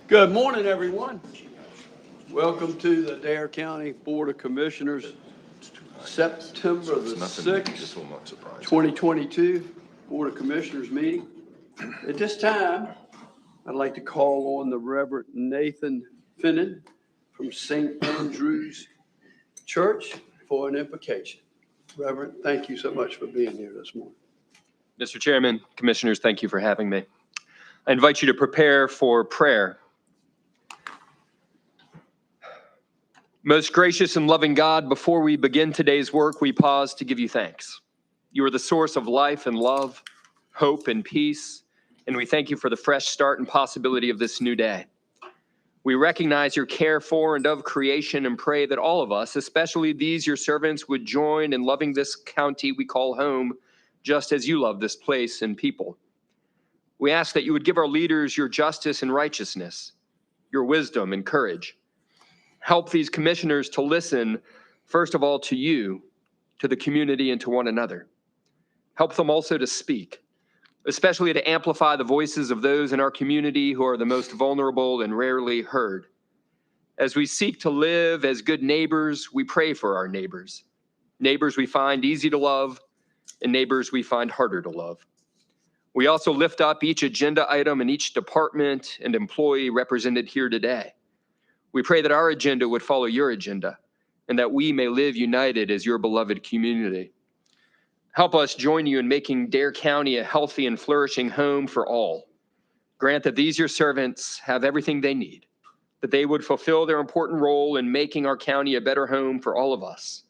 Good morning, everyone. Welcome to the Dare County Board of Commissioners, September the 6th, 2022 Board of Commissioners meeting. At this time, I'd like to call on the Reverend Nathan Finnan from St. Andrew's Church for an invocation. Reverend, thank you so much for being here this morning. Mr. Chairman, Commissioners, thank you for having me. I invite you to prepare for prayer. Most gracious and loving God, before we begin today's work, we pause to give you thanks. You are the source of life and love, hope and peace, and we thank you for the fresh start and possibility of this new day. We recognize your care for and of creation and pray that all of us, especially these your servants, would join in loving this county we call home, just as you love this place and people. We ask that you would give our leaders your justice and righteousness, your wisdom and courage. Help these commissioners to listen, first of all, to you, to the community, and to one another. Help them also to speak, especially to amplify the voices of those in our community who are the most vulnerable and rarely heard. As we seek to live as good neighbors, we pray for our neighbors. Neighbors we find easy to love, and neighbors we find harder to love. We also lift up each agenda item and each department and employee represented here today. We pray that our agenda would follow your agenda and that we may live united as your beloved community. Help us join you in making Dare County a healthy and flourishing home for all. Grant that these your servants have everything they need, that they would fulfill their important role in making our county a better home for all of us.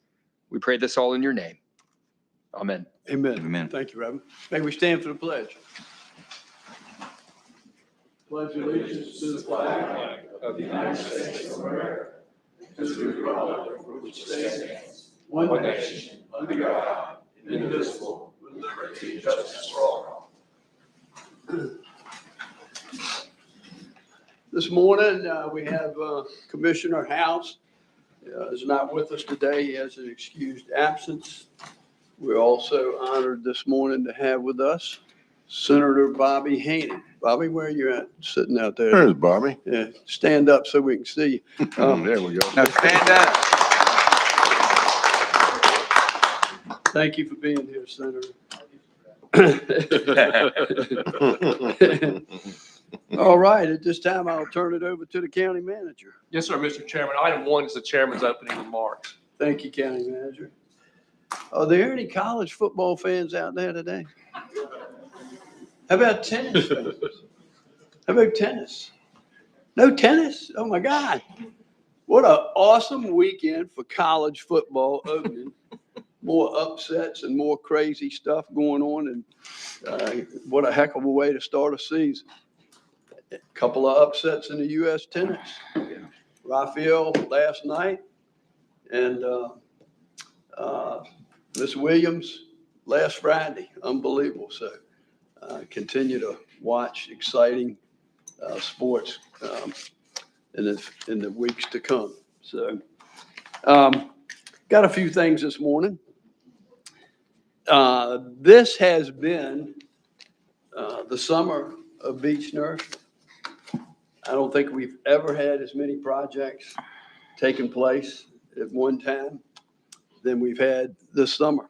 We pray this all in your name. Amen. Amen. Amen. Thank you, Reverend. May we stand for the pledge. Pledge allegiance to the flag of the United States of America, to the republic for which stands one nation, under God, indivisible, with liberty and justice for all. This morning, we have Commissioner House is not with us today. He has an excused absence. We're also honored this morning to have with us Senator Bobby Haney. Bobby, where are you at? Sitting out there. There's Bobby. Yeah, stand up so we can see you. There we go. Now stand up. Thank you for being here, Senator. All right, at this time, I'll turn it over to the county manager. Yes, sir, Mr. Chairman. Item 1 is the chairman's opening remarks. Thank you, county manager. Are there any college football fans out there today? How about tennis fans? How about tennis? No tennis? Oh my God. What an awesome weekend for college football opening. More upsets and more crazy stuff going on. And what a heck of a way to start a season. A couple of upsets in the U.S. tennis. Rafael last night and Miss Williams last Friday. Unbelievable. So continue to watch exciting sports in the weeks to come. So got a few things this morning. This has been the summer of beach nourishment. I don't think we've ever had as many projects taking place at one time than we've had this summer.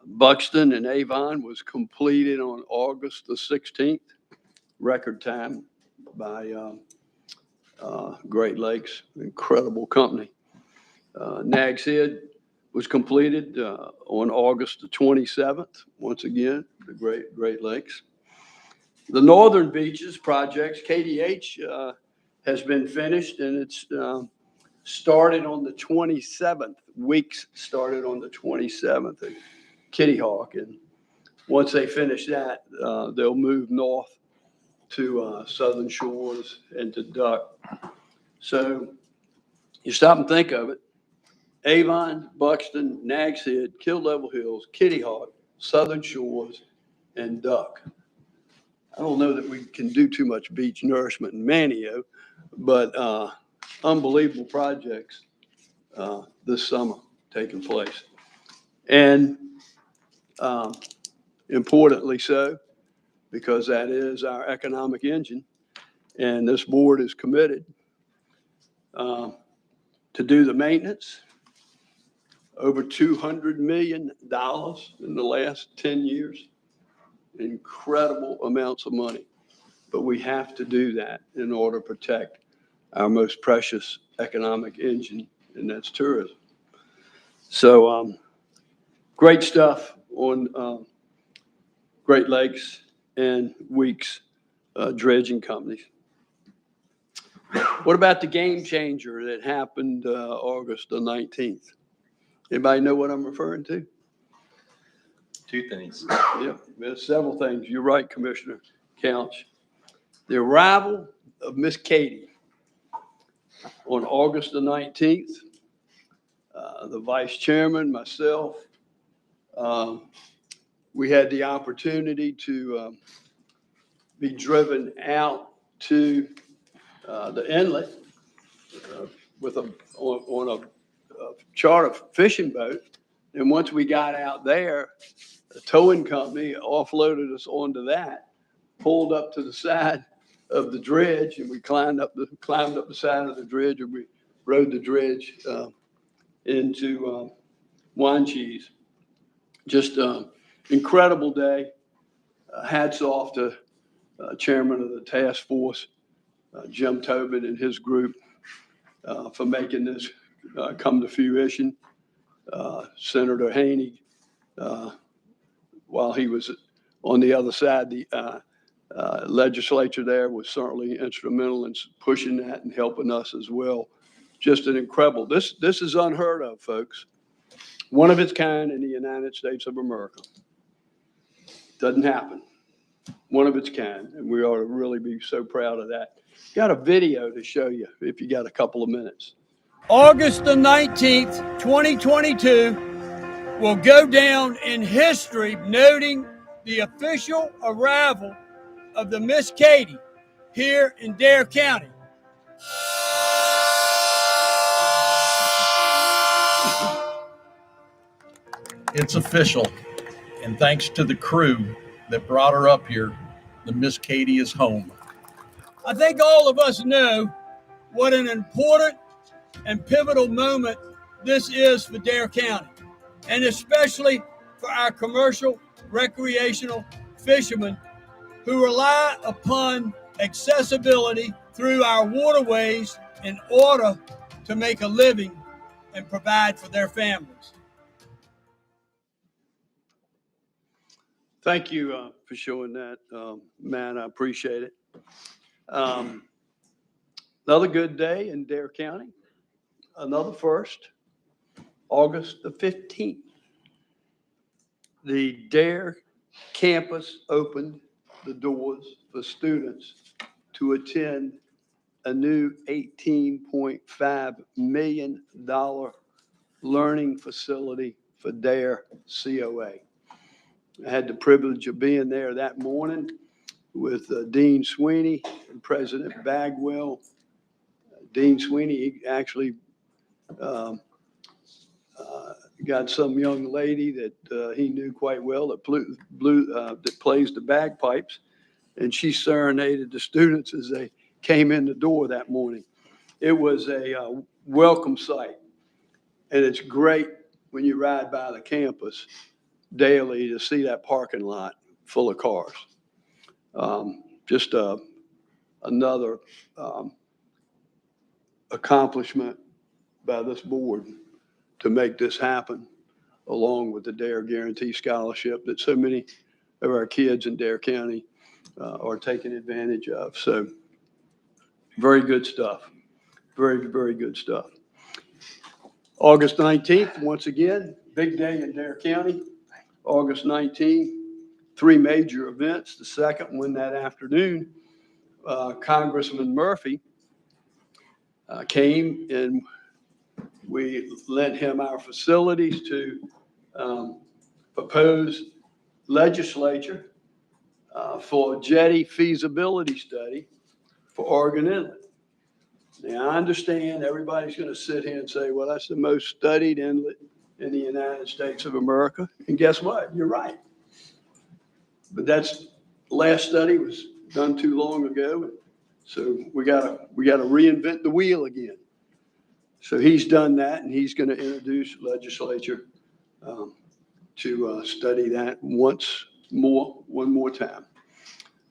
Buxton and Avon was completed on August the 16th, record time by Great Lakes, incredible company. Nags Head was completed on August the 27th, once again, the Great Lakes. The Northern Beaches projects, KDH, has been finished and it's started on the 27th. Weeks started on the 27th at Kitty Hawk. And once they finish that, they'll move north to Southern Shores and to Duck. So you stop and think of it. Avon, Buxton, Nags Head, Kill Level Hills, Kitty Hawk, Southern Shores, and Duck. I don't know that we can do too much beach nourishment in Manio, but unbelievable projects this summer taking place. And importantly so, because that is our economic engine, And this board is committed to do the maintenance. Over $200 million in the last 10 years. Incredible amounts of money. But we have to do that in order to protect our most precious economic engine, and that's tourism. So great stuff on Great Lakes and Weeks dredging companies. What about the game changer that happened August the 19th? Anybody know what I'm referring to? Two things. Yeah, there's several things. You're right, Commissioner Couch. The arrival of Miss Katie on August the 19th, the vice chairman, myself, we had the opportunity to be driven out to the inlet on a charter fishing boat. And once we got out there, the towing company offloaded us onto that, pulled up to the side of the dredge, and we climbed up the side of the dredge, and we rode the dredge into Wanchese. Just incredible day. Hats off to chairman of the task force, Jim Tobin and his group for making this come to fruition. Senator Haney, while he was on the other side, the legislature there was certainly instrumental in pushing that and helping us as well. Just an incredible, this is unheard of, folks. One of its kind in the United States of America. Doesn't happen. One of its kind, and we ought to really be so proud of that. Got a video to show you if you got a couple of minutes. August the 19th, 2022 will go down in history noting the official arrival of the Miss Katie here in Dare County. It's official, and thanks to the crew that brought her up here, the Miss Katie is home. I think all of us know what an important and pivotal moment this is for Dare County, and especially for our commercial recreational fishermen who rely upon accessibility through our waterways in order to make a living and provide for their families. Thank you for showing that, Matt. I appreciate it. Another good day in Dare County. Another first, August the 15th. The Dare campus opened the doors for students to attend a new $18.5 million learning facility for Dare COA. I had the privilege of being there that morning with Dean Sweeney and President Bagwell. Dean Sweeney actually got some young lady that he knew quite well that that plays the bagpipes, and she serenaded the students as they came in the door that morning. It was a welcome sight, and it's great when you ride by the campus daily to see that parking lot full of cars. Just another accomplishment by this board to make this happen, along with the Dare Guarantee Scholarship that so many of our kids in Dare County are taking advantage of. So very good stuff. Very, very good stuff. August 19th, once again, big day in Dare County. August 19th, three major events. The second one that afternoon, Congressman Murphy came and we lent him our facilities to propose legislature for a jetty feasibility study for Oregon Inlet. Now, I understand everybody's going to sit here and say, well, that's the most studied inlet in the United States of America. And guess what? You're right. But that's the last study was done too long ago. So we gotta reinvent the wheel again. So he's done that, and he's going to introduce legislature to study that one more time.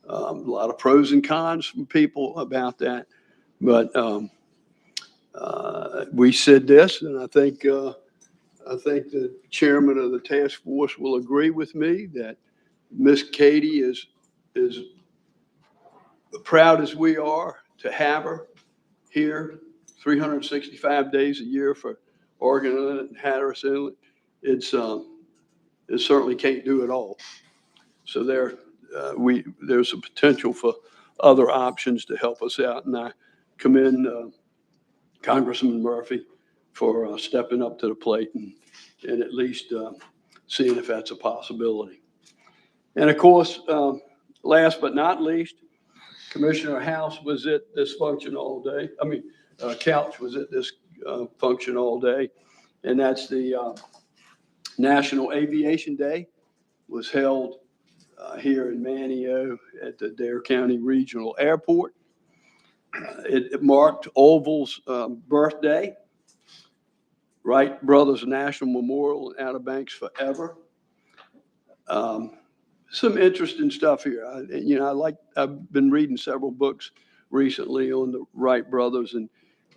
A lot of pros and cons from people about that, but we said this, and I think the chairman of the task force will agree with me that Miss Katie is proud as we are to have her here 365 days a year for Oregon Inlet and Hatteras Inlet. It certainly can't do it all. So there's a potential for other options to help us out, and I commend Congressman Murphy for stepping up to the plate and at least seeing if that's a possibility. And of course, last but not least, Commissioner House was at this function all day. Couch was at this function all day, and that's the National Aviation Day was held here in Manio at the Dare County Regional Airport. It marked Orville's birthday. Wright Brothers National Memorial and Outer Banks Forever. Some interesting stuff here. I've been reading several books recently on the Wright brothers, and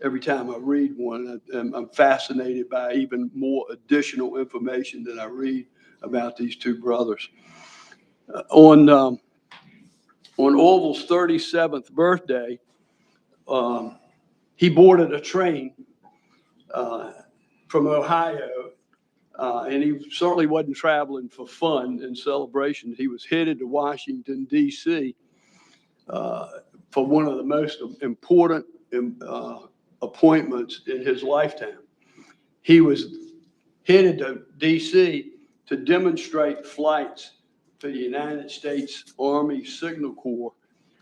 every time I read one, I'm fascinated by even more additional information that I read about these two brothers. On Orville's 37th birthday, he boarded a train from Ohio, and he certainly wasn't traveling for fun and celebration. He was headed to Washington, D.C. For one of the most important appointments in his lifetime. He was headed to D.C. to demonstrate flights for the United States Army Signal Corps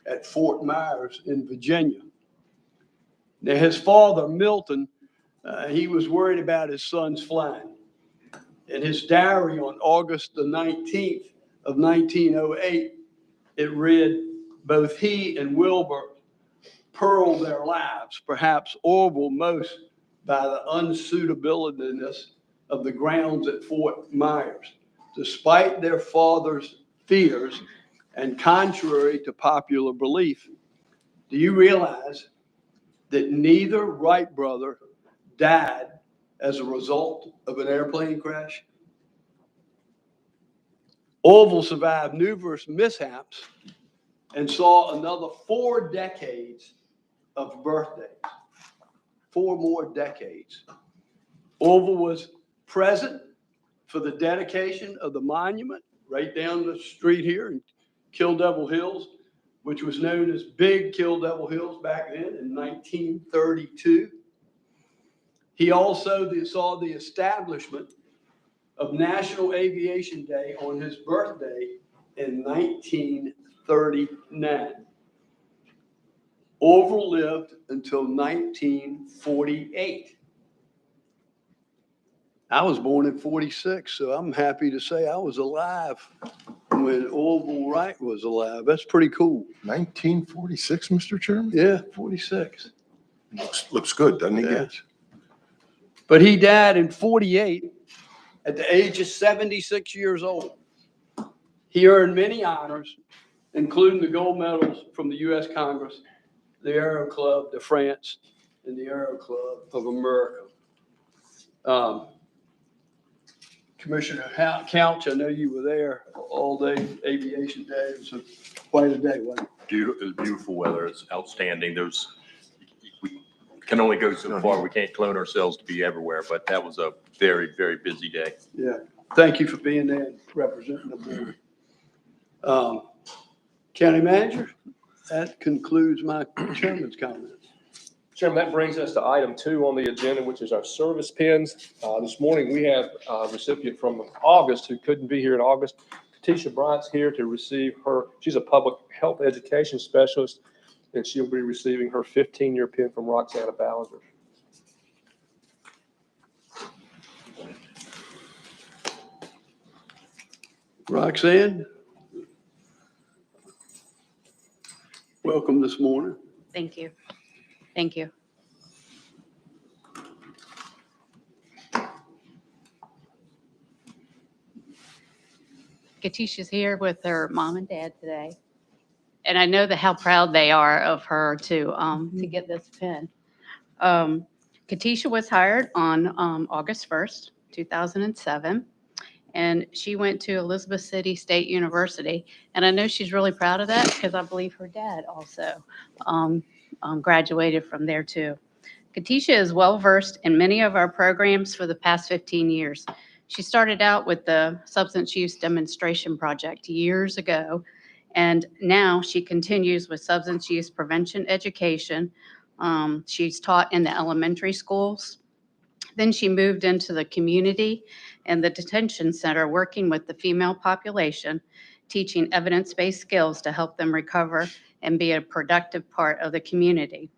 at Fort Myers in Virginia. Now, his father, Milton, he was worried about his son's flying. In his diary on August the 19th of 1908, it read, both he and Wilbur pearled their lives, perhaps Orville most by the unsuitability of the grounds at Fort Myers. Despite their father's fears and contrary to popular belief, do you realize that neither Wright brother died as a result of an airplane crash? Orville survived numerous mishaps and saw another 4 decades of birthdays. 4 more decades. Orville was present for the dedication of the monument right down the street here in Kill Devil Hills, which was known as Big Kill Devil Hills back then in 1932. He also saw the establishment of National Aviation Day on his birthday in 1939. Orville lived until 1948. I was born in 46, so I'm happy to say I was alive when Orville Wright was alive. That's pretty cool. 1946, Mr. Chairman? Yeah, 46. Looks good, doesn't he? Yes. But he died in 48 at the age of 76 years old. He earned many honors, including the gold medals from the U.S. Congress, the Aero Club de France, and the Aero Club of America. Commissioner Couch, I know you were there all day, Aviation Day. It was quite a day, wasn't it? It was beautiful weather. It's outstanding. We can only go so far. We can't clone ourselves to be everywhere, but that was a very, very busy day. Yeah. Thank you for being there and representing the board. County Manager, that concludes my chairman's comments. Chairman, that brings us to item 2 on the agenda, which is our service pins. This morning, we have a recipient from August who couldn't be here in August. Tisha Bryant's here to receive she's a public health education specialist, and she'll be receiving her 15-year pin from Roxana Ballinger. Roxanne, welcome this morning. Thank you. Thank you. Katisha's here with her mom and dad today. And I know how proud they are of her to get this pin. Katisha was hired on August 1st, 2007. And she went to Elizabeth City State University. And I know she's really proud of that because I believe her dad also graduated from there too. Katisha is well-versed in many of our programs for the past 15 years. She started out with the Substance Use Demonstration Project years ago, and now she continues with substance use prevention education. She's taught in the elementary schools. Then she moved into the community and the detention center, working with the female population, teaching evidence-based skills to help them recover and be a productive part of the community.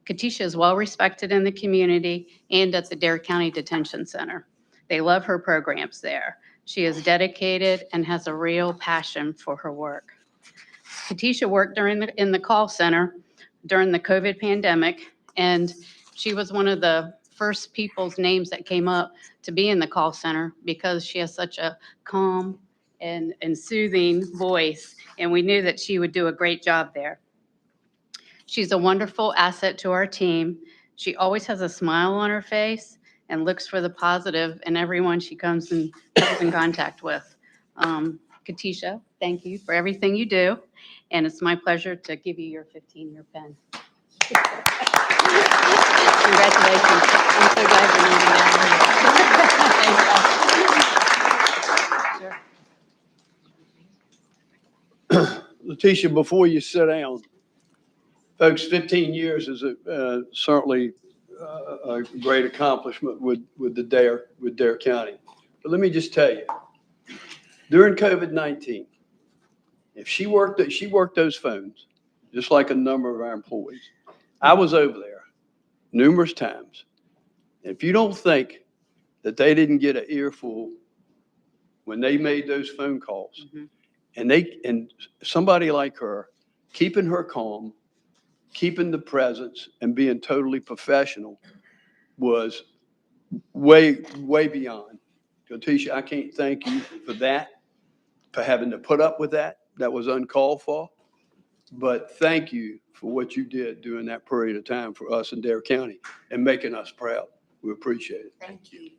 Katisha is well-respected in the community and at the Dare County Detention Center. They love her programs there. She is dedicated and has a real passion for her work. Katisha worked in the call center during the COVID pandemic, and she was one of the first people's names that came up to be in the call center because she has such a calm and soothing voice, and we knew that she would do a great job there. She's a wonderful asset to our team. She always has a smile on her face and looks for the positive in everyone she comes in contact with. Katisha, thank you for everything you do, and it's my pleasure to give you your 15-year pin. Congratulations. I'm so glad you're moving down here. Letitia, before you sit down, folks, 15 years is certainly a great accomplishment with Dare County. But let me just tell you, during COVID-19, if she worked those phones, just like a number of our employees. I was over there numerous times. If you don't think that they didn't get an earful when they made those phone calls, and somebody like her, keeping her calm, keeping the presence, and being totally professional was way, way beyond. Letitia, I can't thank you for that, for having to put up with that. That was uncalled for. But thank you for what you did during that period of time for us in Dare County and making us proud. We appreciate it. Thank you.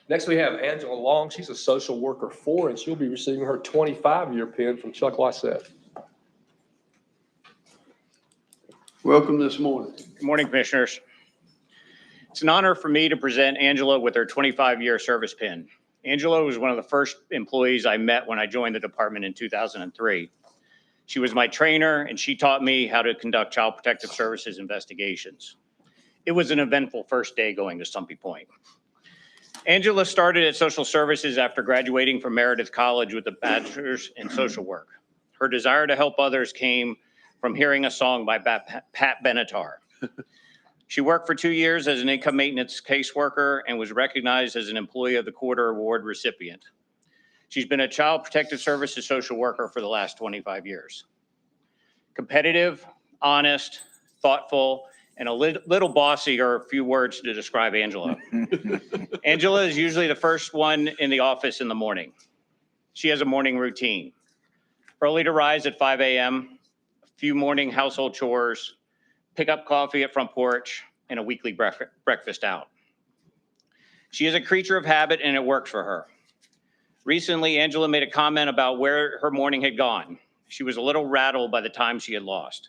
Next, we have Angela Long. She's a social worker 4, and she'll be receiving her 25-year pin from Chuck Lysette. Welcome this morning. Good morning, Commissioners. It's an honor for me to present Angela with her 25-year service pin. Angela was one of the first employees I met when I joined the department in 2003. She was my trainer, and she taught me how to conduct Child Protective Services investigations. It was an eventful first day going to Stumpy Point. Angela started at social services after graduating from Meredith College with a bachelor's in social work. Her desire to help others came from hearing a song by Pat Benatar. She worked for 2 years as an income maintenance caseworker and was recognized as an Employee of the Quarter Award recipient. She's been a Child Protective Services social worker for the last 25 years. Competitive, honest, thoughtful, and a little bossy are a few words to describe Angela. Angela is usually the first one in the office in the morning. She has a morning routine. Early to rise at 5 a.m., a few morning household chores, pick up coffee at front porch, and a weekly breakfast out. She is a creature of habit, and it works for her. Recently, Angela made a comment about where her morning had gone. She was a little rattled by the time she had lost.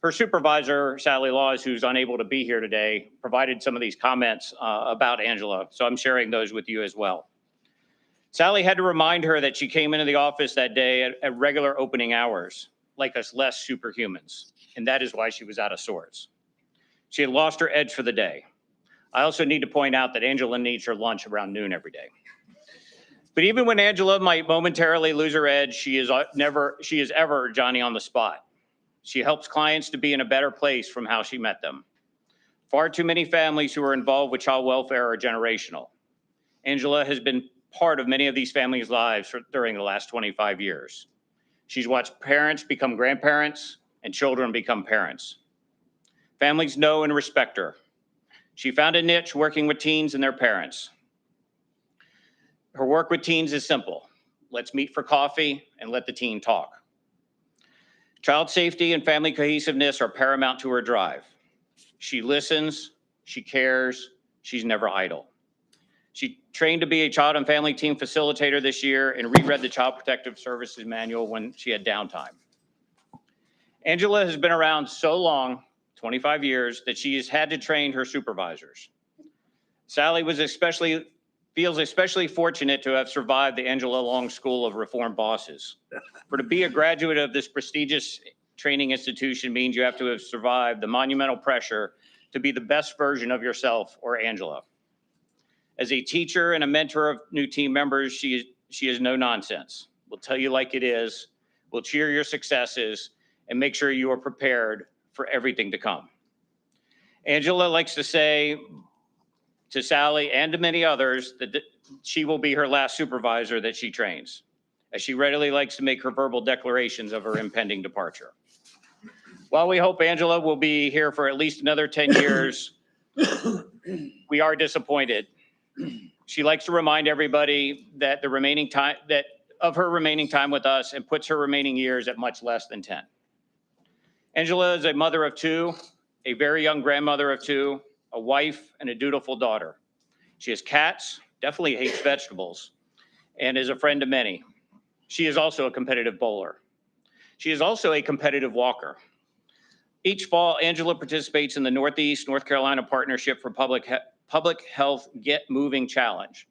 Her supervisor, Sally Laws, who's unable to be here today, provided some of these comments about Angela, so I'm sharing those with you as well. Sally had to remind her that she came into the office that day at regular opening hours, like us less superhumans, and that is why she was out of sorts. She had lost her edge for the day. I also need to point out that Angela needs her lunch around noon every day. But even when Angela might momentarily lose her edge, she is ever Johnny on the spot. She helps clients to be in a better place from how she met them. Far too many families who are involved with child welfare are generational. Angela has been part of many of these families' lives during the last 25 years. She's watched parents become grandparents and children become parents. Families know and respect her. She found a niche working with teens and their parents. Her work with teens is simple. Let's meet for coffee and let the teen talk. Child safety and family cohesiveness are paramount to her drive. She listens, she cares, she's never idle. She trained to be a child and family team facilitator this year and reread the Child Protective Services Manual when she had downtime. Angela has been around so long, 25 years, that she has had to train her supervisors. Sally feels especially fortunate to have survived the Angela Long School of Reformed Bosses. For to be a graduate of this prestigious training institution means you have to have survived the monumental pressure to be the best version of yourself or Angela. As a teacher and a mentor of new team members, she is no nonsense. We'll tell you like it is, we'll cheer your successes, and make sure you are prepared for everything to come. Angela likes to say to Sally and to many others that she will be her last supervisor that she trains, as she readily likes to make her verbal declarations of her impending departure. While we hope Angela will be here for at least another 10 years, we are disappointed. She likes to remind everybody that of her remaining time with us and puts her remaining years at much less than 10. Angela is a mother of two, a very young grandmother of two, a wife, and a dutiful daughter. She has cats, definitely hates vegetables, and is a friend to many. She is also a competitive bowler. She is also a competitive walker. Each fall, Angela participates in the Northeast North Carolina Partnership for Public Health Get Moving Challenge.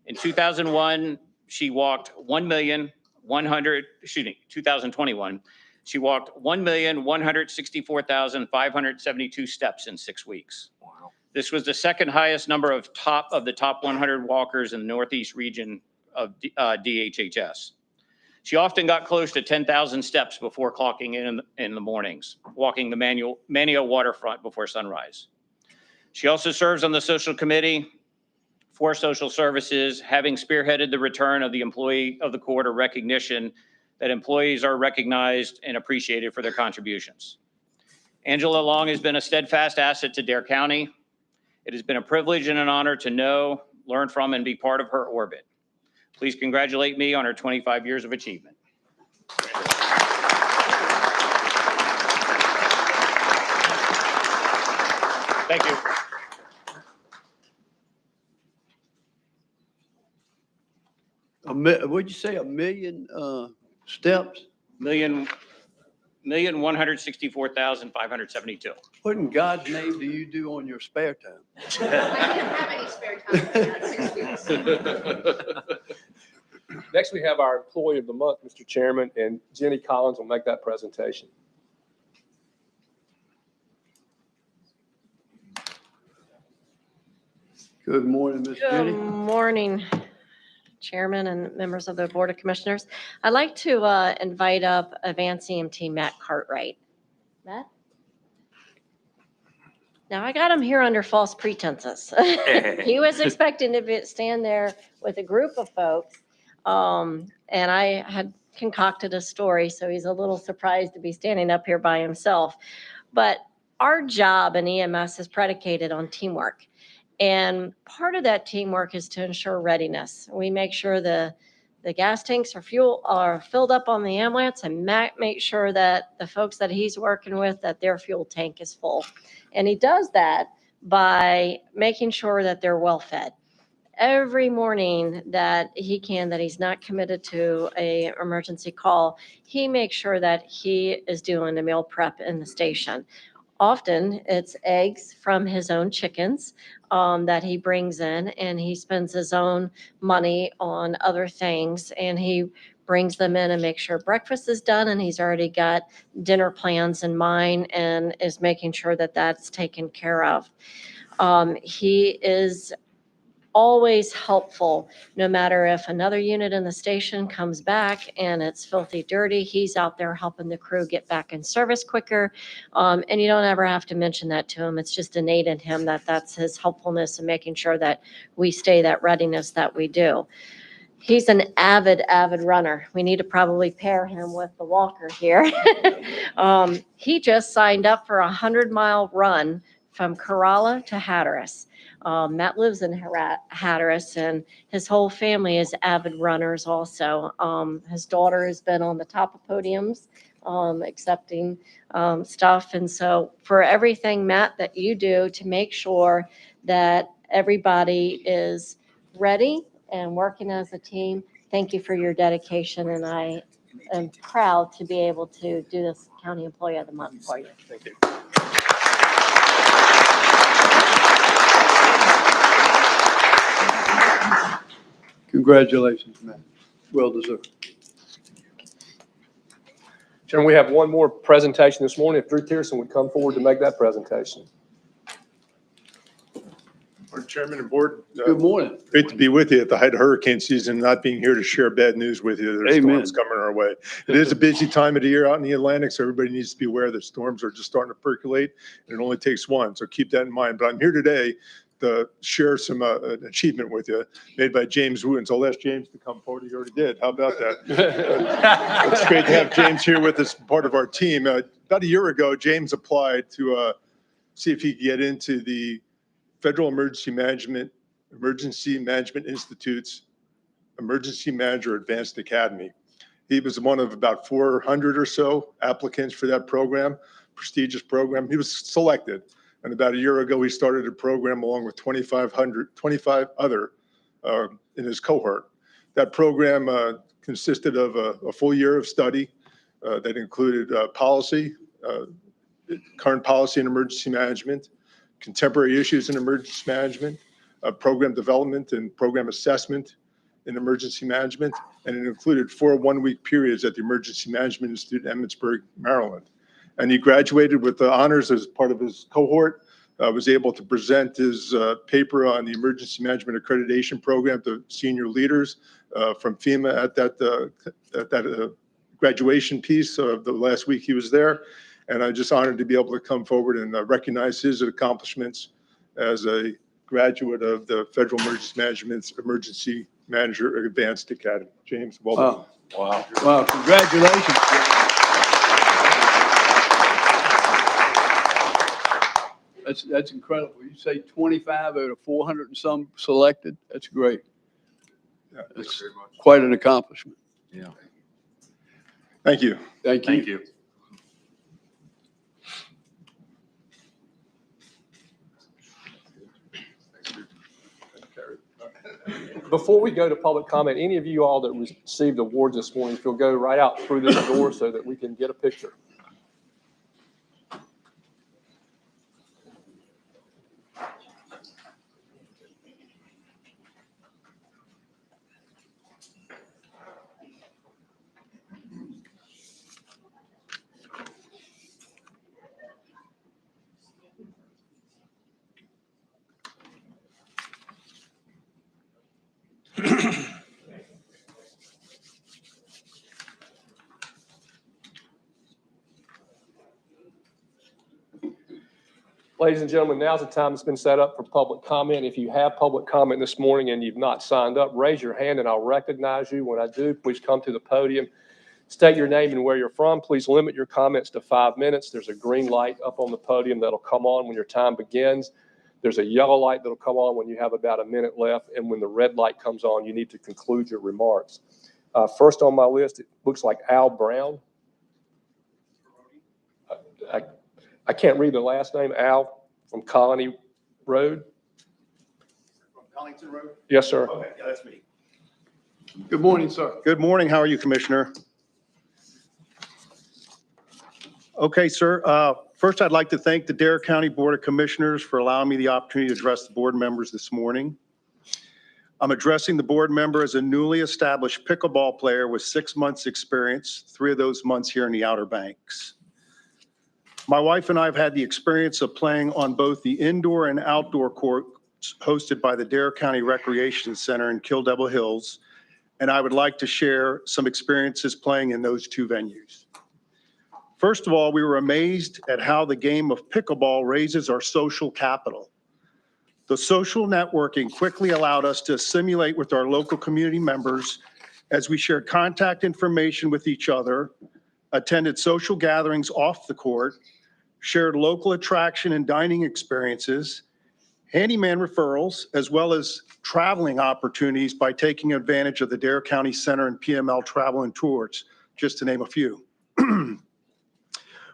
In 2021, she walked 1,164,572 steps in 6 weeks. Wow. This was the second highest number of the top 100 walkers in the Northeast region of DHHS. She often got close to 10,000 steps before clocking in the mornings, walking the Mania waterfront before sunrise. She also serves on the social committee for social services, having spearheaded the return of the employee of the quarter recognition that employees are recognized and appreciated for their contributions. Angela Long has been a steadfast asset to Dare County. It has been a privilege and an honor to know, learn from, and be part of her orbit. Please congratulate me on her 25 years of achievement. Thank you. What'd you say, 1,000,000 steps? 1,164,572. What in God's name do you do on your spare time? I didn't have any spare time for that 6 weeks. Next, we have our Employee of the Month, Mr. Chairman, and Jenny Collins will make that presentation. Good morning, Ms. Jenny. Good morning, Chairman and members of the Board of Commissioners. I'd like to invite up Advanced EMT Matt Cartwright. Matt? Now, I got him here under false pretenses. He was expecting to stand there with a group of folks, and I had concocted a story, so he's a little surprised to be standing up here by himself. But our job in EMS is predicated on teamwork. And part of that teamwork is to ensure readiness. We make sure the gas tanks are filled up on the ambulance, and Matt makes sure that the folks that he's working with, that their fuel tank is full. And he does that by making sure that they're well fed. Every morning that he's not committed to an emergency call, he makes sure that he is doing the meal prep in the station. Often it's eggs from his own chickens that he brings in, and he spends his own money on other things, and he brings them in and makes sure breakfast is done, and he's already got dinner plans in mind and is making sure that that's taken care of. He is always helpful, no matter if another unit in the station comes back and it's filthy dirty, he's out there helping the crew get back in service quicker. And you don't ever have to mention that to him. It's just innate in him that that's his helpfulness and making sure that we stay that readiness that we do. He's an avid runner. We need to probably pair him with the walker here. He just signed up for a 100-mile run from Kerala to Hatteras. Matt lives in Hatteras, and his whole family is avid runners also. His daughter has been on the top of podiums, accepting stuff. And so for everything, Matt, that you do to make sure that everybody is ready and working as a team, thank you for your dedication. And I am proud to be able to do this County Employee of the Month for you. Thank you. Congratulations, man. Well deserved. Chairman, we have one more presentation this morning. If Drew Pearson would come forward to make that presentation. Our Chairman and Board, Good morning. great to be with you at the height of hurricane season, not being here to share bad news with you. There's Amen. storms coming our way. It is a busy time of the year out in the Atlantic, so everybody needs to be aware that storms are just starting to percolate, and it only takes one, so keep that in mind. But I'm here today to share some an achievement with you made by James Wu, and so I'll ask James to come forward. He already did. How about that? It's great to have James here with us, part of our team. About a year ago, James applied to see if he could get into the Federal Emergency Management Institute's Emergency Manager Advanced Academy. He was one of about 400 or so applicants for that program, prestigious program. He was selected. And about a year ago, he started a program along with 25 other in his cohort. That program consisted of a full year of study that included policy, current policy and emergency management, contemporary issues in emergency management, program development and program assessment in emergency management, and it included 4 one-week periods at the Emergency Management Institute in Emmitsburg, Maryland. And he graduated with the honors as part of his cohort, was able to present his paper on the Emergency Management Accreditation Program to senior leaders from FEMA at that graduation piece of the last week he was there. And I'm just honored to be able to come forward and recognize his accomplishments as a graduate of the Federal Emergency Management's Emergency Manager Advanced Academy. James, welcome. Wow. Wow. Congratulations. That's incredible. You say 25 out of 400 and some selected. That's great. Yeah, That's quite an accomplishment. Yeah. Thank you. Thank you. Thank you. Before we go to public comment, any of you all that received awards this morning, if you'll go right out through this door so that we can get a picture. Ladies and gentlemen, now's the time that's been set up for public comment. If you have public comment this morning and you've not signed up, raise your hand and I'll recognize you. When I do, please come to the podium. State your name and where you're from. Please limit your comments to 5 minutes. There's a green light up on the podium that'll come on when your time begins. There's a yellow light that'll come on when you have about a minute left. And when the red light comes on, you need to conclude your remarks. First on my list, it looks like Al Brown. I can't read the last name. Al from Colony Road. From Collington Road? Yes, sir. Okay, yeah, that's me. Good morning, sir. Good morning. How are you, Commissioner? Okay, sir. First, I'd like to thank the Dare County Board of Commissioners for allowing me the opportunity to address the board members this morning. I'm addressing the board member as a newly established pickleball player with 6 months experience, 3 of those months here in the Outer Banks. My wife and I have had the experience of playing on both the indoor and outdoor courts hosted by the Dare County Recreation Center in Kill Devil Hills, and I would like to share some experiences playing in those 2 venues. First of all, we were amazed at how the game of pickleball raises our social capital. The social networking quickly allowed us to assimilate with our local community members as we shared contact information with each other, attended social gatherings off the court, shared local attraction and dining experiences, handyman referrals, as well as traveling opportunities by taking advantage of the Dare County Center and PML Travel and Tours, just to name a few.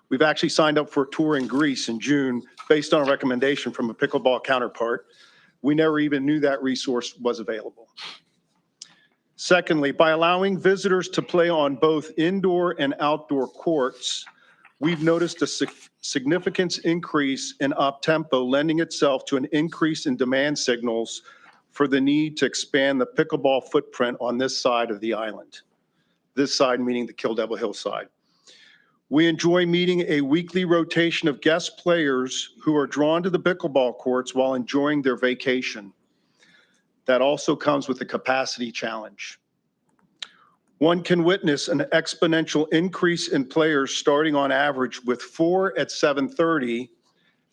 We've actually signed up for a tour in Greece in June based on a recommendation from a pickleball counterpart. We never even knew that resource was available. Secondly, by allowing visitors to play on both indoor and outdoor courts, we've noticed a significant increase in up-tempo, lending itself to an increase in demand signals for the need to expand the pickleball footprint on this side of the island. This side meaning the Kill Devil Hill side. We enjoy meeting a weekly rotation of guest players who are drawn to the pickleball courts while enjoying their vacation. That also comes with a capacity challenge. One can witness an exponential increase in players starting on average with 4 at 7:30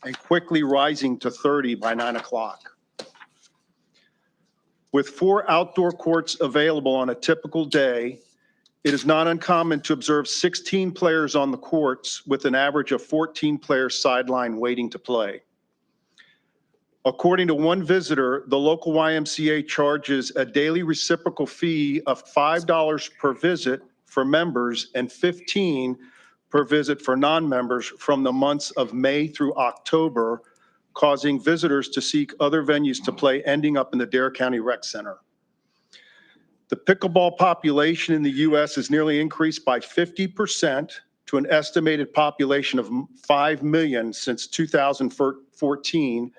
and quickly rising to 30 by 9 o'clock. With 4 outdoor courts available on a typical day, it is not uncommon to observe 16 players on the courts with an average of 14 players sideline waiting to play. According to one visitor, the local YMCA charges a daily reciprocal fee of $5 per visit for members and $15 per visit for non-members from the months of May through October, causing visitors to seek other venues to play, ending up in the Dare County Rec Center. The pickleball population in the U.S. has nearly increased by 50% to an estimated population of 5 million since 2014,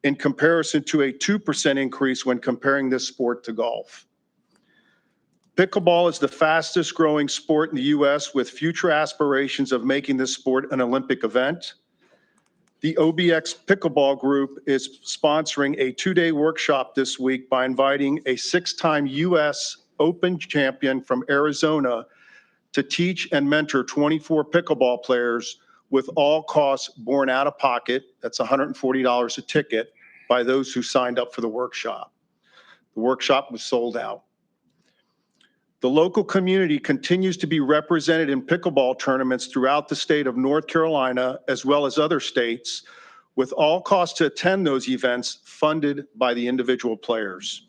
in comparison to a 2% increase when comparing this sport to golf. Pickleball is the fastest growing sport in the U.S. with future aspirations of making this sport an Olympic event. The OBX Pickleball Group is sponsoring a 2-day workshop this week by inviting a 6-time U.S. Open champion from Arizona to teach and mentor 24 pickleball players with all costs borne out of pocket. That's $140 a ticket by those who signed up for the workshop. The workshop was sold out. The local community continues to be represented in pickleball tournaments throughout the state of North Carolina, as well as other states, with all costs to attend those events funded by the individual players.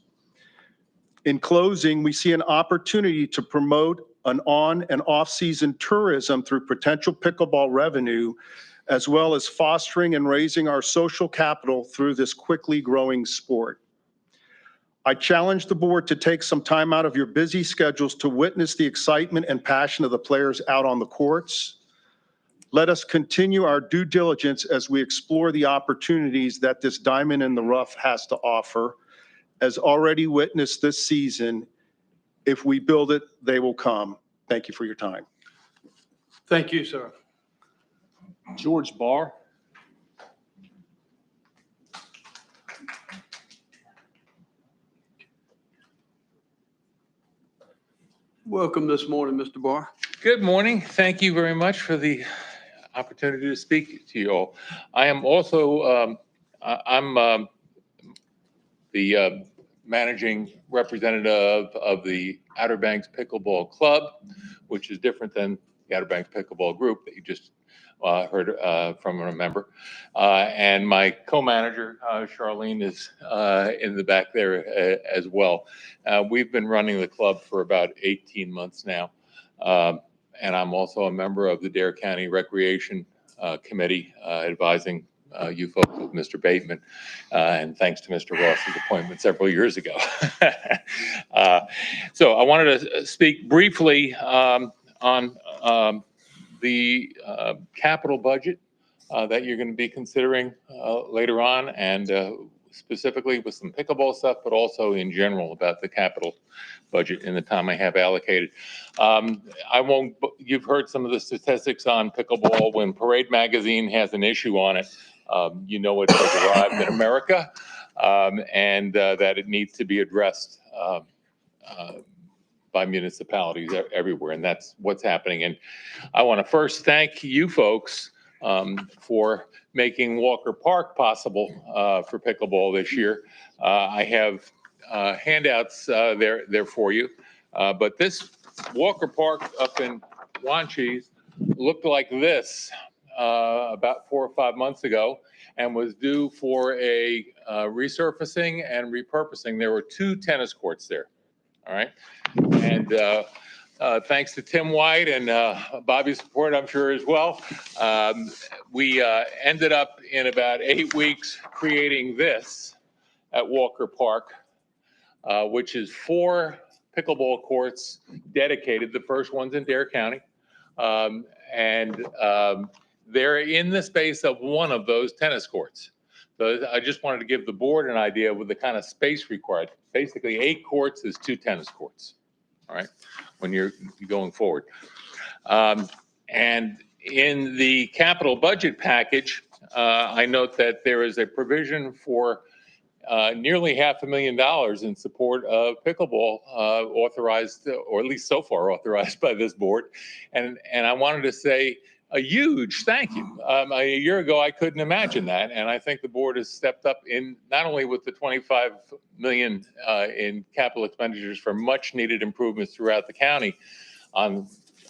In closing, we see an opportunity to promote an on and off-season tourism through potential pickleball revenue, as well as fostering and raising our social capital through this quickly growing sport. I challenge the board to take some time out of your busy schedules to witness the excitement and passion of the players out on the courts. Let us continue our due diligence as we explore the opportunities that this diamond in the rough has to offer. As already witnessed this season, if we build it, they will come. Thank you for your time. Thank you, sir. George Barr. Welcome this morning, Mr. Barr. Good morning. Thank you very much for the opportunity to speak to you all. I am also, I'm the managing representative of the Outer Banks Pickleball Club, which is different than the Outer Banks Pickleball Group that you just heard from a member. And my co-manager, Charlene, is in the back there as well. We've been running the club for about 18 months now. And I'm also a member of the Dare County Recreation Committee advising you folks with Mr. Bateman, and thanks to Mr. Ross's appointment several years ago. So I wanted to speak briefly on the capital budget that you're going to be considering later on, and specifically with some pickleball stuff, but also in general about the capital budget in the time I have allocated. You've heard some of the statistics on pickleball. When Parade Magazine has an issue on it, you know it has arrived in America, and that it needs to be addressed by municipalities everywhere, and that's what's happening. And I want to first thank you folks for making Walker Park possible for pickleball this year. I have handouts there for you, but this Walker Park up in Wanchese looked like this about 4 or 5 months ago, and was due for a resurfacing and repurposing. There were 2 tennis courts there. All right. And thanks to Tim White and Bobby's support, I'm sure, as well, we ended up in about 8 weeks creating this at Walker Park, which is 4 pickleball courts dedicated. The first one's in Dare County. And they're in the space of one of those tennis courts. So I just wanted to give the board an idea with the kind of space required. Basically, 8 courts is 2 tennis courts, all right, when you're going forward. And in the capital budget package, I note that there is a provision for nearly $500,000 in support of pickleball, authorized, or at least so far authorized by this board. And I wanted to say a huge thank you. A year ago, I couldn't imagine that. And I think the board has stepped up in not only with the $25 million in capital expenditures for much needed improvements throughout the county on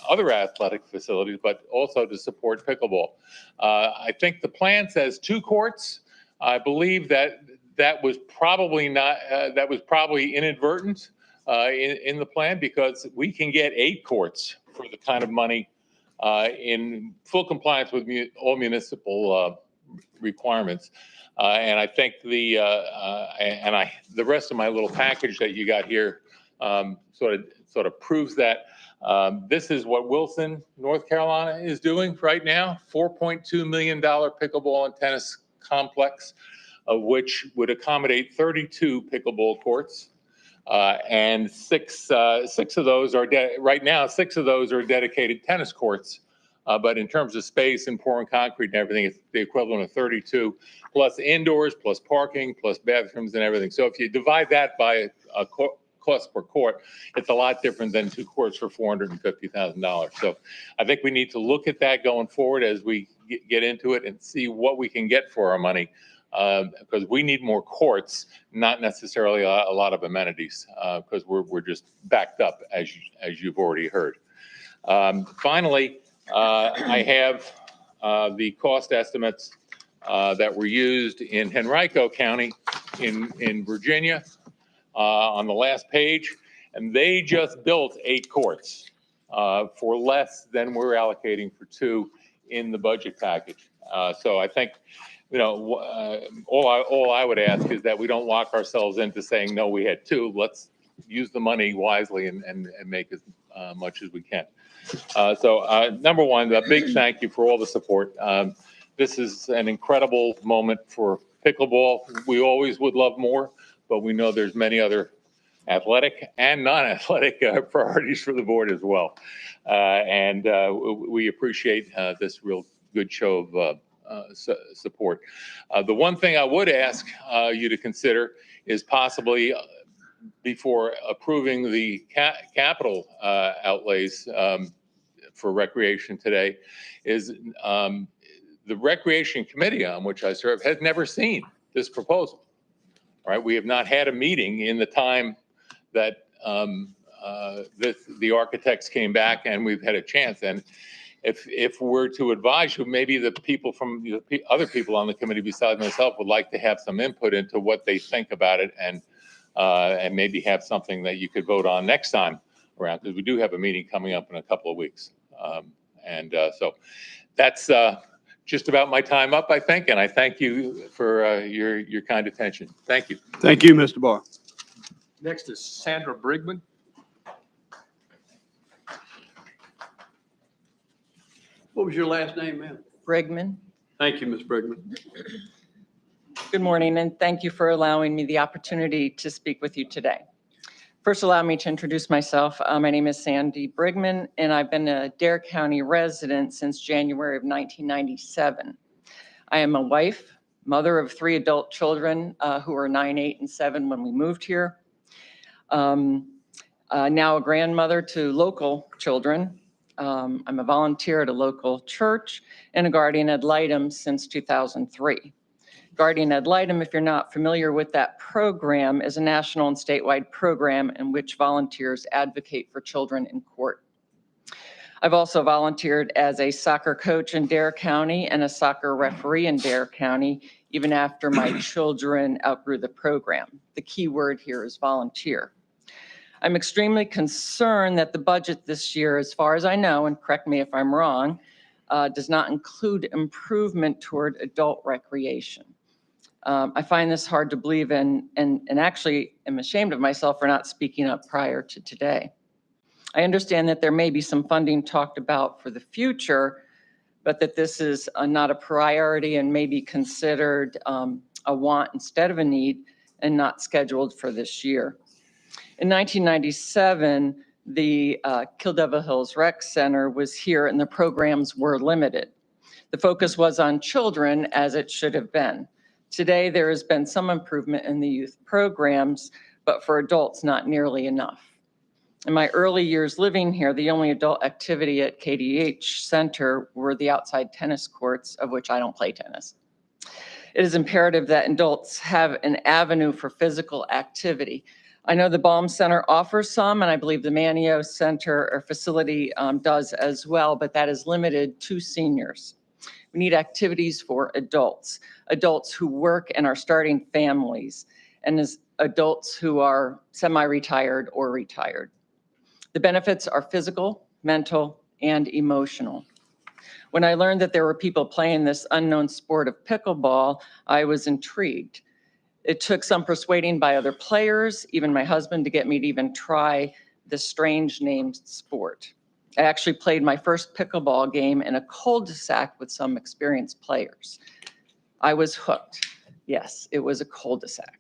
other athletic facilities, but also to support pickleball. I think the plan says 2 courts. I believe that was probably not, that was probably inadvertent in the plan, because we can get 8 courts for the kind of money in full compliance with all municipal requirements. And I think the rest of my little package that you got here sort of proves that. This is what Wilson, North Carolina is doing right now, $4.2 million pickleball and tennis complex, of which would accommodate 32 pickleball courts. And six of those are right now. 6 of those are dedicated tennis courts, but in terms of space and pouring concrete and everything, it's the equivalent of 32, plus indoors, plus parking, plus bathrooms and everything. So if you divide that by a cost per court, it's a lot different than 2 courts for $450,000. So I think we need to look at that going forward as we get into it and see what we can get for our money. Because we need more courts, not necessarily a lot of amenities, because we're just backed up, as you've already heard. Finally, I have the cost estimates that were used in Henrico County in Virginia on the last page, and they just built 8 courts for less than we're allocating for 2 in the budget package. So I think, you know, all I would ask is that we don't lock ourselves into saying, no, we had 2. Let's use the money wisely and make as much as we can. So number one, a big thank you for all the support. This is an incredible moment for pickleball. We always would love more, but we know there's many other athletic and non-athletic priorities for the board as well. And we appreciate this real good show of support. The one thing I would ask you to consider is possibly before approving the capital outlays for recreation today is the Recreation Committee on which I serve has never seen this proposal. All right, we have not had a meeting in the time that the architects came back and we've had a chance. And if we're to advise you, maybe the people from the other people on the committee besides myself would like to have some input into what they think about it, and maybe have something that you could vote on next time around, because we do have a meeting coming up in a couple of weeks. So that's just about my time up, I think, and I thank you for your kind attention. Thank you. Thank you, Mr. Barr. Next is Sandra Brigman. What was your last name, ma'am? Brigman. Thank you, Ms. Brigman. Good morning, and thank you for allowing me the opportunity to speak with you today. First, allow me to introduce myself. My name is Sandra Brigman, and I've been a Dare County resident since January of 1997. I am a wife, mother of 3 adult children who are 9, 8, and 7 when we moved here. Now a grandmother to local children. I'm a volunteer at a local church and a guardian ad litem since 2003. Guardian ad litem, if you're not familiar with that program, is a national and statewide program in which volunteers advocate for children in court. I've also volunteered as a soccer coach in Dare County and a soccer referee in Dare County, even after my children outgrew the program. The key word here is volunteer. I'm extremely concerned that the budget this year, as far as I know, and correct me if I'm wrong, does not include improvement toward adult recreation. I find this hard to believe and actually am ashamed of myself for not speaking up prior to today. I understand that there may be some funding talked about for the future, but that this is not a priority and may be considered a want instead of a need and not scheduled for this year. In 1997, the Kill Devil Hills Rec Center was here and the programs were limited. The focus was on children, as it should have been. Today, there has been some improvement in the youth programs, but for adults, not nearly enough. In my early years living here, the only adult activity at KDH Center were the outside tennis courts, of which I don't play tennis. It is imperative that adults have an avenue for physical activity. I know the Balm Center offers some, and I believe the Manio Center or facility does as well, but that is limited to seniors. We need activities for adults, adults who work and are starting families, and as adults who are semi-retired or retired. The benefits are physical, mental, and emotional. When I learned that there were people playing this unknown sport of pickleball, I was intrigued. It took some persuading by other players, even my husband, to get me to even try this strange named sport. I actually played my first pickleball game in a cul-de-sac with some experienced players. I was hooked. Yes, it was a cul-de-sac.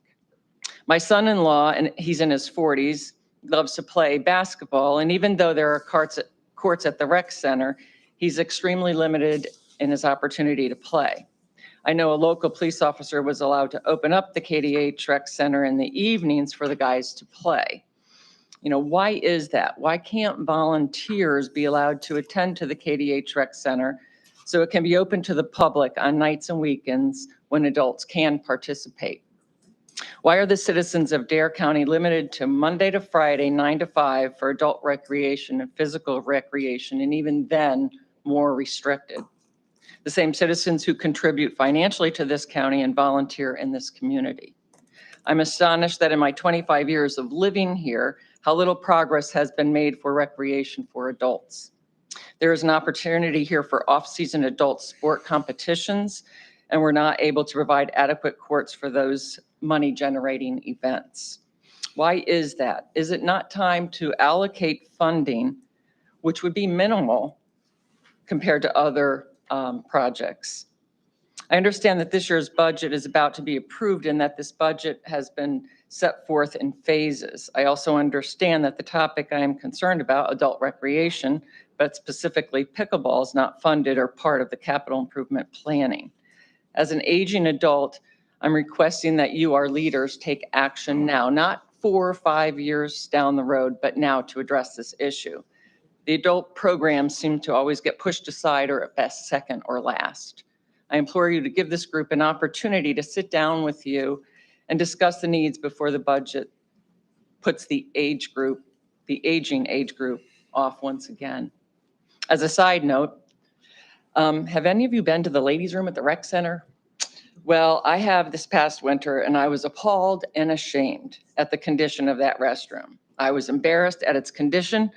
My son-in-law, and he's in his 40s, loves to play basketball. And even though there are courts at the rec center, he's extremely limited in his opportunity to play. I know a local police officer was allowed to open up the KDH rec center in the evenings for the guys to play. You know, why is that? Why can't volunteers be allowed to attend to the KDH Rec Center so it can be open to the public on nights and weekends when adults can participate? Why are the citizens of Dare County limited to Monday to Friday, 9 to 5 for adult recreation and physical recreation, and even then more restricted? The same citizens who contribute financially to this county and volunteer in this community. I'm astonished that in my 25 years of living here, how little progress has been made for recreation for adults. There is an opportunity here for off-season adult sport competitions, and we're not able to provide adequate courts for those money-generating events. Why is that? Is it not time to allocate funding, which would be minimal compared to other projects? I understand that this year's budget is about to be approved and that this budget has been set forth in phases. I also understand that the topic I am concerned about, adult recreation, but specifically pickleball, is not funded or part of the capital improvement planning. As an aging adult, I'm requesting that you, our leaders, take action now, not 4 or 5 years down the road, but now to address this issue. The adult programs seem to always get pushed aside or at best second or last. I implore you to give this group an opportunity to sit down with you and discuss the needs before the budget puts the aging age group off once again. As a side note, have any of you been to the ladies' room at the rec center? Well, I have this past winter, and I was appalled and ashamed at the condition of that restroom. I was embarrassed at its condition,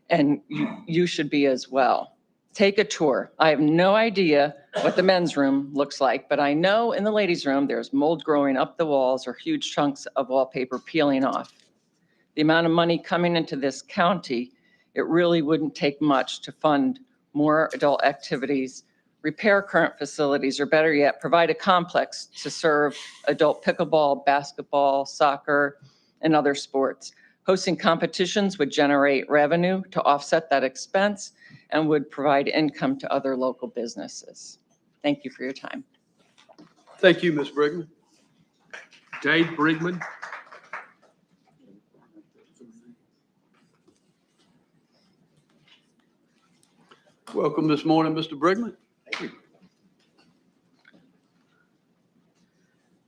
and you should be as well. Take a tour. I have no idea what the men's room looks like, but I know in the ladies' room there's mold growing up the walls or huge chunks of wallpaper peeling off. The amount of money coming into this county, it really wouldn't take much to fund more adult activities repair current facilities, or better yet, provide a complex to serve adult pickleball, basketball, soccer, and other sports. Hosting competitions would generate revenue to offset that expense and would provide income to other local businesses. Thank you for your time. Thank you, Ms. Brigman. Dave Brigman. Welcome this morning, Mr. Brigman. Thank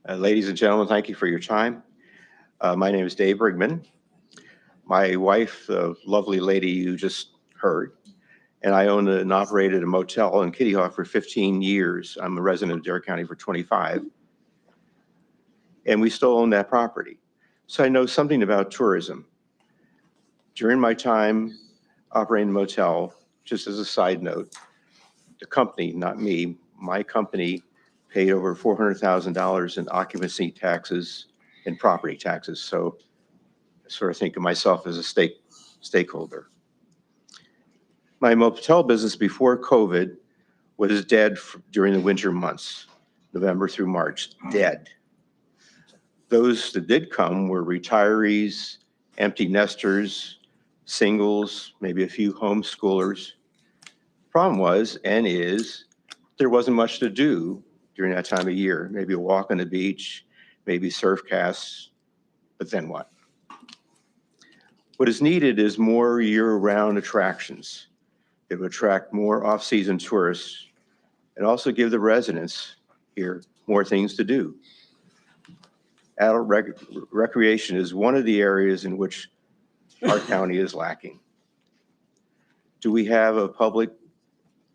you. Ladies and gentlemen, thank you for your time. My name is Dave Brigman. My wife, the lovely lady you just heard, and I owned and operated a motel in Kitty Hawk for 15 years. I'm a resident of Dare County for 25. And we still own that property. So I know something about tourism. During my time operating the motel, just as a side note, the company, not me, my company paid over $400,000 in occupancy taxes and property taxes. So I sort of think of myself as a stakeholder. My motel business before COVID was dead during the winter months, November through March, dead. Those that did come were retirees, empty nesters, singles, maybe a few homeschoolers. Problem was, and is, there wasn't much to do during that time of year. Maybe a walk on the beach, maybe surf casts, but then what? What is needed is more year-round attractions. It would attract more off-season tourists and also give the residents here more things to do. Adult recreation is one of the areas in which our county is lacking. Do we have a public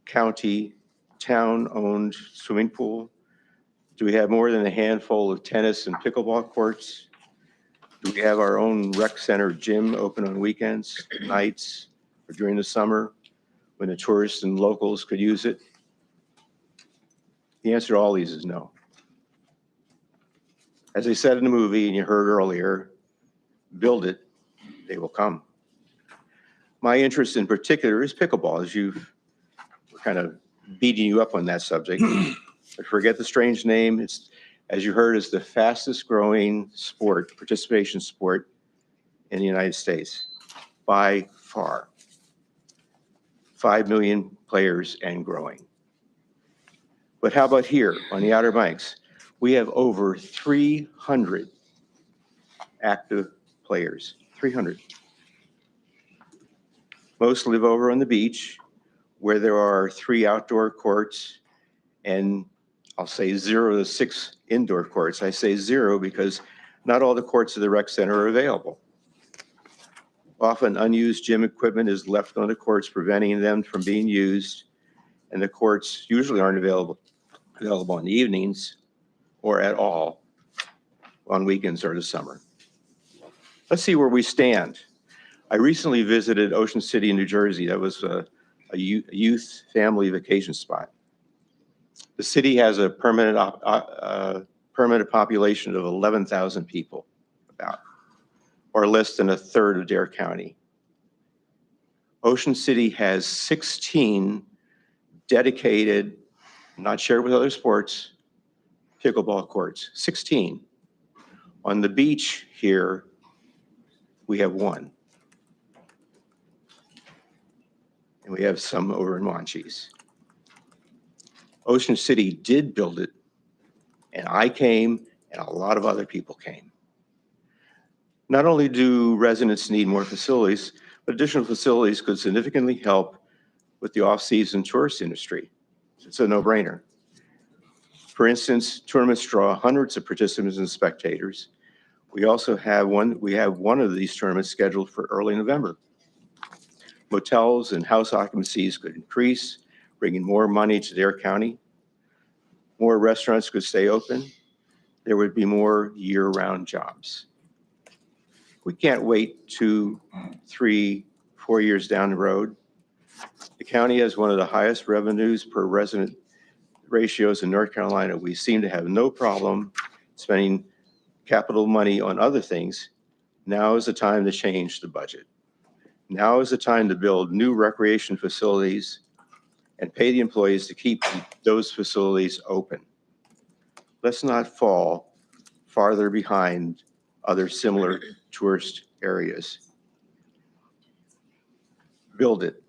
county, town-owned swimming pool? Do we have more than a handful of tennis and pickleball courts? Do we have our own rec center gym open on weekends, nights, or during the summer when the tourists and locals could use it? The answer to all these is no. As they said in the movie, and you heard earlier, build it, they will come. My interest in particular is pickleball, as we're kind of beating you up on that subject. But forget the strange name. It's, as you heard, is the fastest growing sport, participation sport in the United States by far. 5 million players and growing. But how about here on the Outer Banks? We have over 300 active players, 300. Most live over on the beach where there are 3 outdoor courts and I'll say 0 to 6 indoor courts. I say 0 because not all the courts of the rec center are available. Often unused gym equipment is left on the courts, preventing them from being used, and the courts usually aren't available in the evenings or at all on weekends or the summer. Let's see where we stand. I recently visited Ocean City in New Jersey. That was a youth family vacation spot. The city has a permanent population of 11,000 people, about, or less than a third of Dare County. Ocean City has 16 dedicated, not shared with other sports, pickleball courts, 16. On the beach here, we have 1. And we have some over in Wanchese. Ocean City did build it, and I came, and a lot of other people came. Not only do residents need more facilities, but additional facilities could significantly help with the off-season tourist industry. It's a no-brainer. For instance, tournaments draw hundreds of participants and spectators. We also have one of these tournaments scheduled for early November. Motels and house occupancies could increase, bringing more money to Dare County. More restaurants could stay open. There would be more year-round jobs. We can't wait 2, 3, 4 years down the road. The county has one of the highest revenues per resident ratios in North Carolina. We seem to have no problem spending capital money on other things. Now is the time to change the budget. Now is the time to build new recreation facilities and pay the employees to keep those facilities open. Let's not fall farther behind other similar tourist areas. Build it.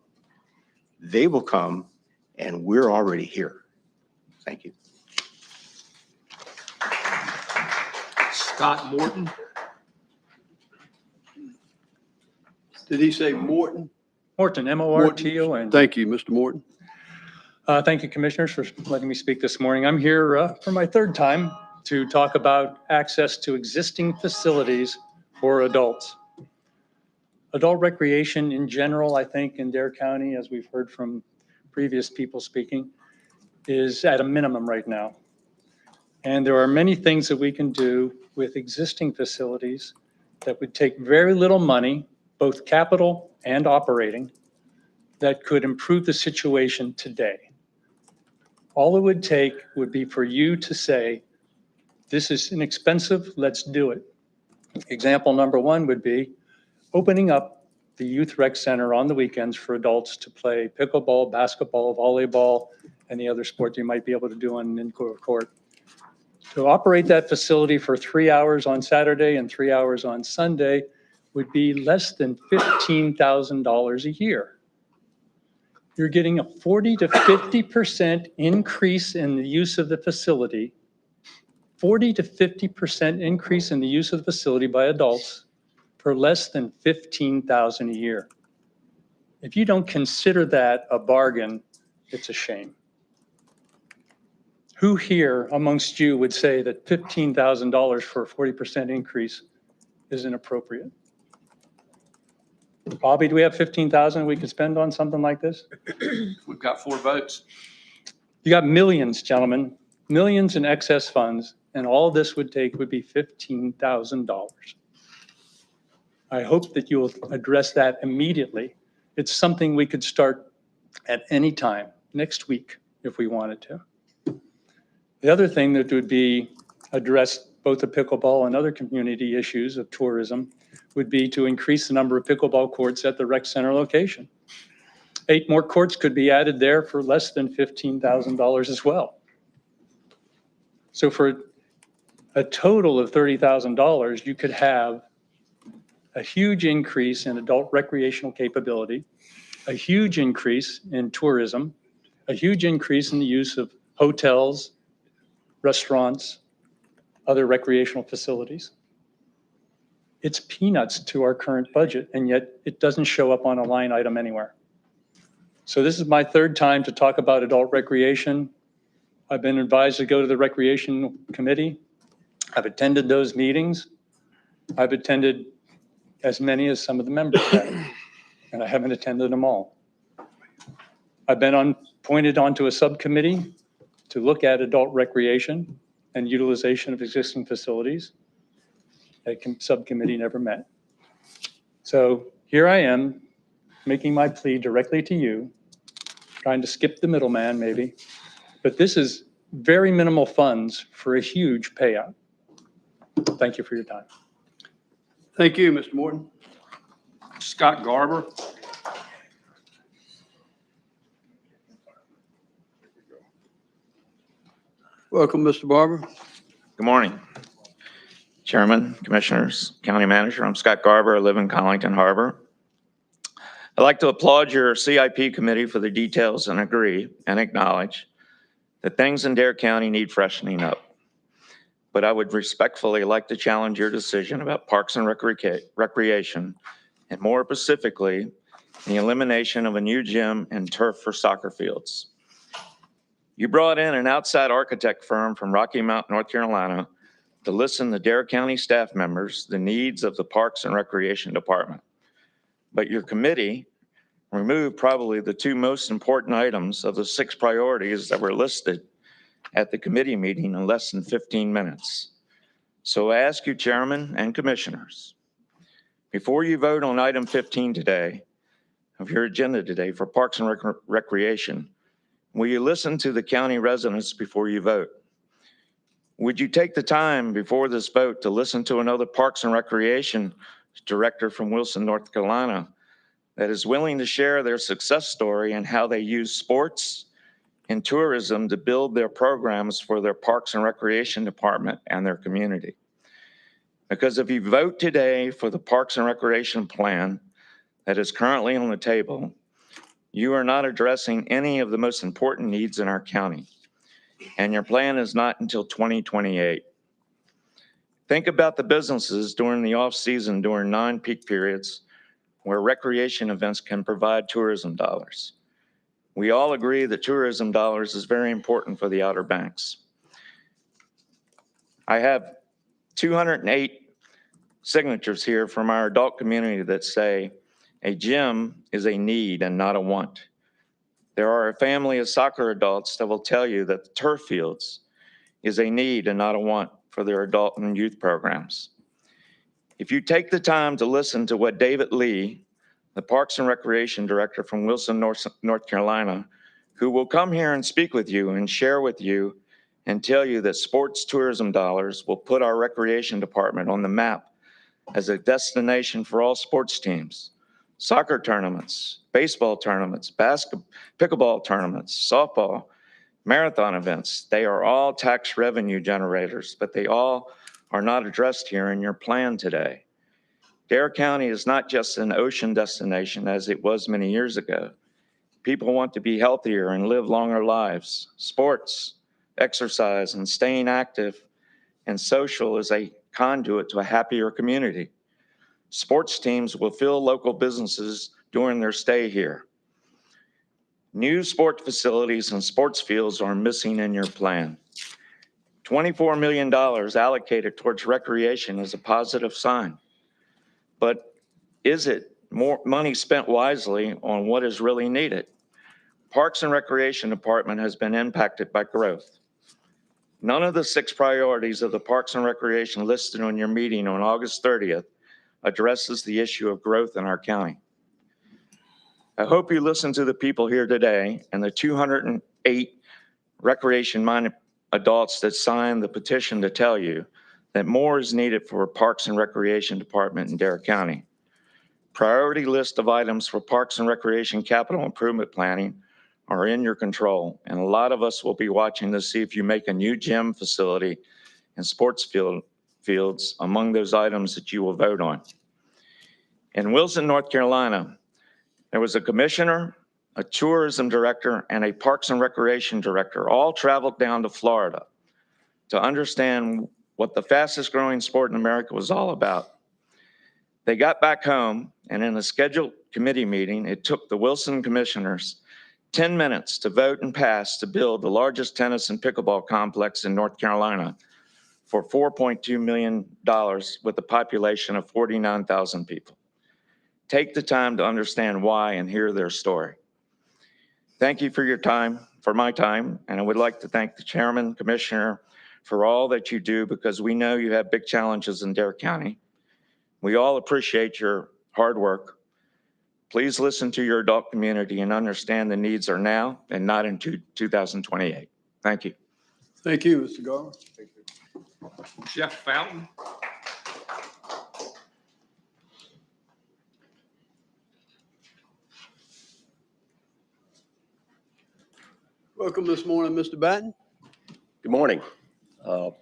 They will come, and we're already here. Thank you. Scott Morton. Did he say Morton? Morton, M-O-R-T-O-N. Thank you, Mr. Morton. Thank you, Commissioners, for letting me speak this morning. I'm here for my third time to talk about access to existing facilities for adults. Adult recreation in general, I think, in Dare County, as we've heard from previous people speaking, is at a minimum right now. And there are many things that we can do with existing facilities that would take very little money, both capital and operating, that could improve the situation today. All it would take would be for you to say, this is inexpensive, let's do it. Example number one would be opening up the Youth Rec Center on the weekends for adults to play pickleball, basketball, volleyball, and the other sport you might be able to do on an indoor court. To operate that facility for 3 hours on Saturday and 3 hours on Sunday would be less than $15,000 a year. You're getting a 40 to 50% increase in the use of the facility, 40 to 50% increase in the use of the facility by adults for less than $15,000 a year. If you don't consider that a bargain, it's a shame. Who here amongst you would say that $15,000 for a 40% increase is inappropriate? Bobby, do we have 15,000 we could spend on something like this? We've got 4 votes. You got millions, gentlemen, millions in excess funds, and all this would take would be $15,000. I hope that you will address that immediately. It's something we could start at any time, next week, if we wanted to. The other thing that would be addressed, both the pickleball and other community issues of tourism, would be to increase the number of pickleball courts at the rec center location. 8 more courts could be added there for less than $15,000 as well. So for a total of $30,000, you could have a huge increase in adult recreational capability, a huge increase in tourism, a huge increase in the use of hotels, restaurants, other recreational facilities. It's peanuts to our current budget, and yet it doesn't show up on a line item anywhere. So this is my third time to talk about adult recreation. I've been advised to go to the Recreation Committee. I've attended those meetings. I've attended as many as some of the members have, and I haven't attended them all. I've been appointed onto a subcommittee to look at adult recreation and utilization of existing facilities. That subcommittee never met. So here I am, making my plea directly to you, trying to skip the middleman maybe, but this is very minimal funds for a huge payout. Thank you for your time. Thank you, Mr. Morton. Scott Garber. Welcome, Mr. Barber. Good morning, Chairman, Commissioners, County Manager. I'm Scott Garber. I live in Collington Harbor. I'd like to applaud your CIP committee for the details and agree and acknowledge that things in Dare County need freshening up. But I would respectfully like to challenge your decision about parks and recreation, and more specifically, the elimination of a new gym and turf for soccer fields. You brought in an outside architect firm from Rocky Mount, North Carolina, to listen to Dare County staff members the needs of the Parks and Recreation Department. But your committee removed probably the 2 most important items of the 6 priorities that were listed at the committee meeting in less than 15 minutes. So I ask you, Chairman and Commissioners, before you vote on item 15 today, of your agenda today for Parks and Recreation, will you listen to the county residents before you vote? Would you take the time before this vote to listen to another Parks and Recreation director from Wilson, North Carolina, that is willing to share their success story and how they use sports and tourism to build their programs for their Parks and Recreation Department and their community. Because if you vote today for the Parks and Recreation Plan that is currently on the table, you are not addressing any of the most important needs in our county, and your plan is not until 2028. Think about the businesses during the off-season, during non-peak periods, where recreation events can provide tourism dollars. We all agree that tourism dollars is very important for the Outer Banks. I have 208 signatures here from our adult community that say a gym is a need and not a want. There are a family of soccer adults that will tell you that the turf fields is a need and not a want for their adult and youth programs. If you take the time to listen to what David Lee, the Parks and Recreation Director from Wilson, North Carolina, who will come here and speak with you and share with you and tell you that sports tourism dollars will put our recreation department on the map as a destination for all sports teams, soccer tournaments, baseball tournaments, pickleball tournaments, softball, marathon events. They are all tax revenue generators, but they all are not addressed here in your plan today. Dare County is not just an ocean destination as it was many years ago. People want to be healthier and live longer lives. Sports, exercise, and staying active and social is a conduit to a happier community. Sports teams will fill local businesses during their stay here. New sport facilities and sports fields are missing in your plan. $24 million allocated towards recreation is a positive sign. But is it more money spent wisely on what is really needed? Parks and Recreation Department has been impacted by growth. None of the 6 priorities of the Parks and Recreation listed on your meeting on August 30th addresses the issue of growth in our county. I hope you listen to the people here today and the 208 recreation-minded adults that signed the petition to tell you that more is needed for Parks and Recreation Department in Dare County. Priority list of items for Parks and Recreation capital improvement planning are in your control, and a lot of us will be watching to see if you make a new gym facility and sports fields among those items that you will vote on. In Wilson, North Carolina, there was a commissioner, a tourism director, and a Parks and Recreation director all traveled down to Florida to understand what the fastest growing sport in America was all about. They got back home, and in a scheduled committee meeting, it took the Wilson commissioners 10 minutes to vote and pass to build the largest tennis and pickleball complex in North Carolina for $4.2 million with a population of 49,000 people. Take the time to understand why and hear their story. Thank you for your time, for my time, and I would like to thank the chairman, commissioner, for all that you do, because we know you have big challenges in Dare County. We all appreciate your hard work. Please listen to your adult community and understand the needs are now and not in 2028. Thank you. Thank you, Mr. Garber. Jeff Fountain. Welcome this morning, Mr. Batten. Good morning,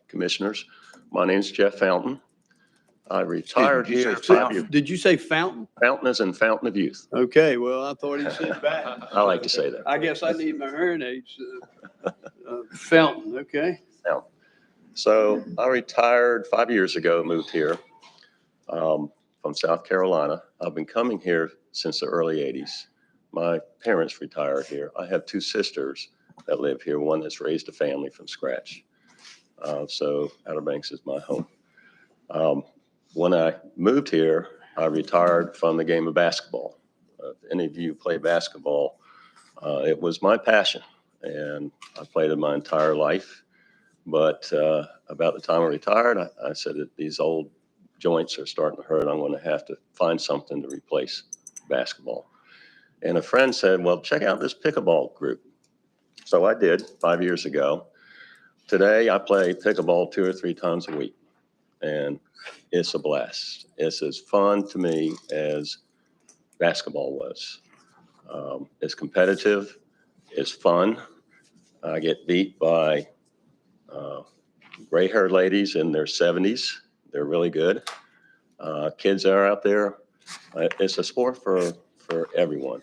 commissioners. My name's Jeff Fountain. I retired here. Did you say Fountain? Fountain is in Fountain of Youth. Okay, well, I thought he said Batten. I like to say that. I guess I need my hearing aids. Fountain, okay. Fountain. So I retired 5 years ago, moved here from South Carolina. I've been coming here since the early 80s. My parents retired here. I have 2 sisters that live here, one that's raised a family from scratch. So Outer Banks is my home. When I moved here, I retired from the game of basketball. If any of you play basketball, it was my passion, and I played it my entire life. But about the time I retired, I said that these old joints are starting to hurt. I'm going to have to find something to replace basketball. And a friend said, well, check out this pickleball group. So I did 5 years ago. Today, I play pickleball 2 or 3 times a week, and it's a blast. It's as fun to me as basketball was. It's competitive, it's fun. I get beat by gray-haired ladies in their 70s. They're really good. Kids that are out there. It's a sport for everyone.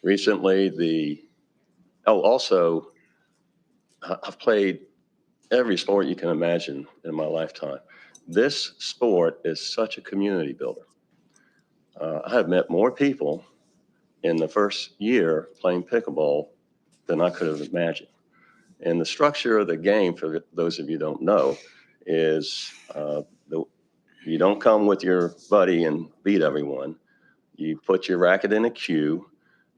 Recently, also, I've played every sport you can imagine in my lifetime. This sport is such a community builder. I have met more people in the first year playing pickleball than I could have imagined. And the structure of the game, for those of you who don't know, is you don't come with your buddy and beat everyone. You put your racket in a queue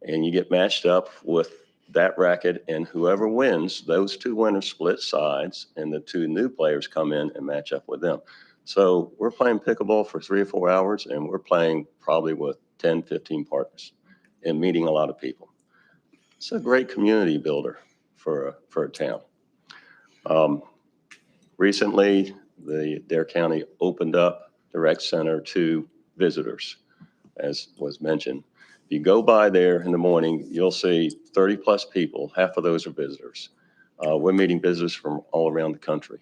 and you get matched up with that racket, and whoever wins, those two winners split sides and the two new players come in and match up with them. So we're playing pickleball for 3 or 4 hours, and we're playing probably with 10, 15 partners and meeting a lot of people. It's a great community builder for a town. Recently, Dare County opened up the rec center to visitors, as was mentioned. If you go by there in the morning, you'll see 30 plus people. Half of those are visitors. We're meeting visitors from all around the country.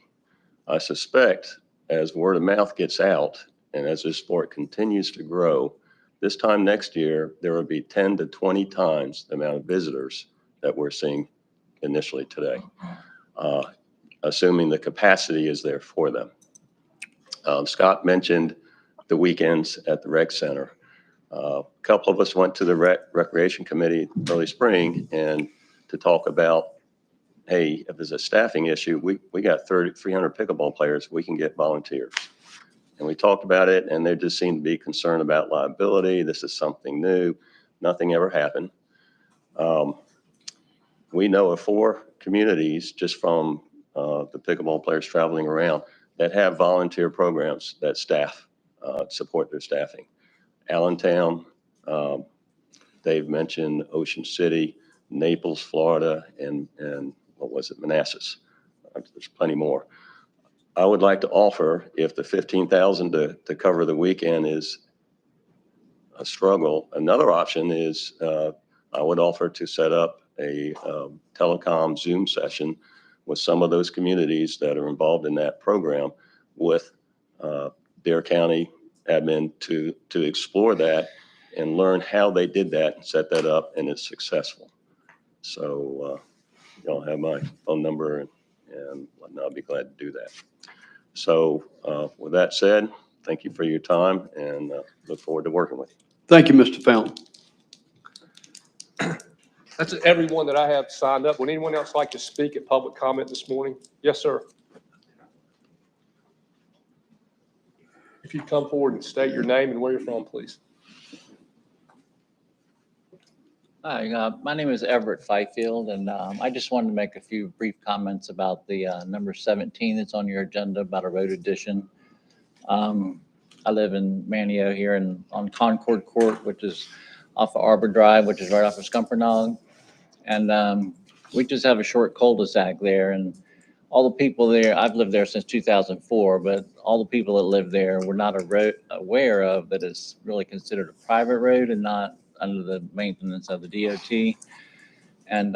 I suspect as word of mouth gets out and as this sport continues to grow, this time next year, there will be 10 to 20 times the amount of visitors that we're seeing initially today, assuming the capacity is there for them. Scott mentioned the weekends at the rec center. A couple of us went to the recreation committee early spring and to talk about, hey, if there's a staffing issue, we got 300 pickleball players, we can get volunteers. And we talked about it, and they just seemed to be concerned about liability. This is something new. Nothing ever happened. We know of 4 communities just from the pickleball players traveling around that have volunteer programs that staff, support their staffing. Allentown, Dave mentioned Ocean City, Naples, Florida, and what was it, Manassas. There's plenty more. I would like to offer, if the $15,000 to cover the weekend is a struggle, another option is I would offer to set up a telecom Zoom session with some of those communities that are involved in that program with Dare County admin to explore that and learn how they did that and set that up, and it's successful. So y'all have my phone number and whatnot. I'll be glad to do that. So with that said, thank you for your time, and look forward to working with you. Thank you, Mr. Fountain. That's everyone that I have signed up. Would anyone else like to speak at public comment this morning? Yes, sir. If you come forward and state your name and where you're from, please. Hi, my name is Everett Fifield, and I just wanted to make a few brief comments about the number 17 that's on your agenda about a road addition. I live in Manio here on Concord Court, which is off of Arbor Drive, which is right off of Scumpernog. And we just have a short cul-de-sac there, and all the people there, I've lived there since 2004, but all the people that live there were not aware of that it's really considered a private road and not under the maintenance of the DOT. And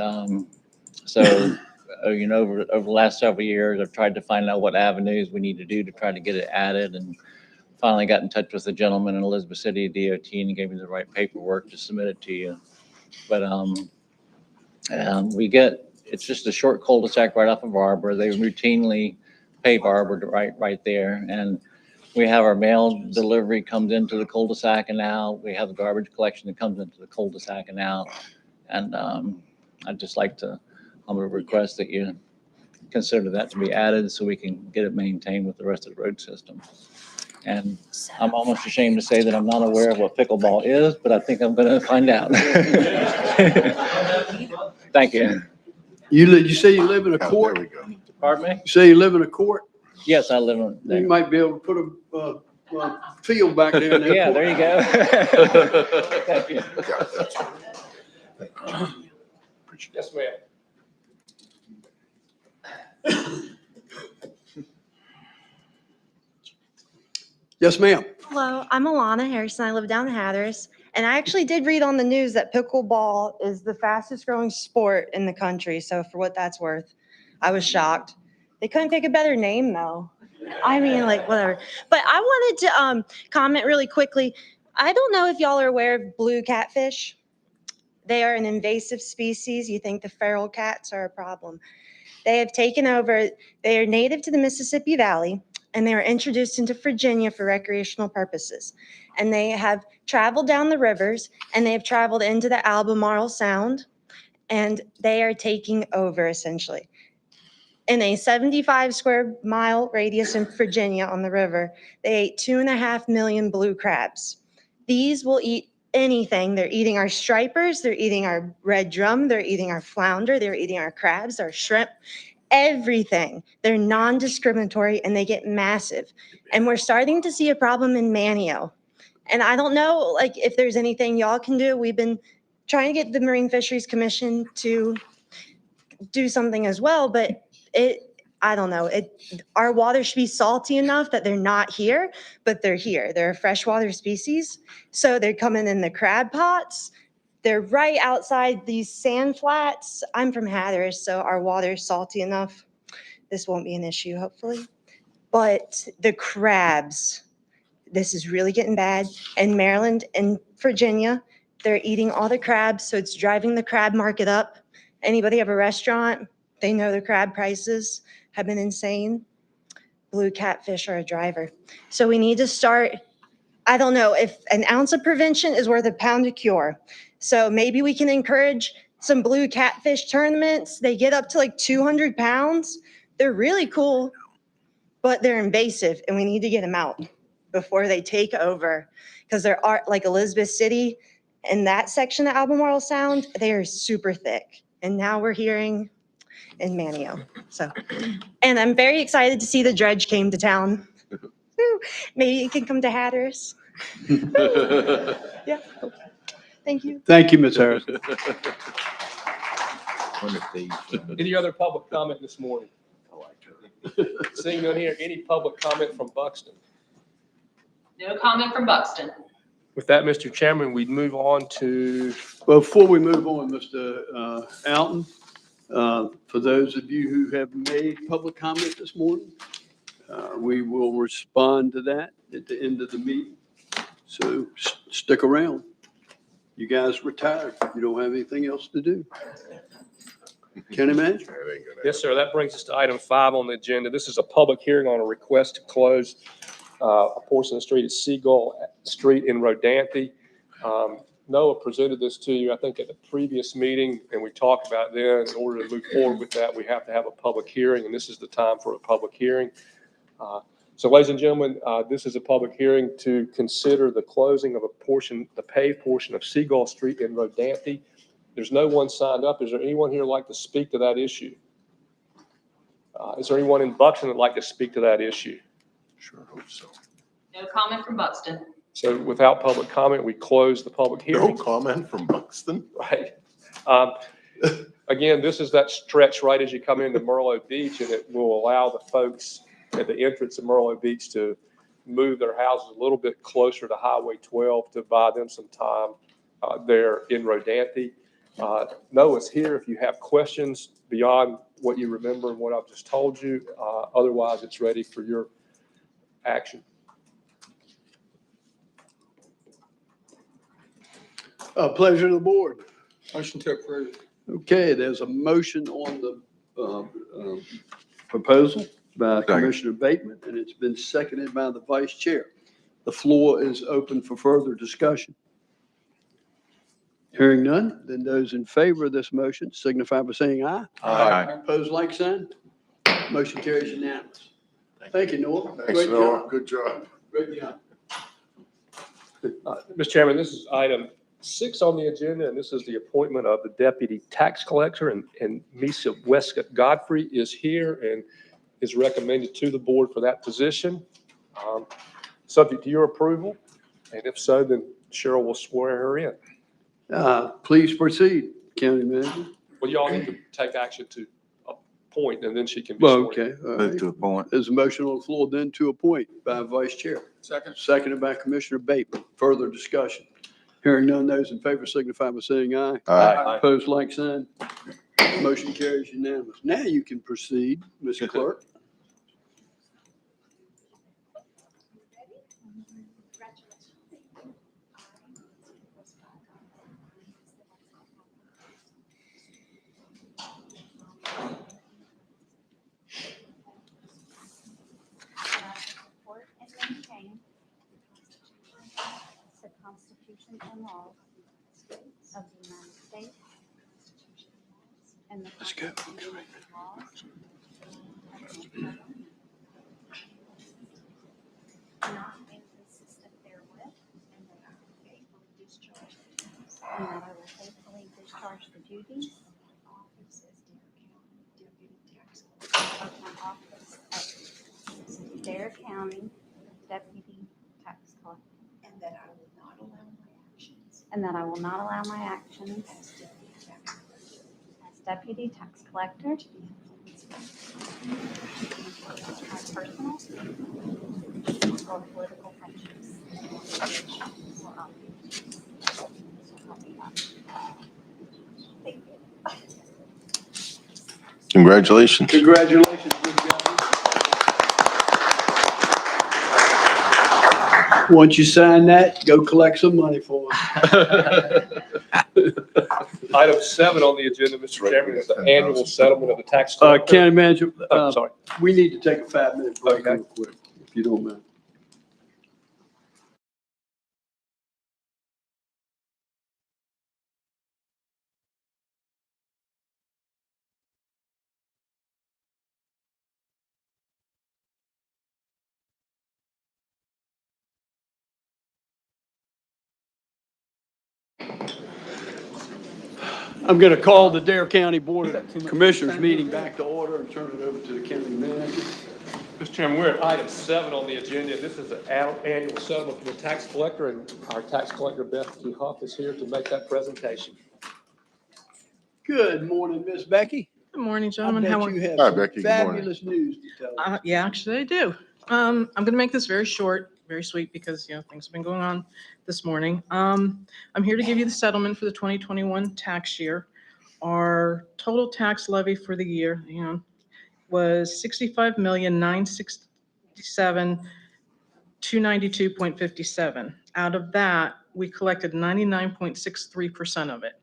so, over the last several years, I've tried to find out what avenues we need to do to try to get it added, and finally got in touch with a gentleman in Elizabeth City DOT, and he gave me the right paperwork to submit it to you. But it's just a short cul-de-sac right off of Arbor. They routinely pave Arbor right there. And we have our mail delivery comes into the cul-de-sac and out. We have the garbage collection that comes into the cul-de-sac and out. And I'd just like to humbly request that you consider that to be added so we can get it maintained with the rest of the road system. And I'm almost ashamed to say that I'm not aware of what pickleball is, but I think I'm going to find out. Thank you. You say you live in a court? There we go. Pardon me? You say you live in a court? Yes, I live in there. You might be able to put a field back there in the Yeah, airport. there you go. Thank you. Yes, ma'am. Yes, ma'am. Hello, I'm Alana Harrison. I live down in Hatteras. And I actually did read on the news that pickleball is the fastest growing sport in the country. So for what that's worth, I was shocked. They couldn't pick a better name though. I mean, like whatever. But I wanted to comment really quickly. I don't know if y'all are aware of blue catfish. They are an invasive species. You think the feral cats are a problem. They have taken over. They are native to the Mississippi Valley, and they were introduced into Virginia for recreational purposes. And they have traveled down the rivers, and they have traveled into the Albemarle Sound, and they are taking over essentially. In a 75 square mile radius in Virginia on the river, they ate 2.5 million blue crabs. These will eat anything. They're eating our stripers, they're eating our red drum, they're eating our flounder, they're eating our crabs, our shrimp, everything. They're non-discriminatory and they get massive. And we're starting to see a problem in Manio. And I don't know like if there's anything y'all can do. We've been trying to get the Marine Fisheries Commission to do something as well, but I don't know. Our water should be salty enough that they're not here, but they're here. They're a freshwater species. So they're coming in the crab pots. They're right outside these sand flats. I'm from Hatteras, so our water is salty enough. This won't be an issue, hopefully. But the crabs, this is really getting bad. In Maryland and Virginia, they're eating all the crabs, so it's driving the crab market up. Anybody have a restaurant? They know the crab prices have been insane. Blue catfish are a driver. So we need to start, I don't know, if an ounce of prevention is worth a pound of cure. So maybe we can encourage some blue catfish tournaments. They get up to like 200 pounds. They're really cool, but they're invasive and we need to get them out before they take over. Because there are, like Elizabeth City and that section of Albemarle Sound, they are super thick. And now we're hearing in Manio. So, and I'm very excited to see the dredge came to town. Maybe you can come to Hatteras. Yeah. Thank you. Thank you, Ms. Harris. Any other public comment this morning? Seeing none here, any public comment from Buxton? No comment from Buxton. With that, Mr. Chairman, we move on to. Well, before we move on, Mr. Alton, for those of you who have made public comment this morning, we will respond to that at the end of the meeting. So stick around. You guys retired. You don't have anything else to do. County Manager? Yes, sir. That brings us to item 5 on the agenda. This is a public hearing on a request to close a portion of the street at Seagull Street in Rodante. Noah presented this to you, I think, at the previous meeting, and we talked about then in order to move forward with that, we have to have a public hearing, and this is the time for a public hearing. So, ladies and gentlemen, this is a public hearing to consider the closing of a portion, the paved portion of Seagull Street in Rodante. There's no one signed up. Is there anyone here who'd like to speak to that issue? Is there anyone in Buxton that'd like to speak to that issue? Sure hope so. No comment from Buxton. So without public comment, we close the public hearing. No comment from Buxton? Right. Again, this is that stretch right as you come into Merlot Beach, and it will allow the folks at the entrance of Merlot Beach to move their houses a little bit closer to Highway 12 to buy them some time there in Rodante. Noah's here if you have questions beyond what you remember and what I've just told you. Otherwise, it's ready for your action. Pleasure of the board. Motion to approve. Okay, there's a motion on the proposal by Commissioner Bateman, and it's been seconded by the Vice Chair. The floor is open for further discussion. Hearing none, then those in favor of this motion signify by saying aye. Aye. Opposed, like sign. Motion carries unanimous. Thank you, Noah. Thanks, Great Noah. job. Good job. Great job. Mr. Chairman, this is item 6 on the agenda, and this is the appointment of the deputy tax collector, and Misa Westcott Godfrey is here and is recommended to the board for that position. Subject to your approval, and if so, then Cheryl will swear her in. Please proceed, County Manager. Well, you all need to take action to appoint, and then she can be Well, sworn in. okay. All right. To appoint. There's a motion on the floor then to appoint by Vice Chair. Second. Seconded by Commissioner Bateman. Further discussion. Hearing none, those in favor signify by saying aye. Aye. Opposed, like sign. Motion carries unanimous. Now you can proceed, Ms. Clerk. Support and maintain the Constitution and laws of the United States and the Constitution and laws not inconsistent therewith, and that I will faithfully discharge the duties of office as Dare County Deputy Tax Collector. And that I will not allow my actions. And that I will not allow my actions as Deputy Tax Collector as personal or political prejudice or obligation. So help me God. Thank you. Congratulations. Congratulations, Ms. Gavin. Once you sign that, go collect some money for us. Item 7 on the agenda, Mr. Chairman, is the annual settlement of the tax collector. County Manager, Sorry. we need to take a 5-minute break Okay. real quick, if you don't mind. I'm going to call the Dare County Board of Commissioners meeting back to order and turn it over to the county manager. Mr. Chairman, we're at item 7 on the agenda. This is the annual settlement for the tax collector, and our tax collector, Beth Key Huff, is here to make that presentation. Good morning, Miss Becky. Good morning, I gentlemen. bet How are you have Hi, some Becky. Good morning. fabulous news to tell us. Yeah, actually I do. I'm going to make this very short, very sweet because, things have been going on this morning. I'm here to give you the settlement for the 2021 tax year. Our total tax levy for the year, was $65,967,292.57. Out of that, we collected 99.63% of it.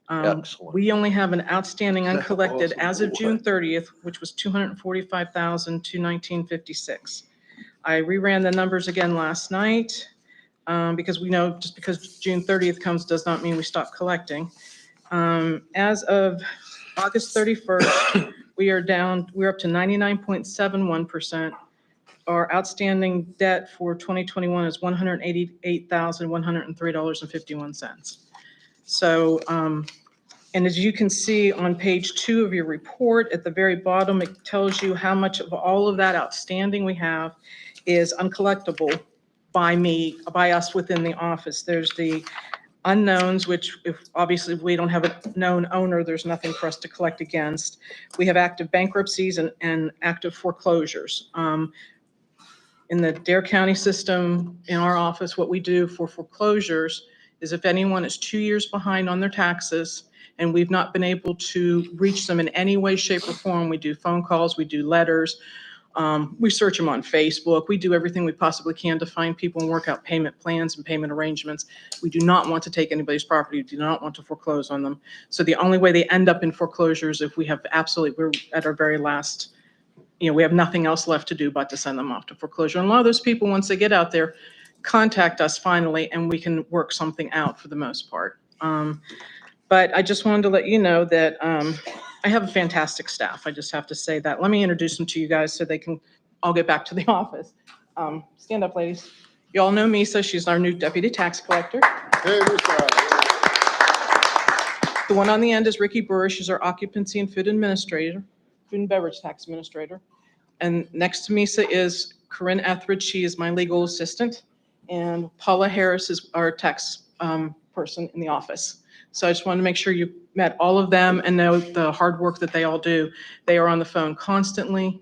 Excellent. We only have an outstanding uncollected as of June 30th, which was $245,219.56. I reran the numbers again last night because we know just because June 30th comes does not mean we stop collecting. As of August 31st, we're up to 99.71%. Our outstanding debt for 2021 is $188,103.51. So, and as you can see on page 2 of your report, at the very bottom, it tells you how much of all of that outstanding we have is uncollectible by us within the office. There's the unknowns, which obviously if we don't have a known owner, there's nothing for us to collect against. We have active bankruptcies and active foreclosures. In the Dare County system, in our office, what we do for foreclosures is if anyone is 2 years behind on their taxes and we've not been able to reach them in any way, shape, or form, we do phone calls, we do letters, we search them on Facebook, we do everything we possibly can to find people and work out payment plans and payment arrangements. We do not want to take anybody's property, we do not want to foreclose on them. So the only way they end up in foreclosures if we have we're at our very last, we have nothing else left to do but to send them off to foreclosure. And a lot of those people, once they get out there, contact us finally and we can work something out for the most part. But I just wanted to let you know that I have a fantastic staff. I just have to say that. Let me introduce them to you guys so they can all get back to the office. Stand up, ladies. You all know Misa. She's our new deputy tax collector. Hey, Mr. The one on the end is Ricky Burr. She's our occupancy and food administrator, food and beverage tax administrator. And next to Misa is Corinne Etheridge. She is my legal assistant. And Paula Harris is our tax person in the office. So I just wanted to make sure you met all of them and know the hard work that they all do. They are on the phone constantly.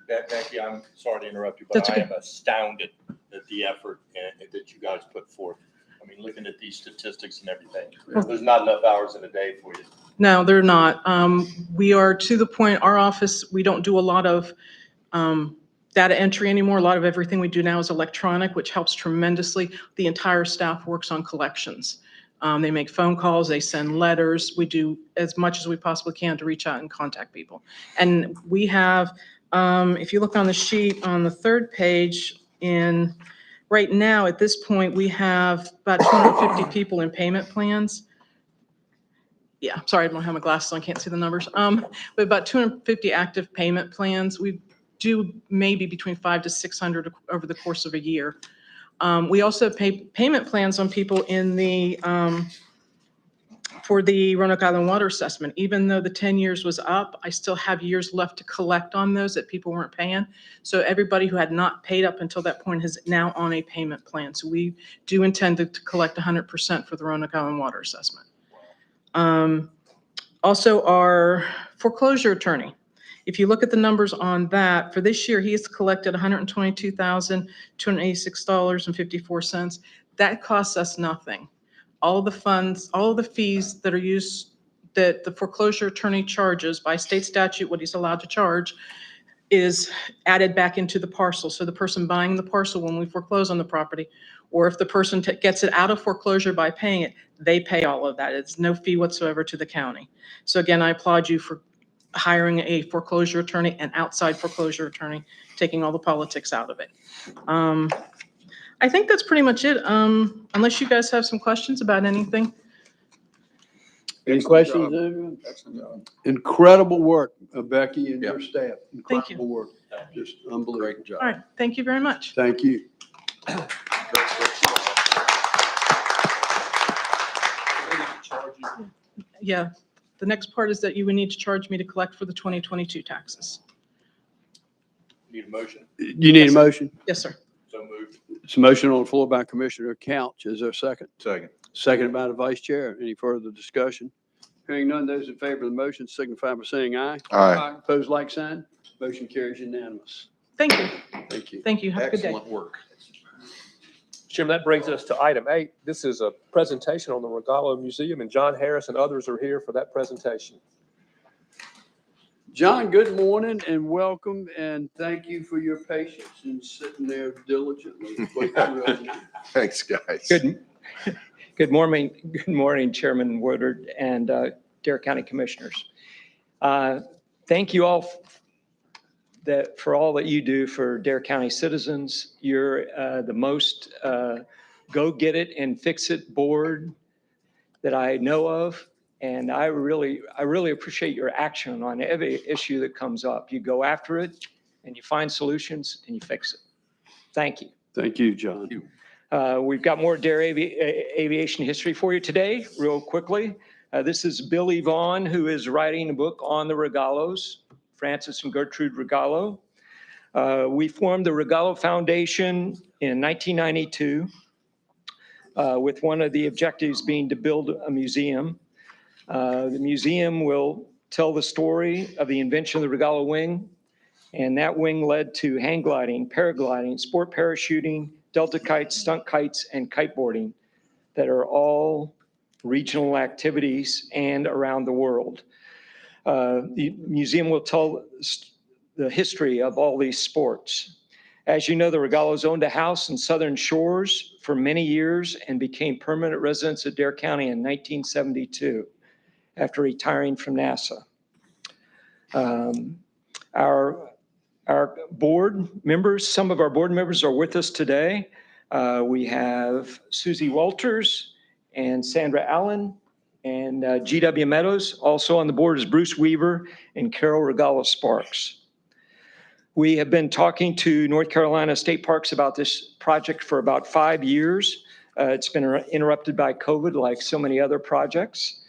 Becky, I'm sorry to interrupt you, but That's I okay. am astounded at the effort that you guys put forth. I mean, looking at these statistics and everything, there's not enough hours in a day for you. No, they're not. We are to the point, our office, we don't do a lot of data entry anymore. A lot of everything we do now is electronic, which helps tremendously. The entire staff works on collections. They make phone calls, they send letters. We do as much as we possibly can to reach out and contact people. And we have, if you look on the sheet on the third page, right now at this point, we have about 250 people in payment plans. Yeah, sorry, I don't have my glasses on, can't see the numbers. We have about 250 active payment plans. We do maybe between 500 to 600 over the course of a year. We also pay payment plans on people in the, for the Roanoke Island Water Assessment. Even though the 10 years was up, I still have years left to collect on those that people weren't paying. So everybody who had not paid up until that point is now on a payment plan. So we do intend to collect 100% for the Roanoke Island Water Assessment. Also, our foreclosure attorney. If you look at the numbers on that, for this year, he has collected $122,286.54. That costs us nothing. All of the funds, all of the fees that are used, that the foreclosure attorney charges by state statute, what he's allowed to charge, is added back into the parcel. So the person buying the parcel when we foreclose on the property, or if the person gets it out of foreclosure by paying it, they pay all of that. It's no fee whatsoever to the county. So again, I applaud you for hiring a foreclosure attorney, an outside foreclosure attorney, taking all the politics out of it. I think that's pretty much it, unless you guys have some questions about anything. Any questions? Adrian? Incredible work, Becky and your staff. Thank you. Incredible work. Just unbelievable. All right, thank you very much. Thank you. Yeah, the next part is that you would need to charge me to collect for the 2022 taxes. Need a motion? You need a motion? Yes, sir. So moved. It's a motion on the floor by Commissioner Couch. Is there a second? Second. Seconded by the Vice Chair. Any further discussion? Hearing none, those in favor of the motion signify by saying aye. Aye. Opposed, like sign. Motion carries unanimous. Thank you. Thank you. Thank you. Have a good day. Excellent work. Chairman, that brings us to item 8. This is a presentation on the Regalo Museum, and John Harris and others are here for that presentation. John, good morning and welcome, and thank you for your patience in sitting there diligently. Thanks, guys. Good morning, Chairman Woodard and Dare County Commissioners. Thank you all for all that you do for Dare County citizens. You're the most go get it and fix it board that I know of. And I really appreciate your action on every issue that comes up. You go after it and you find solutions and you fix it. Thank you. Thank you, John. We've got more Dare Aviation history for you today, real quickly. This is Billy Vaughn, who is writing a book on the Regalos, Francis and Gertrude Regalo. We formed the Regalo Foundation in 1992 with one of the objectives being to build a museum. The museum will tell the story of the invention of the Regalo wing, and that wing led to hang gliding, paragliding, sport parachuting, delta kites, stunt kites, and kiteboarding that are all regional activities and around the world. The museum will tell the history of all these sports. As you know, the Regalos owned a house in Southern Shores for many years and became permanent residents of Dare County in 1972 after retiring from NASA. Our board members, some of our board members are with us today. We have Susie Walters and Sandra Allen and G.W. Meadows. Also on the board is Bruce Weaver and Carol Regalo Sparks. We have been talking to North Carolina State Parks about this project for about 5 years. It's been interrupted by COVID like so many other projects.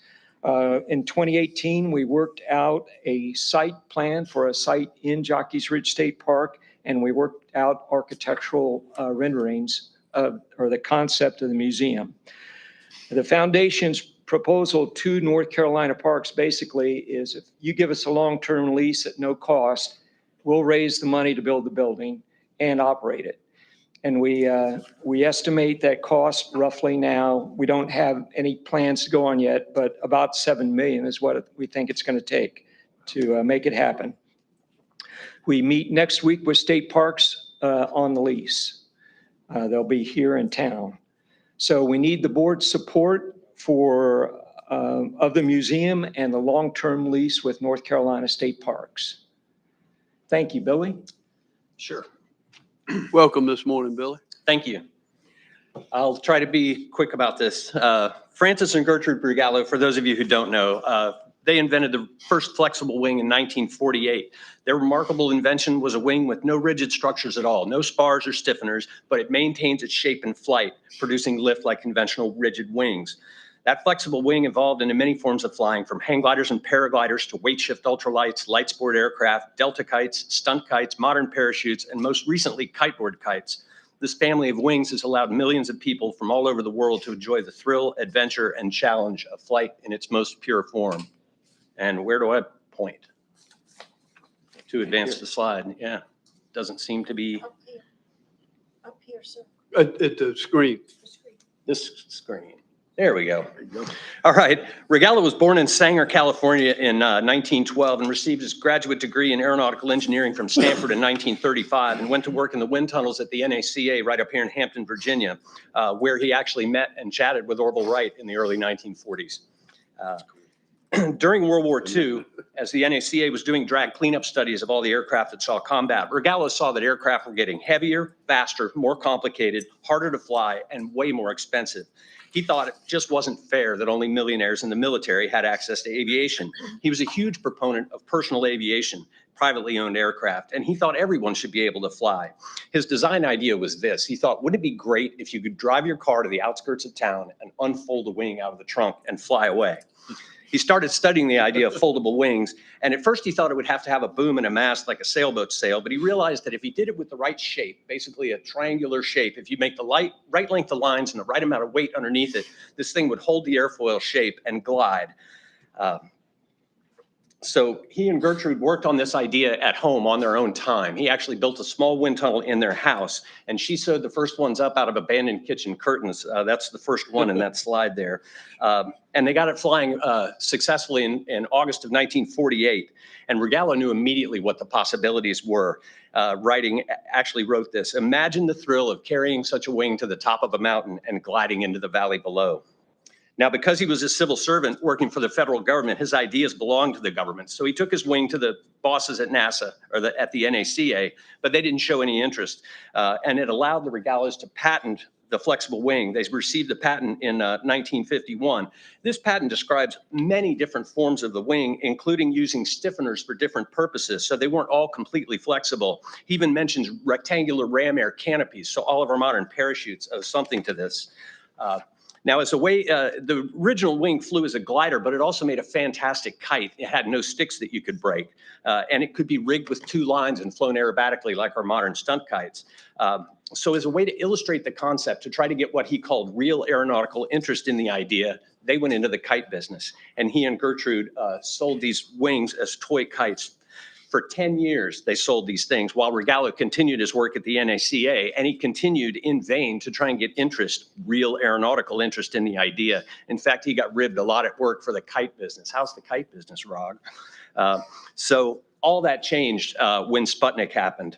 In 2018, we worked out a site plan for a site in Jockey's Ridge State Park, and we worked out architectural renderings or the concept of the museum. The foundation's proposal to North Carolina Parks basically is if you give us a long-term lease at no cost, we'll raise the money to build the building and operate it. And we estimate that cost roughly now, we don't have any plans to go on yet, but about 7 million is what we think it's going to take to make it happen. We meet next week with State Parks on the lease. They'll be here in town. So we need the board's support for of the museum and the long-term lease with North Carolina State Parks. Thank you, Billy. Sure. Welcome this morning, Billy. Thank you. I'll try to be quick about this. Francis and Gertrude Regalo, for those of you who don't know, they invented the first flexible wing in 1948. Their remarkable invention was a wing with no rigid structures at all, no spars or stiffeners, but it maintains its shape in flight, producing lift like conventional rigid wings. That flexible wing evolved into many forms of flying, from hang gliders and paragliders to weight shift ultralights, light sport aircraft, delta kites, stunt kites, modern parachutes, and most recently kiteboard kites. This family of wings has allowed millions of people from all over the world to enjoy the thrill, adventure, and challenge of flight in its most pure form. And where do I point? To advance the slide. Yeah, doesn't seem to be. Up here, sir. At the screen. This screen. There we go. All right. Regalo was born in Sanger, California in 1912 and received his graduate degree in aeronautical engineering from Stanford in 1935 and went to work in the wind tunnels at the NACA right up here in Hampton, Virginia, where he actually met and chatted with Orville Wright in the early 1940s. During World War II, as the NACA was doing drag cleanup studies of all the aircraft that saw combat, Regalo saw that aircraft were getting heavier, faster, more complicated, harder to fly, and way more expensive. He thought it just wasn't fair that only millionaires in the military had access to aviation. He was a huge proponent of personal aviation, privately owned aircraft, and he thought everyone should be able to fly. His design idea was this. He thought, wouldn't it be great if you could drive your car to the outskirts of town and unfold a wing out of the trunk and fly away? He started studying the idea of foldable wings, and at first he thought it would have to have a boom and a mast like a sailboat sail, but he realized that if he did it with the right shape, basically a triangular shape, if you make the right length of lines and the right amount of weight underneath it, this thing would hold the airfoil shape and glide. So he and Gertrude worked on this idea at home on their own time. He actually built a small wind tunnel in their house, and she sewed the first ones up out of abandoned kitchen curtains. That's the first one in that slide there. And they got it flying successfully in August of 1948. And Regalo knew immediately what the possibilities were. Actually wrote this: imagine the thrill of carrying such a wing to the top of a mountain and gliding into the valley below. Now, because he was a civil servant working for the federal government, his ideas belonged to the government. So he took his wing to the bosses at NASA or at the NACA, but they didn't show any interest. And it allowed the Regalos to patent the flexible wing. They received the patent in 1951. This patent describes many different forms of the wing, including using stiffeners for different purposes. So they weren't all completely flexible. He even mentions rectangular ram air canopies. So all of our modern parachutes owe something to this. Now, as a way, the original wing flew as a glider, but it also made a fantastic kite. It had no sticks that you could break, and it could be rigged with two lines and flown aerobatically like our modern stunt kites. So as a way to illustrate the concept, to try to get what he called real aeronautical interest in the idea, they went into the kite business, and he and Gertrude sold these wings as toy kites. For 10 years, they sold these things while Regalo continued his work at the NACA, and he continued in vain to try and get interest, real aeronautical interest in the idea. In fact, he got ribbed a lot at work for the kite business. How's the kite business, Rog? So all that changed when Sputnik happened.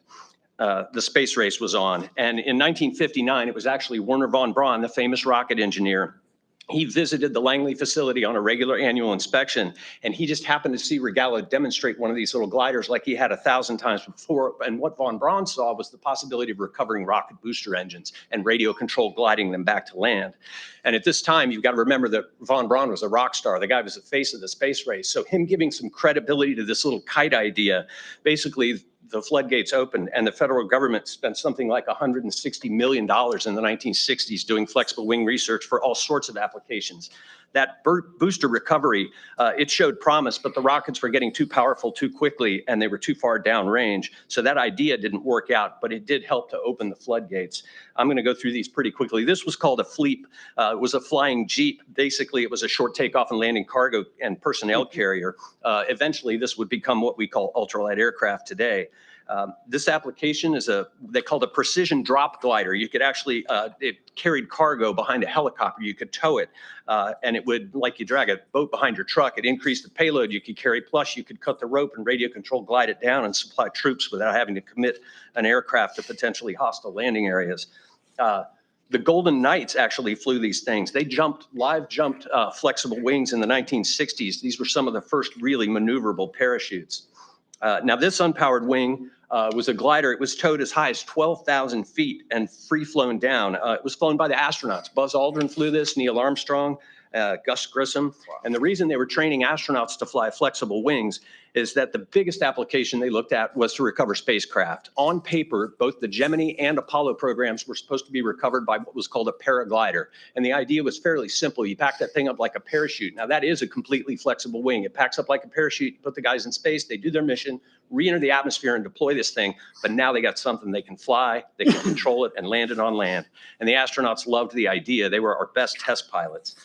The space race was on. And in 1959, it was actually Wernher von Braun, the famous rocket engineer. He visited the Langley facility on a regular annual inspection, and he just happened to see Regalo demonstrate one of these little gliders like he had 1,000 times before. And what von Braun saw was the possibility of recovering rocket booster engines and radio control gliding them back to land. And at this time, you've got to remember that von Braun was a rock star. The guy was the face of the space race. So him giving some credibility to this little kite idea, basically the floodgates opened, and the federal government spent something like $160 million in the 1960s doing flexible wing research for all sorts of applications. That booster recovery, it showed promise, but the rockets were getting too powerful too quickly, and they were too far downrange. So that idea didn't work out, but it did help to open the floodgates. I'm going to go through these pretty quickly. This was called a Fleep. It was a flying Jeep. Basically, it was a short takeoff and landing cargo and personnel carrier. Eventually, this would become what we call ultralight aircraft today. This application is they called a precision drop glider. You could actually, it carried cargo behind a helicopter. You could tow it, and it would, like you drag a boat behind your truck, it increased the payload you could carry. Plus, you could cut the rope and radio control glide it down and supply troops without having to commit an aircraft to potentially hostile landing areas. The Golden Knights actually flew these things. They live jumped flexible wings in the 1960s. These were some of the first really maneuverable parachutes. Now, this unpowered wing was a glider. It was towed as high as 12,000 feet and free flown down. It was flown by the astronauts. Buzz Aldrin flew this, Neil Armstrong, Gus Grissom. And the reason they were training astronauts to fly flexible wings is that the biggest application they looked at was to recover spacecraft. On paper, both the Gemini and Apollo programs were supposed to be recovered by what was called a paraglider. And the idea was fairly simple. You pack that thing up like a parachute. Now, that is a completely flexible wing. It packs up like a parachute, you put the guys in space, they do their mission, re-enter the atmosphere and deploy this thing. But now they got something they can fly, they can control it and land it on land. And the astronauts loved the idea. They were our best test pilots.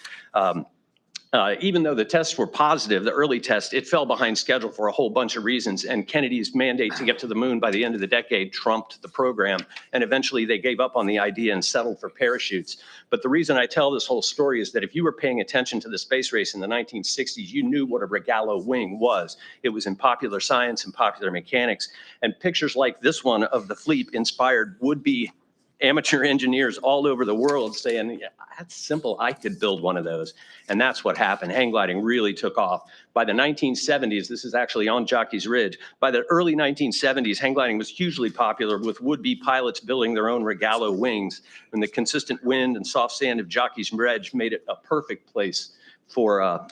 Even though the tests were positive, the early test, it fell behind schedule for a whole bunch of reasons. And Kennedy's mandate to get to the moon by the end of the decade trumped the program. And eventually they gave up on the idea and settled for parachutes. But the reason I tell this whole story is that if you were paying attention to the space race in the 1960s, you knew what a Regalo wing was. It was in Popular Science and Popular Mechanics. And pictures like this one of the fleet inspired would-be amateur engineers all over the world saying, yeah, that's simple, I could build one of those. And that's what happened. Hang gliding really took off. By the 1970s, this is actually on Jockey's Ridge, by the early 1970s, hang gliding was hugely popular with would-be pilots building their own Regalo wings. And the consistent wind and soft sand of Jockey's Ridge made it a perfect place for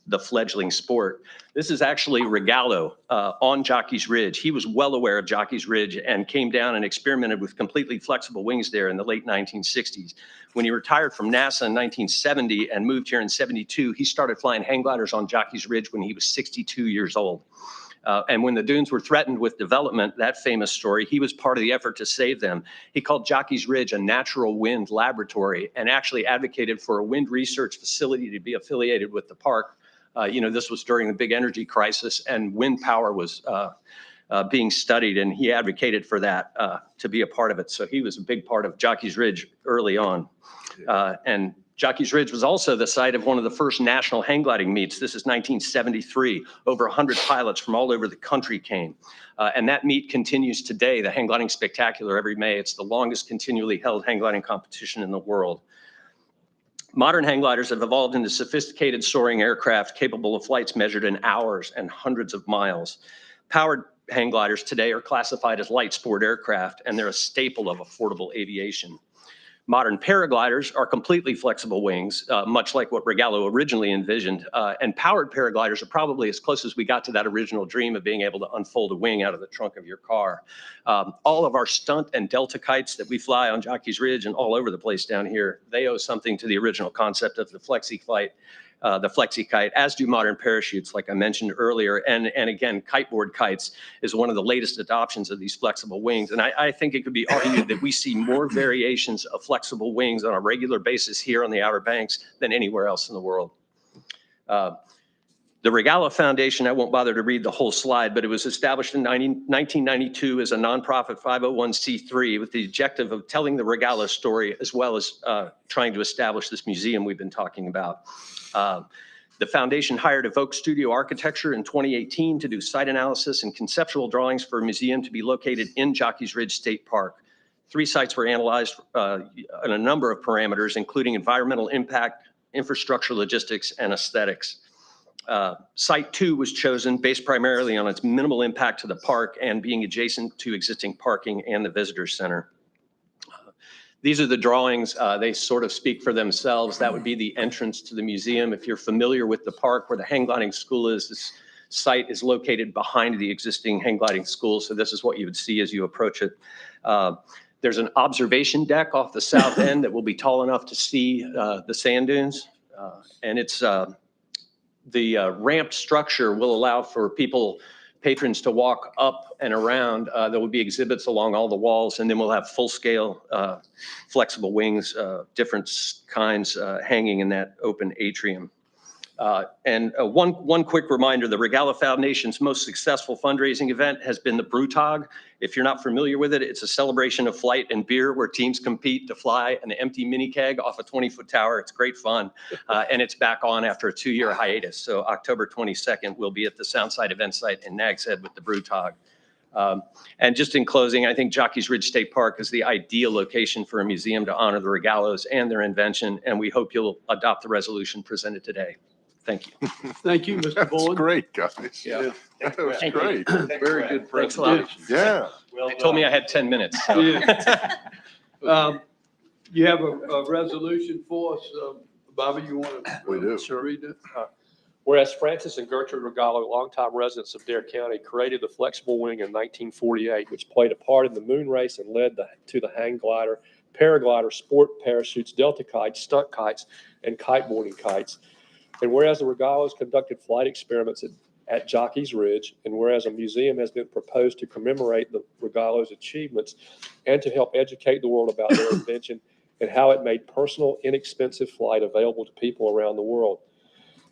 the fledgling sport. This is actually Regalo on Jockey's Ridge. He was well aware of Jockey's Ridge and came down and experimented with completely flexible wings there in the late 1960s. When he retired from NASA in 1970 and moved here in 72, he started flying hang gliders on Jockey's Ridge when he was 62 years old. And when the dunes were threatened with development, that famous story, he was part of the effort to save them. He called Jockey's Ridge a natural wind laboratory and actually advocated for a wind research facility to be affiliated with the park. This was during the big energy crisis and wind power was being studied, and he advocated for that to be a part of it. So he was a big part of Jockey's Ridge early on. And Jockey's Ridge was also the site of one of the first national hang gliding meets. This is 1973. Over 100 pilots from all over the country came. And that meet continues today, the Hang Gliding Spectacular, every May. It's the longest continually held hang gliding competition in the world. Modern hang gliders have evolved into sophisticated soaring aircraft capable of flights measured in hours and hundreds of miles. Powered hang gliders today are classified as light sport aircraft, and they're a staple of affordable aviation. Modern paragliders are completely flexible wings, much like what Regalo originally envisioned. And powered paragliders are probably as close as we got to that original dream of being able to unfold a wing out of the trunk of your car. All of our stunt and delta kites that we fly on Jockey's Ridge and all over the place down here, they owe something to the original concept of the flexi kite, as do modern parachutes, like I mentioned earlier. And again, kiteboard kites is one of the latest adoptions of these flexible wings. And I think it could be argued that we see more variations of flexible wings on a regular basis here on the Outer Banks than anywhere else in the world. The Regalo Foundation, I won't bother to read the whole slide, but it was established in 1992 as a nonprofit 501c3 with the objective of telling the Regalo story as well as trying to establish this museum we've been talking about. The foundation hired Evoke Studio Architecture in 2018 to do site analysis and conceptual drawings for a museum to be located in Jockey's Ridge State Park. 3 sites were analyzed on a number of parameters, including environmental impact, infrastructure, logistics, and aesthetics. Site 2 was chosen based primarily on its minimal impact to the park and being adjacent to existing parking and the visitor center. These are the drawings. They sort of speak for themselves. That would be the entrance to the museum. If you're familiar with the park where the hang gliding school is, this site is located behind the existing hang gliding school. So this is what you would see as you approach it. There's an observation deck off the south end that will be tall enough to see the sand dunes. And it's the ramped structure will allow for patrons to walk up and around. There will be exhibits along all the walls, and then we'll have full-scale flexible wings, different kinds hanging in that open atrium. One quick reminder, the Regalo Foundation's most successful fundraising event has been the Brewtog. If you're not familiar with it, it's a celebration of flight and beer where teams compete to fly an empty mini keg off a 20-foot tower. It's great fun. And it's back on after a 2-year hiatus. So October 22nd, we'll be at the Soundside event site in Nags Head with the Brewtog. And just in closing, I think Jockey's Ridge State Park is the ideal location for a museum to honor the Regalos and their invention. And we hope you'll adopt the resolution presented today. Thank you. Thank you, Mr. That's Boyd. great, guys. Yeah. That was Thank you. great. Very good Thanks a lot. presentation. Yeah. They told me I had 10 minutes. You have a resolution for us, Bobby, you want to? We do. Read it? Whereas Francis and Gertrude Regalo, longtime residents of Dare County, created the flexible wing in 1948, which played a part in the moon race and led to the hang glider, paraglider, sport parachutes, delta kites, stunt kites, and kiteboarding kites. And whereas the Regalos conducted flight experiments at Jockey's Ridge, and whereas a museum has been proposed to commemorate the Regalos' achievements and to help educate the world about their invention and how it made personal, inexpensive flight available to people around the world.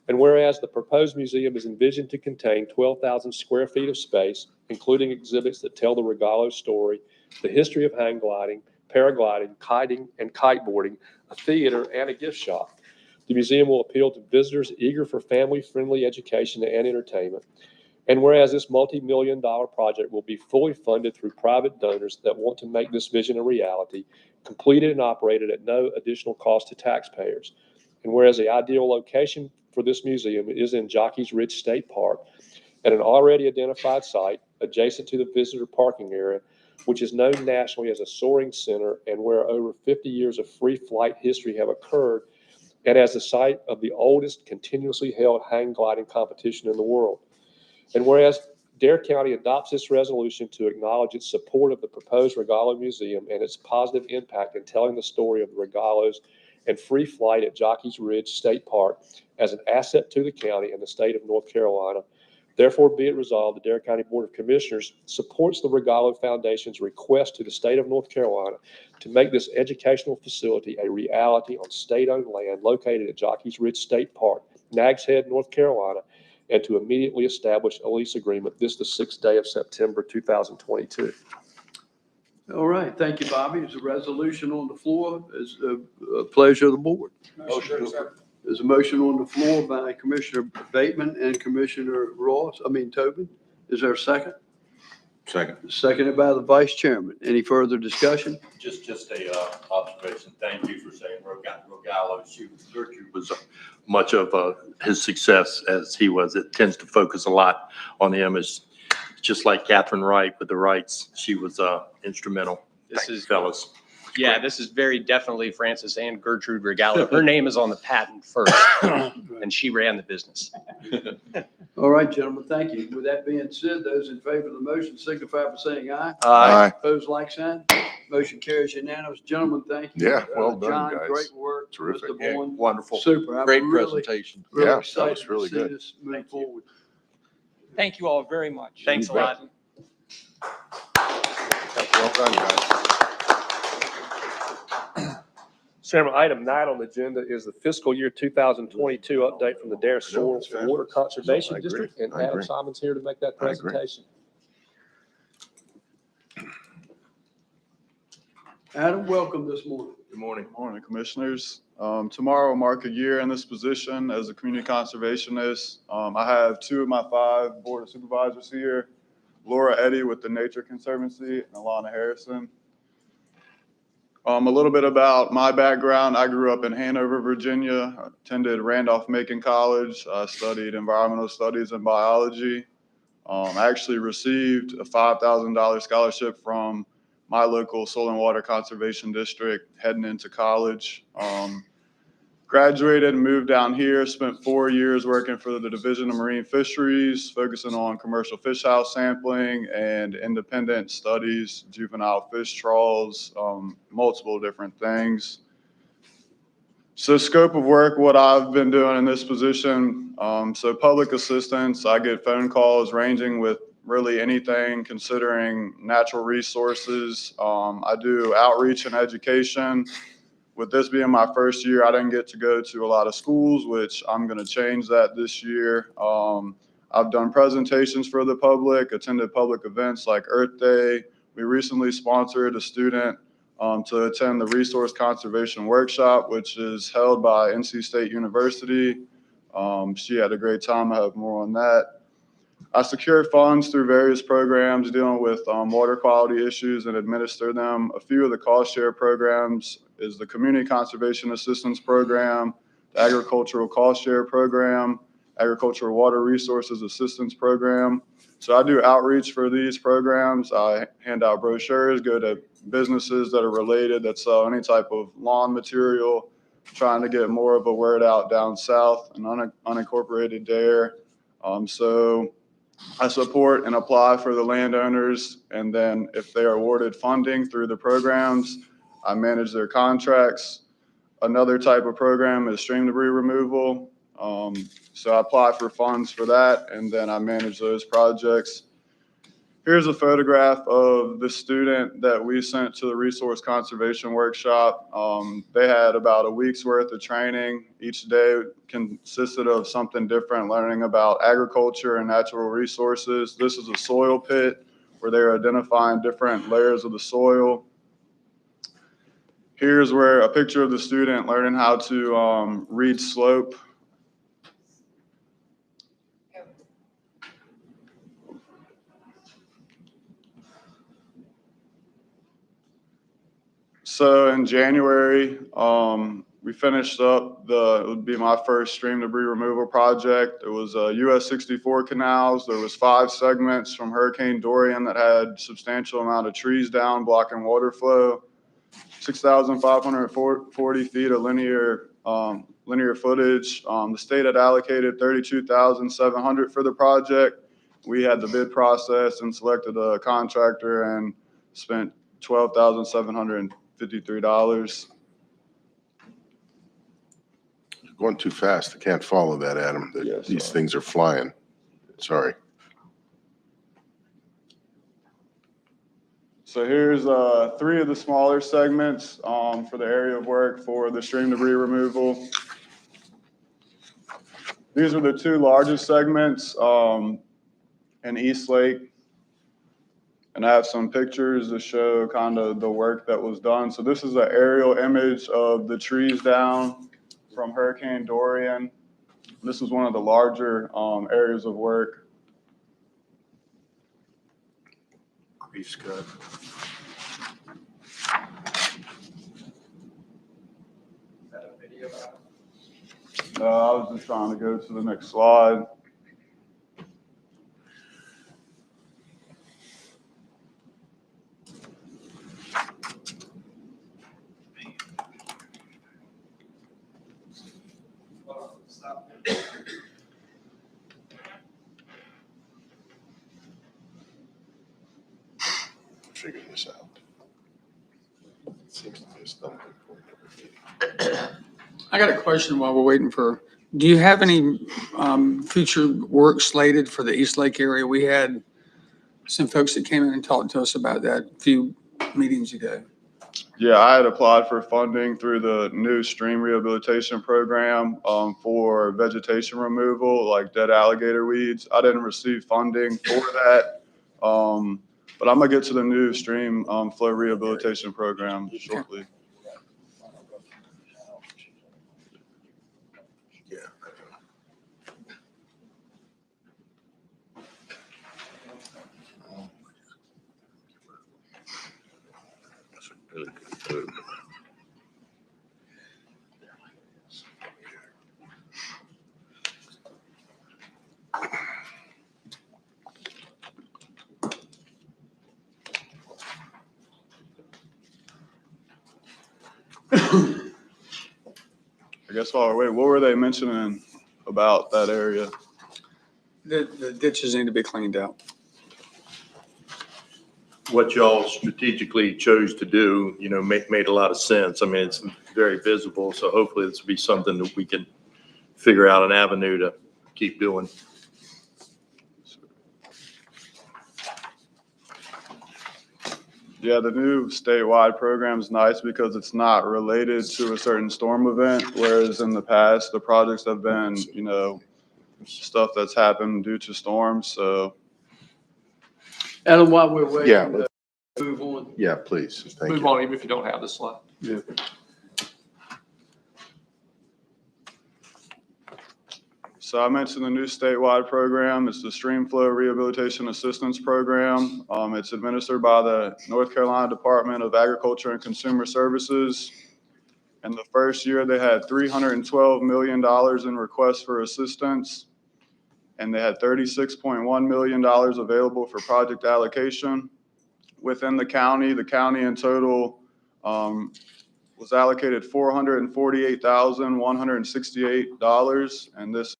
And whereas the proposed museum is envisioned to contain 12,000 square feet of space, including exhibits that tell the Regalo story, the history of hang gliding, paragliding, kiting, and kiteboarding, a theater, and a gift shop. The museum will appeal to visitors eager for family-friendly education and entertainment. And whereas this multi-million-dollar project will be fully funded through private donors that want to make this vision a reality, completed and operated at no additional cost to taxpayers. And whereas the ideal location for this museum is in Jockey's Ridge State Park at an already identified site adjacent to the visitor parking area, which is known nationally as a soaring center and where over 50 years of free flight history have occurred, and as the site of the oldest continuously held hang gliding competition in the world. And whereas Dare County adopts this resolution to acknowledge its support of the proposed Regalo Museum and its positive impact in telling the story of the Regalos and free flight at Jockey's Ridge State Park as an asset to the county and the state of North Carolina, therefore be it resolved, the Dare County Board of Commissioners supports the Regalo Foundation's request to the state of North Carolina to make this educational facility a reality on state-owned land located at Jockey's Ridge State Park, Nags Head, North Carolina, and to immediately establish a lease agreement this the 6th day of September 2022. All right, thank you, Bobby. There's a resolution on the floor. It's a pleasure of the board. There's a motion on the floor by Commissioner Bateman and Commissioner Tobin. Is there a second? Second. Seconded by the Vice Chairman. Any further discussion? Just a observation. Thank you for saying Regalo. Gertrude was much of his success as he was. It tends to focus a lot on the image. Just like Catherine Wright with the Wrights, she was instrumental. This is fellas. Yeah, this is very definitely Francis and Gertrude Regalo. Her name is on the patent first, and she ran the business. All right, gentlemen, thank you. With that being said, those in favor of the motion signify by saying aye. Aye. Opposed, like sign. Motion carries unanimous. Gentlemen, thank you. Yeah, well done, John, guys. great work. Terrific. Mr. Yeah, Bourne, wonderful. Super. I'm Great really, presentation. really Yeah, that excited was really to see good. this move forward. Thank you all very much. Thanks a lot. Well done, guys. Chairman, item 9 on the agenda is the fiscal year 2022 update from the Dare Soil and Water Conservation I agree. District. And I Adam agree. Simon's here to make that I agree. presentation. Adam, welcome this morning. Good morning. Good morning, Commissioners. Tomorrow will mark a year in this position as a community conservationist. I have 2 of my 5 Board of Supervisors here, Laura Eddy with the Nature Conservancy and Alana Harrison. A little bit about my background. I grew up in Hanover, Virginia. I attended Randolph-Macon College. I studied environmental studies and biology. I actually received a $5,000 scholarship from my local soil and water conservation district heading into college. Graduated and moved down here, spent 4 years working for the Division of Marine Fisheries, focusing on commercial fish house sampling and independent studies, juvenile fish trawls, multiple different things. So scope of work, what I've been doing in this position, so public assistance, I get phone calls ranging with really anything considering natural resources. I do outreach and education with this being my first year, I didn't get to go to a lot of schools, which I'm going to change that this year. I've done presentations for the public, attended public events like Earth Day. We recently sponsored a student to attend the Resource Conservation Workshop, which is held by NC State University. She had a great time. I have more on that. I secure funds through various programs dealing with water quality issues and administer them. A few of the cost share programs is the Community Conservation Assistance Program, the Agricultural Cost Share Program, Agricultural Water Resources Assistance Program. So I do outreach for these programs. I hand out brochures, go to businesses that are related that sell any type of lawn material, trying to get more of a word out down south and unincorporated there. So I support and apply for the landowners, and then if they are awarded funding through the programs, I manage their contracts. Another type of program is stream debris removal. So I apply for funds for that, and then I manage those projects. Here's a photograph of the student that we sent to the Resource Conservation Workshop. They had about a week's worth of training. Each day consisted of something different, learning about agriculture and natural resources. This is a soil pit where they're identifying different layers of the soil. Here's where a picture of the student learning how to read slope. So in January, we finished up it would be my first stream debris removal project. It was US 64 canals. There was 5 segments from Hurricane Dorian that had substantial amount of trees down, blocking water flow. 6,540 feet of linear footage. The state had allocated 32,700 for the project. We had the bid process and selected a contractor and spent $12,753. Going too fast. I can't follow that, Adam. These things are flying. Sorry. So here's 3 of the smaller segments for the area of work for the stream debris removal. These are the 2 largest segments in East Lake. And I have some pictures to show kind of the work that was done. So this is an aerial image of the trees down from Hurricane Dorian. This is one of the larger areas of work. Grease cut. I was just trying to go to the next slide. Figure this out. It seems to be a stumbling point. I got a question while we're waiting for, do you have any future work slated for the East Lake area? We had some folks that came in and talked to us about that a few meetings ago. Yeah, I had applied for funding through the new stream rehabilitation program for vegetation removal, like dead alligator weeds. I didn't receive funding for that, but I'm gonna get to the new stream flow rehabilitation program shortly. I guess while we're waiting, what were they mentioning about that area? The ditches need to be cleaned out. What y'all strategically chose to do, made a lot of sense. I mean, it's very visible. So hopefully this will be something that we can figure out an avenue to keep doing. Yeah, the new statewide program is nice because it's not related to a certain storm event, whereas in the past, the projects have been, stuff that's happened due to storms, so. Adam, while we're waiting, Yeah, let's- move on. Yeah, please. Thank Move you. on, even if you don't have the slide. Yeah. So I mentioned the new statewide program. It's the Streamflow Rehabilitation Assistance Program. It's administered by the North Carolina Department of Agriculture and Consumer Services. In the first year, they had $312 million in requests for assistance, and they had $36.1 million available for project allocation. Within the county in total was allocated $448,168, and this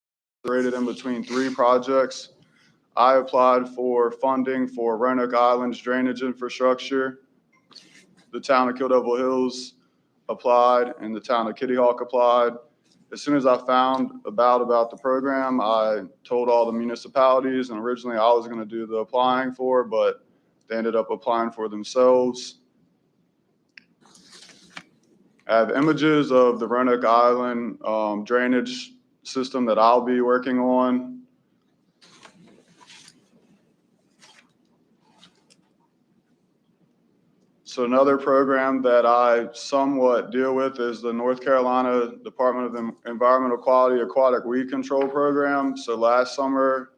rated in between 3 projects. I applied for funding for Roanoke Island's drainage infrastructure. The town of Kill Devil Hills applied, and the town of Kitty Hawk applied. As soon as I found about the program, I told all the municipalities, and originally I was going to do the applying for, but they ended up applying for themselves. I have images of the Roanoke Island drainage system that I'll be working on. So another program that I somewhat deal with is the North Carolina Department of Environmental Quality Aquatic Weed Control Program. So last summer,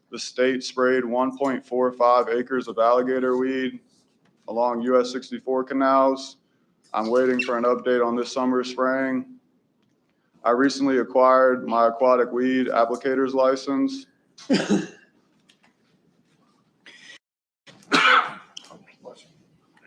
the state sprayed 1.45 acres of alligator weed along US 64 canals. I'm waiting for an update on this summer's spraying. I recently acquired my aquatic weed applicator's license.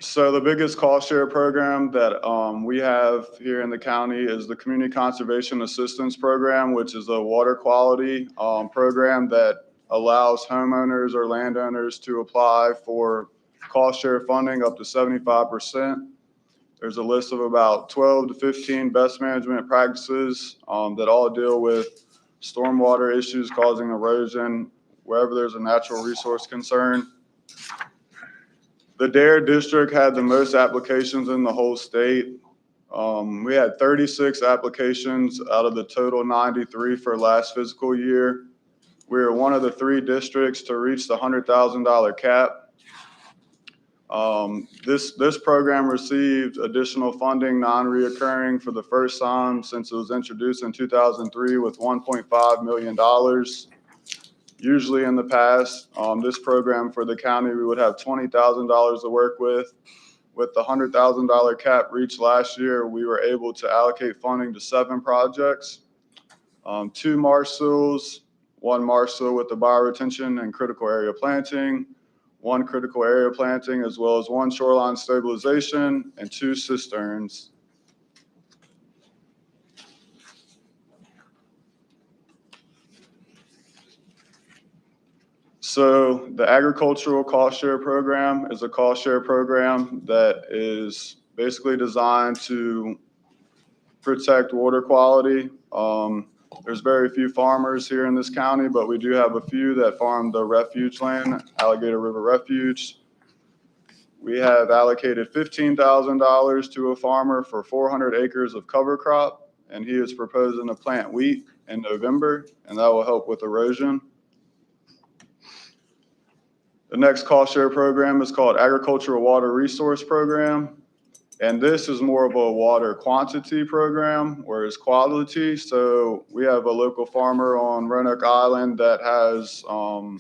So the biggest cost share program that we have here in the county is the Community Conservation Assistance Program, which is a water quality program that allows homeowners or landowners to apply for cost share funding up to 75%. There's a list of about 12 to 15 best management practices that all deal with stormwater issues causing erosion wherever there's a natural resource concern. The Dare district had the most applications in the whole state. We had 36 applications out of the total 93 for last fiscal year. We were one of the 3 districts to reach the $100,000 cap. This program received additional funding, non-reoccurring, for the first time since it was introduced in 2003 with $1.5 million. Usually in the past, this program for the county, we would have $20,000 to work with. With the $100,000 cap reached last year, we were able to allocate funding to 7 projects, 2 marsh sills, 1 marsh sill with the bioretention and critical area planting, 1 critical area planting, as well as 1 shoreline stabilization and 2 cisterns. So the agricultural cost share program is a cost share program that is basically designed to protect water quality. There's very few farmers here in this county, but we do have a few that farm the refuge land, Alligator River Refuge. We have allocated $15,000 to a farmer for 400 acres of cover crop, and he is proposing to plant wheat in November, and that will help with erosion. The next cost share program is called Agricultural Water Resource Program. And this is more of a water quantity program, whereas quality. So we have a local farmer on Roanoke Island that has a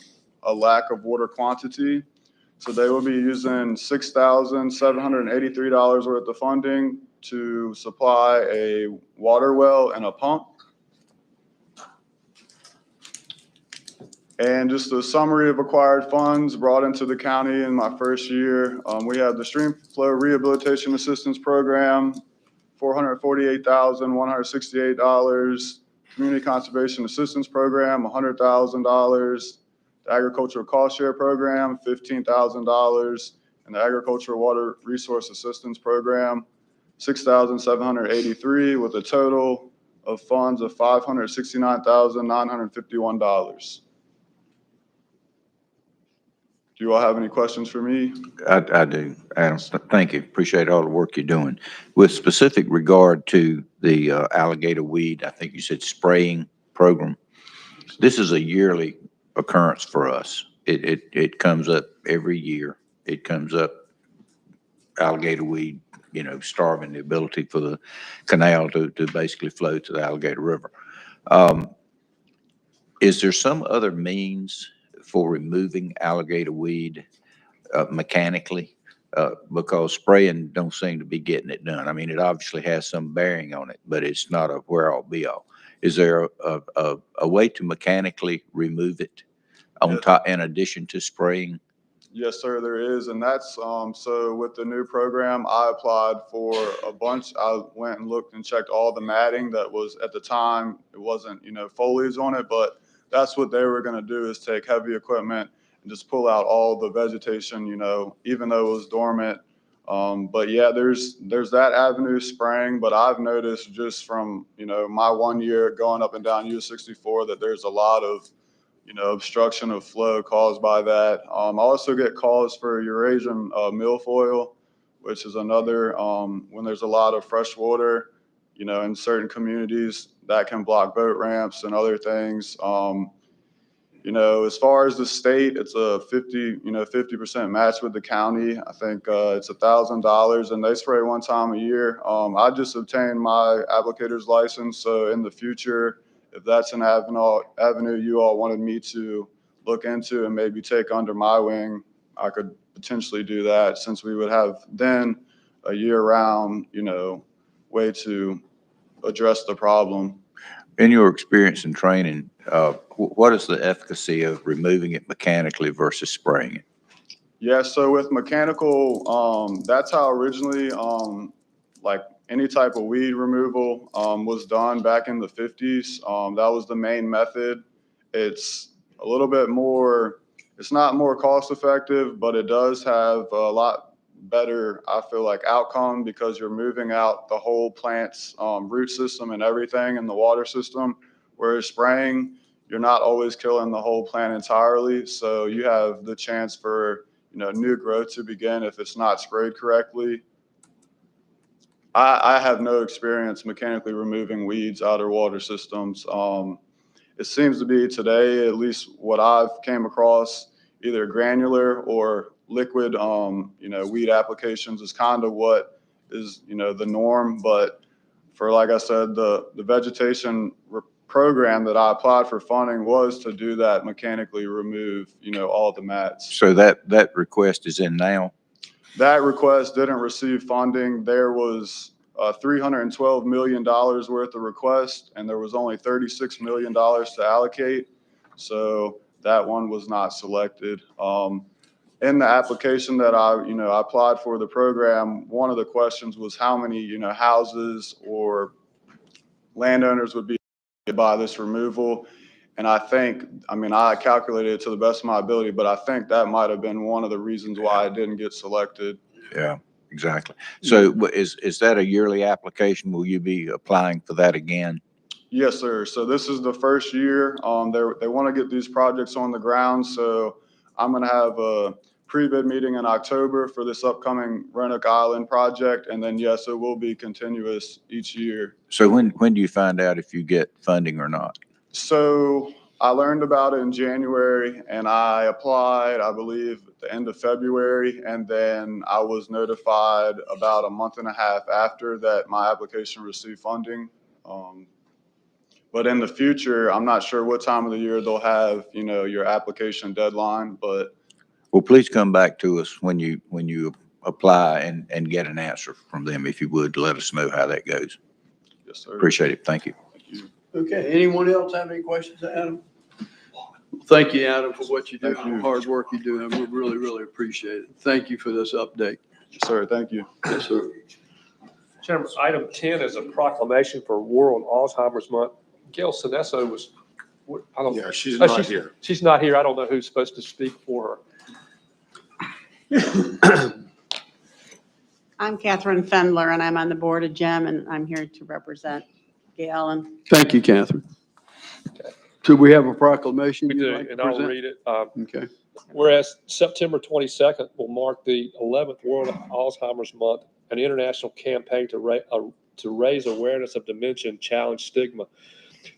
lack of water quantity. So they will be using $6,783 worth of funding to supply a water well and a pump. And just a summary of acquired funds brought into the county in my first year. We have the Streamflow Rehabilitation Assistance Program, $448,168. Community Conservation Assistance Program, $100,000. The Agricultural Cost Share Program, $15,000. And the Agricultural Water Resource Assistance Program, $6,783, with a total of funds of $569,951. Do you all have any questions for me? I do, Adam. Thank you. Appreciate all the work you're doing. With specific regard to the alligator weed, I think you said spraying program. This is a yearly occurrence for us. It comes up every year. It comes up, alligator weed, starving the ability for the canal to basically flow to the Alligator River. Is there some other means for removing alligator weed mechanically? Because spraying don't seem to be getting it done. I mean, it obviously has some bearing on it, but it's not a where-all be-all. Is there a way to mechanically remove it on top, in addition to spraying? Yes, sir, there is. And that's, so with the new program, I applied for a bunch. I went and looked and checked all the matting that was at the time. It wasn't, foliage on it, but that's what they were going to do, is take heavy equipment and just pull out all the vegetation, even though it was dormant. But yeah, there's that avenue, spraying, but I've noticed just from, my 1 year going up and down U64 that there's a lot of, obstruction of flow caused by that. I also get calls for Eurasian Milfoil, which is another, when there's a lot of fresh water, in certain communities, that can block boat ramps and other things. As far as the state, it's a 50% match with the county. I think it's $1,000, and they spray one time a year. I just obtained my applicator's license, so in the future, if that's an avenue you all wanted me to look into and maybe take under my wing, I could potentially do that, since we would have then a year-round, way to address the problem. In your experience and training, what is the efficacy of removing it mechanically versus spraying it? Yeah, so with mechanical, that's how originally, like any type of weed removal was done back in the 50s. That was the main method. It's a little bit more, it's not more cost effective, but it does have a lot better, I feel like, outcome, because you're moving out the whole plant's root system and everything in the water system. Whereas spraying, you're not always killing the whole plant entirely. So you have the chance for, new growth to begin if it's not sprayed correctly. I have no experience mechanically removing weeds out of water systems. It seems to be today, at least what I've came across, either granular or liquid, weed applications is kind of what is, the norm. But for, like I said, the vegetation program that I applied for funding was to do that, mechanically remove, all the mats. So that request is in now? That request didn't receive funding. There was $312 million worth of request, and there was only $36 million to allocate. So that one was not selected. In the application that I applied for the program, one of the questions was how many, houses or landowners would be by this removal. And I think, I calculated it to the best of my ability, but I think that might have been one of the reasons why I didn't get selected. Yeah, exactly. So is that a yearly application? Will you be applying for that again? Yes, sir. So this is the first year. They want to get these projects on the ground. So I'm going to have a pre-bid meeting in October for this upcoming Roanoke Island project. And then, yes, it will be continuous each year. So when do you find out if you get funding or not? So I learned about it in January, and I applied, I believe, at the end of February. And then I was notified about a month and a half after that my application received funding. But in the future, I'm not sure what time of the year they'll have, your application deadline, but. Well, please come back to us when you apply and get an answer from them, if you would, to let us know how that goes. Yes, sir. Appreciate it. Thank you. Okay, anyone else have any questions, Adam? Thank you, Adam, for what you do, for the hard work you do, and we really, really appreciate it. Thank you for this update. Yes, sir. Thank you. Yes, sir. Chairman, item 10 is a proclamation for World Alzheimer's Month. Gail Sinesso was, I don't know. Yeah, she's not here. She's not here. I don't know who's supposed to speak for her. I'm Catherine Fendler, and I'm on the board of GEM, and I'm here to represent Gail. And Thank you, Catherine. So we have a proclamation We you'd do, like to and I'll present? read it. Okay. Whereas September 22nd will mark the 11th World Alzheimer's Month, an international campaign to raise awareness of dementia and challenge stigma.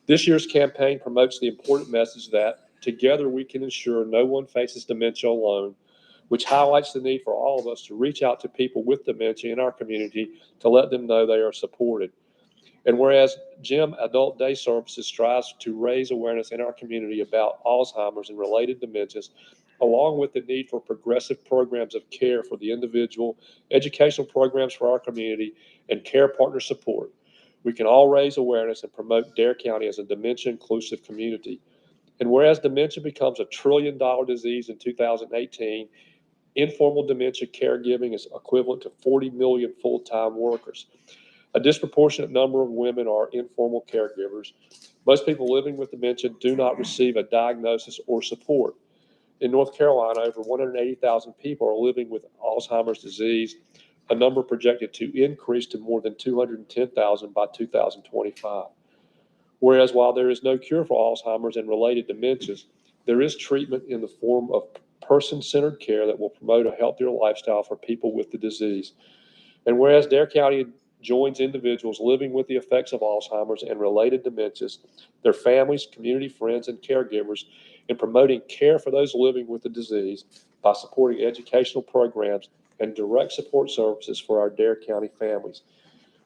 This year's campaign promotes the important message that together we can ensure no one faces dementia alone, which highlights the need for all of us to reach out to people with dementia in our community to let them know they are supported. And whereas GEM Adult Day Services strives to raise awareness in our community about Alzheimer's and related dementias, along with the need for progressive programs of care for the individual, educational programs for our community, and care partner support, we can all raise awareness and promote Dare County as a dementia-inclusive community. And whereas dementia becomes a $1 trillion disease in 2018, informal dementia caregiving is equivalent to 40 million full-time workers. A disproportionate number of women are informal caregivers. Most people living with dementia do not receive a diagnosis or support. In North Carolina, over 180,000 people are living with Alzheimer's disease, a number projected to increase to more than 210,000 by 2025. Whereas while there is no cure for Alzheimer's and related dementias, there is treatment in the form of person-centered care that will promote a healthier lifestyle for people with the disease. And whereas Dare County joins individuals living with the effects of Alzheimer's and related dementias, their families, community friends, and caregivers in promoting care for those living with the disease by supporting educational programs and direct support services for our Dare County families.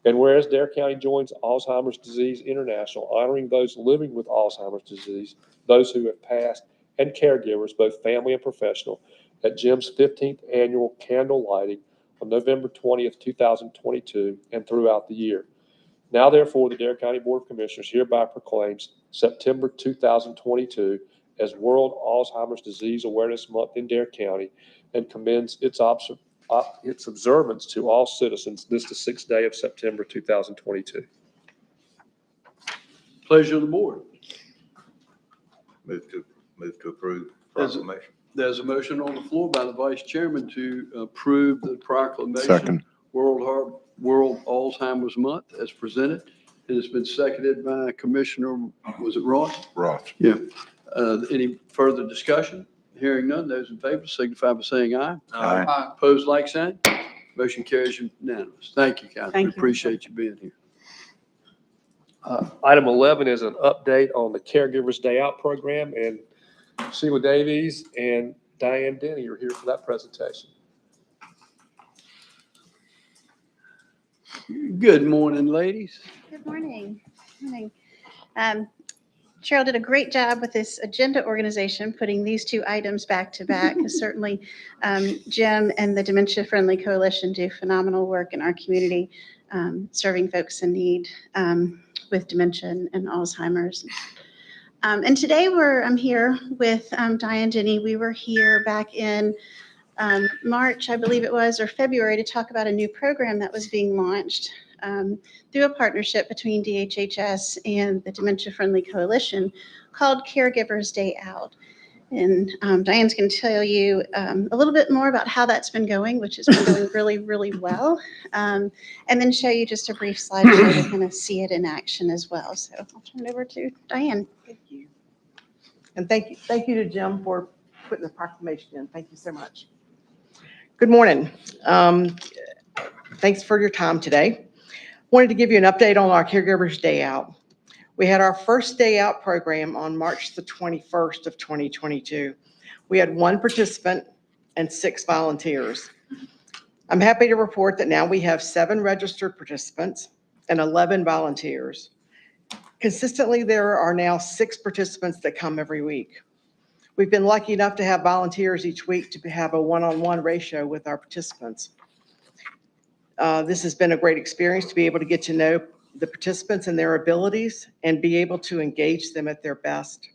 And whereas Dare County joins Alzheimer's Disease International, honoring those living with Alzheimer's disease, those who have passed, and caregivers, both family and professional, at GEM's 15th annual candle lighting on November 20th, 2022, and throughout the year. Now, therefore, the Dare County Board of Commissioners hereby proclaims September 2022 as World Alzheimer's Disease Awareness Month in Dare County and commends its observance to all citizens this the 6th day of September 2022. Pleasure of the board. Move to approve proclamation. There's a motion on the floor by the vice chairman to approve the proclamation. Second. World Alzheimer's Month as presented. It has been seconded by Commissioner, was it Ross? Ross. Yeah. Any further discussion? Hearing none, those in favor signify by saying aye. Aye. Opposed, like sign. Motion carries unanimous. Thank you, Catherine. Thank We you. appreciate you being here. Item 11 is an update on the Caregivers Day Out program, and Sheila Davies and Diane Denny are here for that presentation. Good morning, ladies. Good morning. Morning. Cheryl did a great job with this agenda organization, putting these two items back to back. Certainly, Jim and the Dementia Friendly Coalition do phenomenal work in our community, serving folks in need with dementia and Alzheimer's. And today I'm here with Diane Denny. We were here back in March, I believe it was, or February, to talk about a new program that was being launched through a partnership between DHHS and the Dementia Friendly Coalition called Caregivers Day Out. And Diane's going to tell you a little bit more about how that's been going, which has been going really, really well, and then show you just a brief slideshow to kind of see it in action as well. So I'll turn it over to Diane. Thank you. And thank you to Jim for putting the proclamation in. Thank you so much. Good morning. Thanks for your time today. Wanted to give you an update on our Caregivers Day Out. We had our first Day Out program on March the 21st of 2022. We had 1 participant and 6 volunteers. I'm happy to report that now we have 7 registered participants and 11 volunteers. Consistently, there are now 6 participants that come every week. We've been lucky enough to have volunteers each week to have a one-on-one ratio with our participants. This has been a great experience to be able to get to know the participants and their abilities and be able to engage them at their best.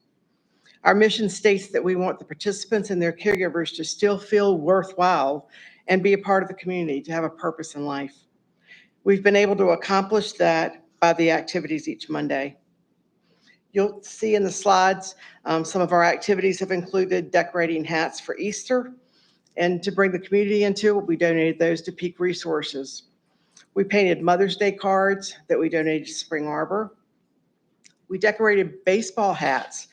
Our mission states that we want the participants and their caregivers to still feel worthwhile and be a part of the community, to have a purpose in life. We've been able to accomplish that by the activities each Monday. You'll see in the slides, some of our activities have included decorating hats for Easter, and to bring the community into it, we donated those to Peak Resources. We painted Mother's Day cards that we donated to Spring Arbor. We decorated baseball hats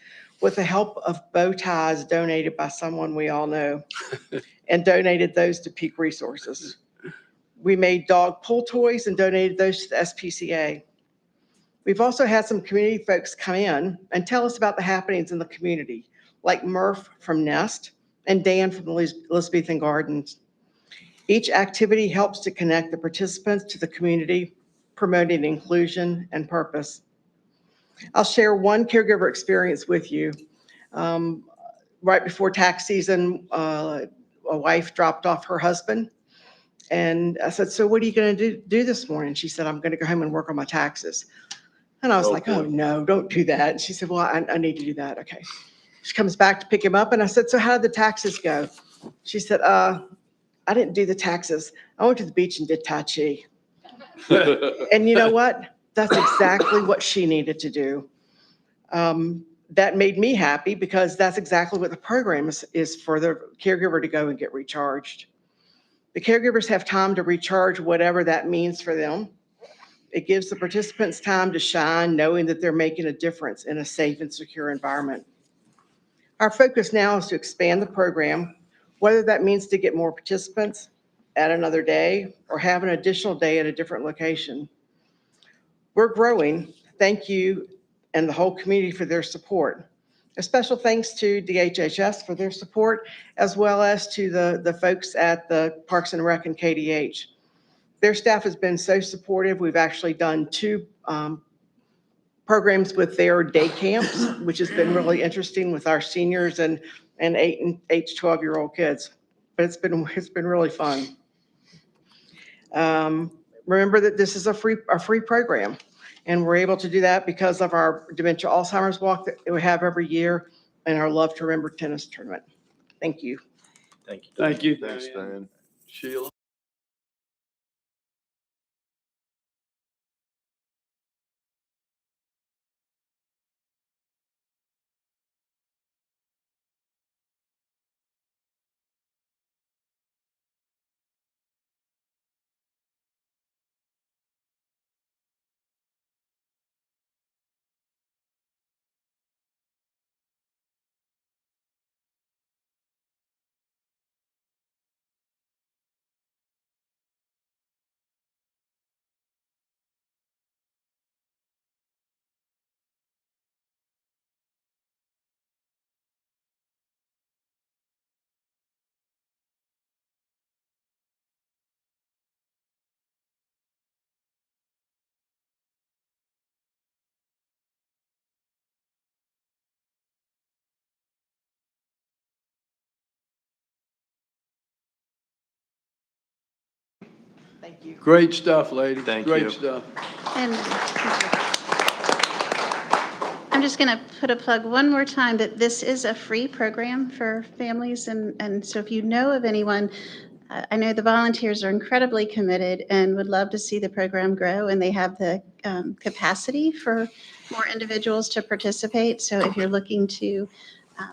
with the help of bow ties donated by someone we all know, and donated those to Peak Resources. We made dog pull toys and donated those to the SPCA. We've also had some community folks come in and tell us about the happenings in the community, like Murph from Nest and Dan from the Elizabethan Gardens. Each activity helps to connect the participants to the community, promoting inclusion and purpose. I'll share one caregiver experience with you. Right before tax season, a wife dropped off her husband. And I said, so what are you going to do this morning? She said, I'm going to go home and work on my taxes. And I was like, oh, no, don't do that. And she said, well, I need to do that. Okay. She comes back to pick him up. And I said, so how did the taxes go? She said, I didn't do the taxes. I went to the beach and did Tai Chi. And you know what? That's exactly what she needed to do. That made me happy because that's exactly what the program is for the caregiver to go and get recharged. The caregivers have time to recharge, whatever that means for them. It gives the participants time to shine, knowing that they're making a difference in a safe and secure environment. Our focus now is to expand the program, whether that means to get more participants, add another day, or have an additional day at a different location. We're growing. Thank you and the whole community for their support. A special thanks to DHHS for their support, as well as to the folks at the Parks and Rec and KDH. Their staff has been so supportive. We've actually done 2 programs with their day camps, which has been really interesting with our seniors and 8 to 12-year-old kids. But it's been really fun. Remember that this is a free program, and we're able to do that because of our dementia Alzheimer's walk that we have every year and our Love to Remember tennis tournament. Thank you. Thank you. Thank you. Thanks, Diane. Sheila. Thank you. Great stuff, lady. Thank Great you. stuff. And I'm just going to put a plug one more time that this is a free program for families. And so if you know of anyone, I know the volunteers are incredibly committed and would love to see the program grow, and they have the capacity for more individuals to participate. So if you're looking to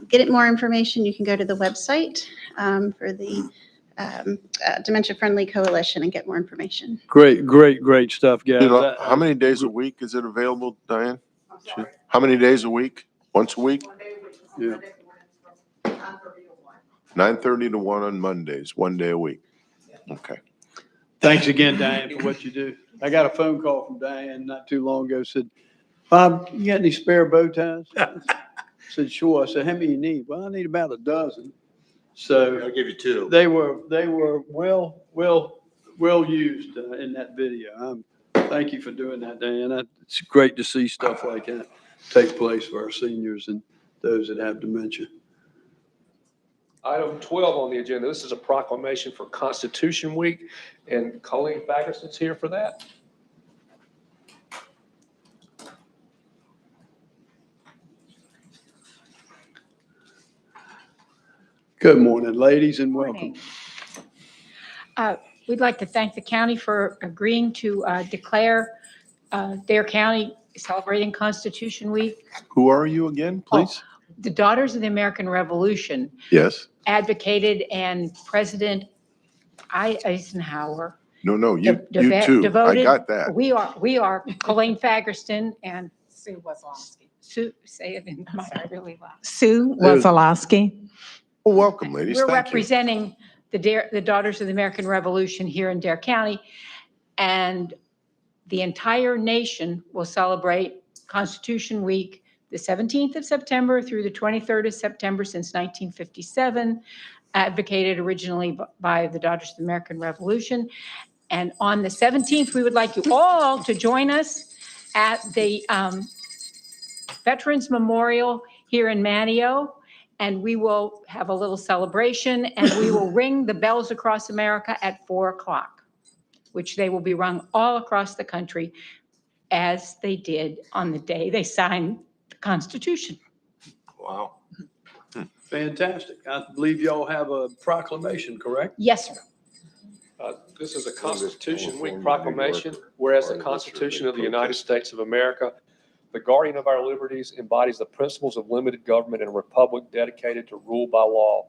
get it more information, you can go to the website for the Dementia Friendly Coalition and get more information. Great stuff, guys. Sheila, how many days a week is it available, Diane? How many days a week? Once a week? Yeah. 9:30 to 1 on Mondays, 1 day a week. Okay. Thanks again, Diane, for what you do. I got a phone call from Diane not too long ago, said, Bob, you got any spare bow ties? I said, sure. I said, how many you need? Well, I need about a dozen. So I'll give you 2. they were well used in that video. Thank you for doing that, Diane. It's great to see stuff like that take place for our seniors and those that have dementia. Item 12 on the agenda, this is a proclamation for Constitution Week, and Colleen Fagerson's here for that. Good morning, ladies, and welcome. We'd like to thank the county for agreeing to declare Dare County celebrating Constitution Week. Who are you again, please? The Daughters of the American Revolution Yes. advocated, and President Eisenhower. No, you too. I Devoted. got that. We are Colleen Fagerston and Sue Wazlowski. Sue, say it in my really loud. Sue Wazalowski. Well, welcome, ladies. We're Thank you. representing the Daughters of the American Revolution here in Dare County. And the entire nation will celebrate Constitution Week, the 17th of September through the 23rd of September since 1957, advocated originally by the Daughters of the American Revolution. And on the 17th, we would like you all to join us at the Veterans Memorial here in Manteo. And we will have a little celebration, and we will ring the bells across America at 4 o'clock, which they will be rung all across the country as they did on the day they signed the Constitution. Wow. Fantastic. I believe y'all have a proclamation, correct? Yes, sir. This is a Constitution Week proclamation, whereas the Constitution of the United States of America, the guardian of our liberties, embodies the principles of limited government in a republic dedicated to rule by law.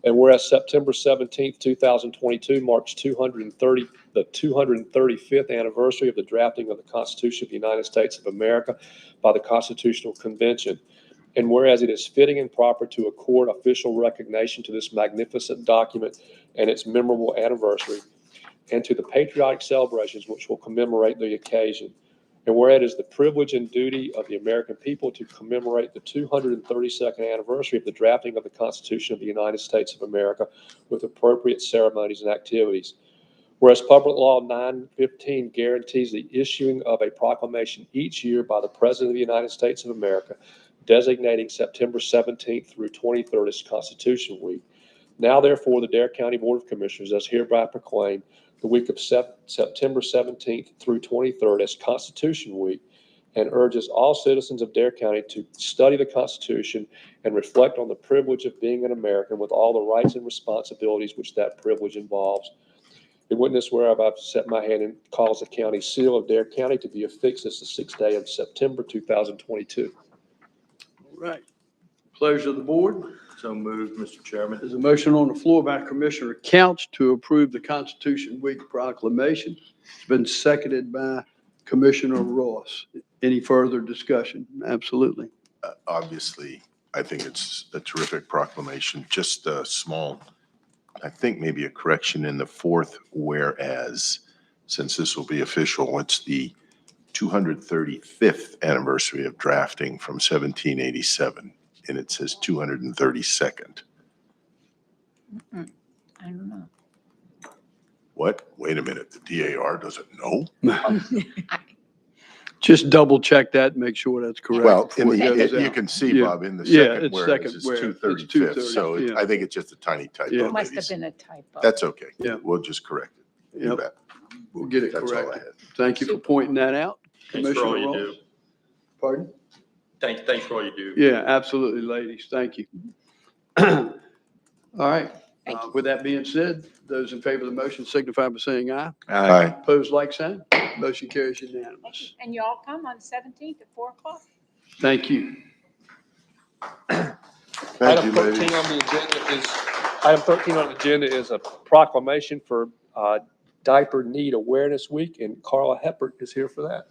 And whereas September 17th, 2022 marks the 235th anniversary of the drafting of the Constitution of the United States of America by the Constitutional Convention. And whereas it is fitting and proper to accord official recognition to this magnificent document and its memorable anniversary, and to the patriotic celebrations which will commemorate the occasion. And whereas it is the privilege and duty of the American people to commemorate the 232nd anniversary of the drafting of the Constitution of the United States of America with appropriate ceremonies and activities. Whereas Public Law 915 guarantees the issuing of a proclamation each year by the President of the United States of America, designating September 17th through 23rd as Constitution Week. Now, therefore, the Dare County Board of Commissioners does hereby proclaim the week of September 17th through 23rd as Constitution Week, and urges all citizens of Dare County to study the Constitution and reflect on the privilege of being an American with all the rights and responsibilities which that privilege involves. In witness whereof I've set my hand and cause the county seal of Dare County to be affixed this the 6th day of September 2022. All right. Pleasure of the board. So moved, Mr. Chairman. There's a motion on the floor by Commissioner Couch to approve the Constitution Week proclamation. It's been seconded by Commissioner Ross. Any further discussion? Absolutely. Obviously, I think it's a terrific proclamation. Just a small, I think maybe a correction in the fourth whereas, since this will be official, it's the 235th anniversary of drafting from 1787. And it says 232nd. I don't know. What? Wait a minute. The DAR doesn't know? Just double check that, and make sure that's correct. Well, before it goes you out. can see, Yeah. Bob, in the Yeah, second it's whereas second it's where, 235th. So yeah. I think it's just a tiny typo. Yeah. It must have ladies. been a typo. That's okay. Yeah. We'll just correct it. You Yep. bet. We'll get it That's all I corrected. had. Thank you for pointing that out. Thanks for all Commissioner you Ross. do. Pardon? Thanks for all you do. Yeah, absolutely, ladies. Thank you. All right. With that being said, those in favor of the motion signify by saying aye. Aye. Opposed, like sign. Motion carries unanimous. And you all come on the 17th at 4 o'clock? Thank you. Thank Item you, 13 ladies. on the agenda is, item 13 on the agenda is a proclamation for Diaper Need Awareness Week, and Carla Heppert is here for that.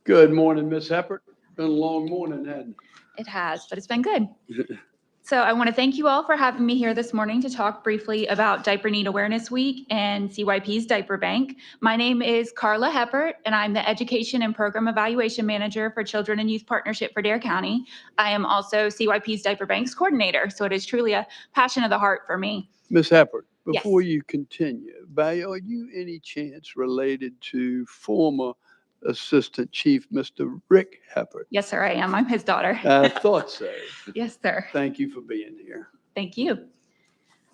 Good morning, Ms. Heppert. Been a long morning, hadn't It has, but it's been good. it? So I want to thank you all for having me here this morning to talk briefly about Diaper Need Awareness Week and CYP's Diaper Bank. My name is Carla Heppert, and I'm the Education and Program Evaluation Manager for Children and Youth Partnership for Dare County. I am also CYP's Diaper Bank's coordinator, so it is truly a passion of the heart for me. Ms. Heppert, Yes. before you continue, are you any chance related to former Assistant Chief Mr. Rick Heppert? Yes, sir, I am. I'm his daughter. I thought so. Yes, sir. Thank you for being here. Thank you.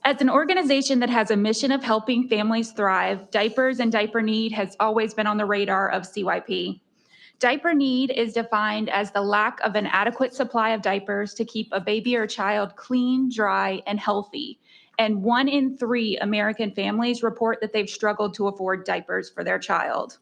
As an organization that has a mission of helping families thrive, Diapers and Diaper Need has always been on the radar of CYP. Diaper need is defined as the lack of an adequate supply of diapers to keep a baby or child clean, dry, and healthy. And 1 in 3 American families report that they've struggled to afford diapers for their child.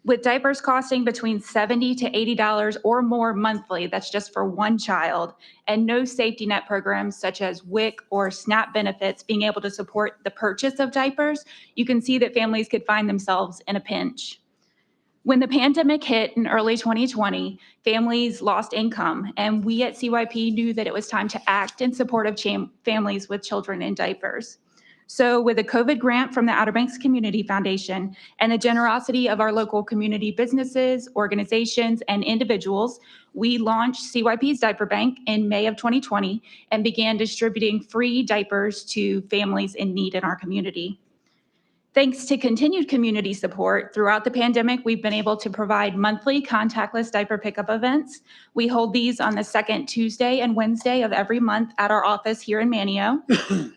With diapers costing between $70 to $80 or more monthly, that's just for one child, and no safety net programs such as WIC or SNAP benefits being able to support the purchase of diapers, you can see that families could find themselves in a pinch. When the pandemic hit in early 2020, families lost income, and we at CYP knew that it was time to act in support of families with children in diapers. So with a COVID grant from the Outer Banks Community Foundation and the generosity of our local community businesses, organizations, and individuals, we launched CYP's Diaper Bank in May of 2020 and began distributing free diapers to families in need in our community. Thanks to continued community support throughout the pandemic, we've been able to provide monthly contactless diaper pickup events. We hold these on the second Tuesday and Wednesday of every month at our office here in Manio.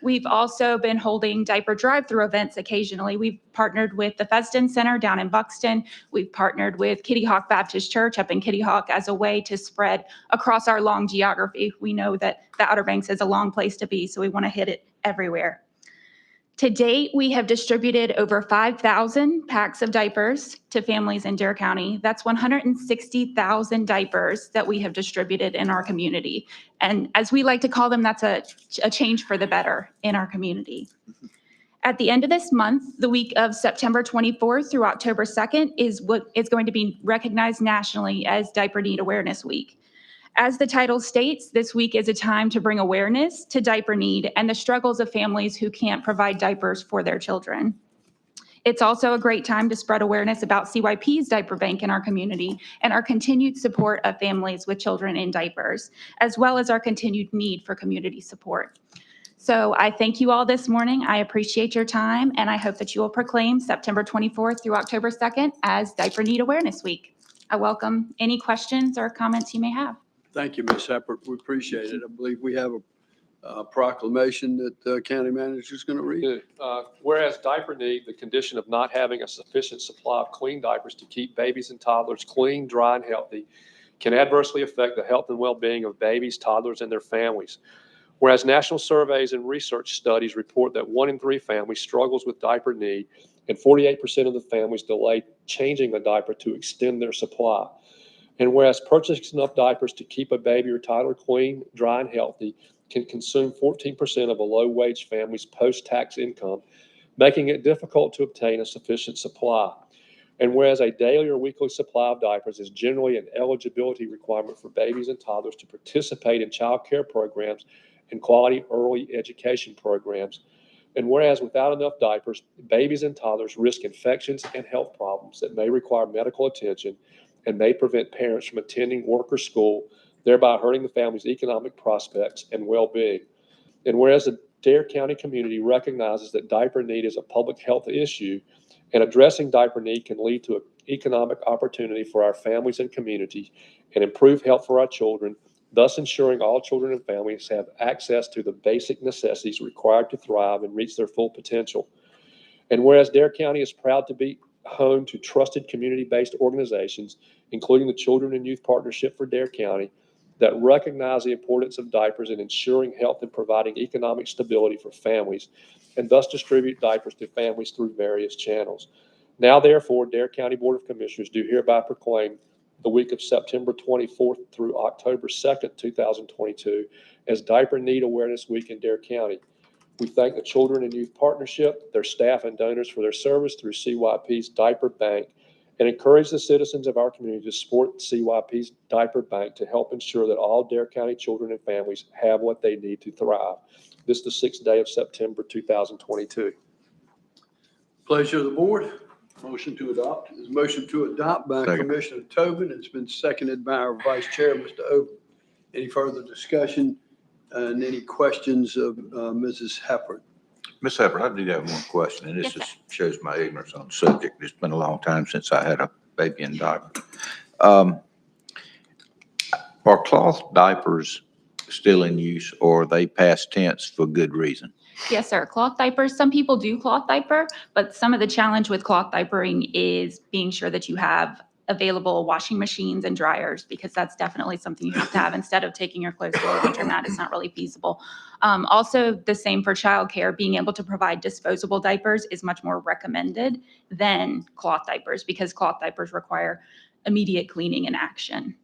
We've also been holding diaper drive-through events occasionally. We've partnered with the Feston Center down in Buxton. We've partnered with Kitty Hawk Baptist Church up in Kitty Hawk as a way to spread across our long geography. We know that the Outer Banks is a long place to be, so we want to hit it everywhere. To date, we have distributed over 5,000 packs of diapers to families in Dare County. That's 160,000 diapers that we have distributed in our community. And as we like to call them, that's a change for the better in our community. At the end of this month, the week of September 24th through October 2nd is what is going to be recognized nationally as Diaper Need Awareness Week. As the title states, this week is a time to bring awareness to diaper need and the struggles of families who can't provide diapers for their children. It's also a great time to spread awareness about CYP's diaper bank in our community and our continued support of families with children in diapers, as well as our continued need for community support. So I thank you all this morning. I appreciate your time, and I hope that you will proclaim September 24th through October 2nd as Diaper Need Awareness Week. I welcome any questions or comments you may have. Thank you, Ms. Heppert. We appreciate it. I believe we have a proclamation that the county manager is going to read. Whereas diaper need, the condition of not having a sufficient supply of clean diapers to keep babies and toddlers clean, dry, and healthy, can adversely affect the health and well-being of babies, toddlers, and their families. Whereas national surveys and research studies report that 1 in 3 families struggles with diaper need, and 48% of the families delay changing a diaper to extend their supply. And whereas purchasing enough diapers to keep a baby or toddler clean, dry, and healthy can consume 14% of a low-wage family's post-tax income, making it difficult to obtain a sufficient supply. And whereas a daily or weekly supply of diapers is generally an eligibility requirement for babies and toddlers to participate in child care programs and quality early education programs. And whereas without enough diapers, babies and toddlers risk infections and health problems that may require medical attention and may prevent parents from attending work or school, thereby hurting the family's economic prospects and well-being. And whereas the Dare County community recognizes that diaper need is a public health issue, and addressing diaper need can lead to an economic opportunity for our families and communities and improve health for our children, thus ensuring all children and families have access to the basic necessities required to thrive and reach their full potential. And whereas Dare County is proud to be home to trusted community-based organizations, including the Children and Youth Partnership for Dare County, that recognize the importance of diapers in ensuring health and providing economic stability for families, and thus distribute diapers to families through various channels. Now, therefore, Dare County Board of Commissioners do hereby proclaim the week of September 24th through October 2nd, 2022, as Diaper Need Awareness Week in Dare County. We thank the Children and Youth Partnership, their staff and donors for their service through CYP's Diaper Bank, and encourage the citizens of our community to support CYP's Diaper Bank to help ensure that all Dare County children and families have what they need to thrive. This is the 6th day of September 2022. Pleasure of the board. Motion to adopt. There's a motion to adopt by Second. Commissioner Tobin. It's been seconded by our Vice Chair, Mr. Oben. Any further discussion and any questions of Mrs. Heppert? Ms. Heppert, I do have one question, and this just shows my ignorance on the subject. It's been a long time since I had a baby in diaper. Are cloth diapers still in use, or are they past tense for good reason? Yes, sir. Cloth diapers. Some people do cloth diaper, but some of the challenge with cloth diapering is being sure that you have available washing machines and dryers, because that's definitely something you have to have instead of taking your clothes to a laundromat. It's not really feasible. Also, the same for childcare. Being able to provide disposable diapers is much more recommended than cloth diapers, because cloth diapers require immediate cleaning and action.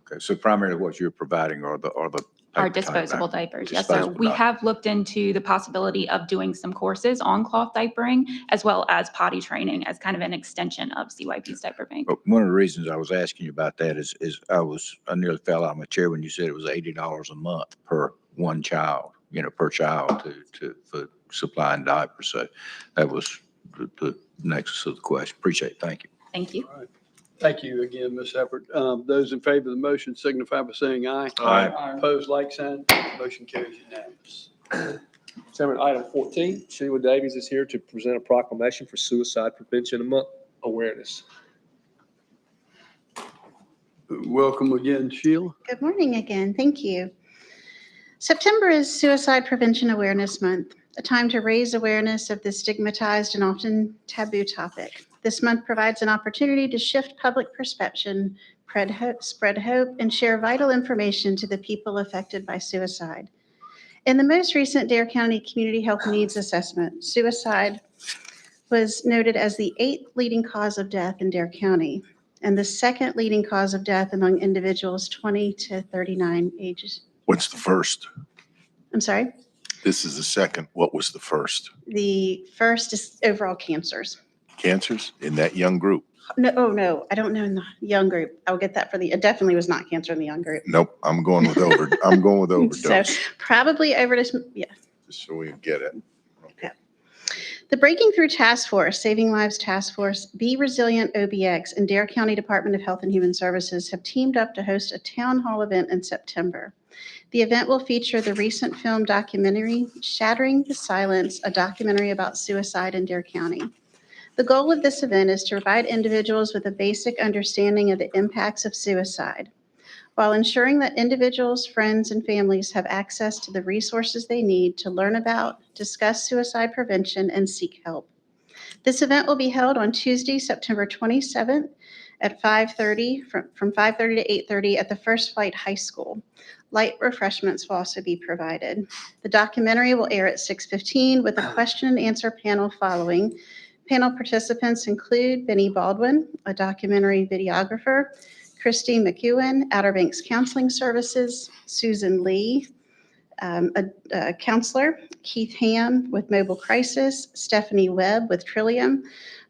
Okay, so primarily what you're providing are the Our Paper type disposable diapers, yes, sir. Disposable We diapers. have looked into the possibility of doing some courses on cloth diapering as well as potty training as kind of an extension of CYP's diaper bank. But one of the reasons I was asking you about that is I nearly fell out of my chair when you said it was $80 a month per one child, per child for supplying diapers. So that was the nexus of the question. Appreciate it. Thank you. Thank you. All right. Thank you again, Ms. Shepherd. Those in favor of the motion signify by saying aye. Aye. Opposed, like sign. Motion carries unanimous. Chairman, item 14, Sheila Davies is here to present a proclamation for Suicide Prevention Month awareness. Welcome again, Sheila. Good morning again. Thank you. September is Suicide Prevention Awareness Month, a time to raise awareness of this stigmatized and often taboo topic. This month provides an opportunity to shift public perception, spread hope, and share vital information to the people affected by suicide. In the most recent Dare County Community Health Needs Assessment, suicide was noted as the 8th leading cause of death in Dare County and the 2nd leading cause of death among individuals 20 to 39 ages. What's the first? I'm sorry? This is the second. What was the first? The first is overall cancers. Cancers in that young group? No, oh no, I don't know in the young group. I'll get that it definitely was not cancer in the young group. Nope, I'm going with overdose. So probably overdose, yeah. Just so we get it. The Breaking Through Task Force, Saving Lives Task Force, Be Resilient OBX, and Dare County Department of Health and Human Services have teamed up to host a town hall event in September. The event will feature the recent film documentary, Shattering the Silence, a documentary about suicide in Dare County. The goal of this event is to provide individuals with a basic understanding of the impacts of suicide, while ensuring that individuals, friends, and families have access to the resources they need to learn about, discuss suicide prevention, and seek help. This event will be held on Tuesday, September 27th at 5:30, from 5:30 to 8:30 at the First Flight High School. Light refreshments will also be provided. The documentary will air at 6:15 with a question and answer panel following. Panel participants include Benny Baldwin, a documentary videographer, Christy McEwen, Outer Banks Counseling Services, Susan Lee, a counselor, Keith Ham with Mobile Crisis, Stephanie Webb with Trillium,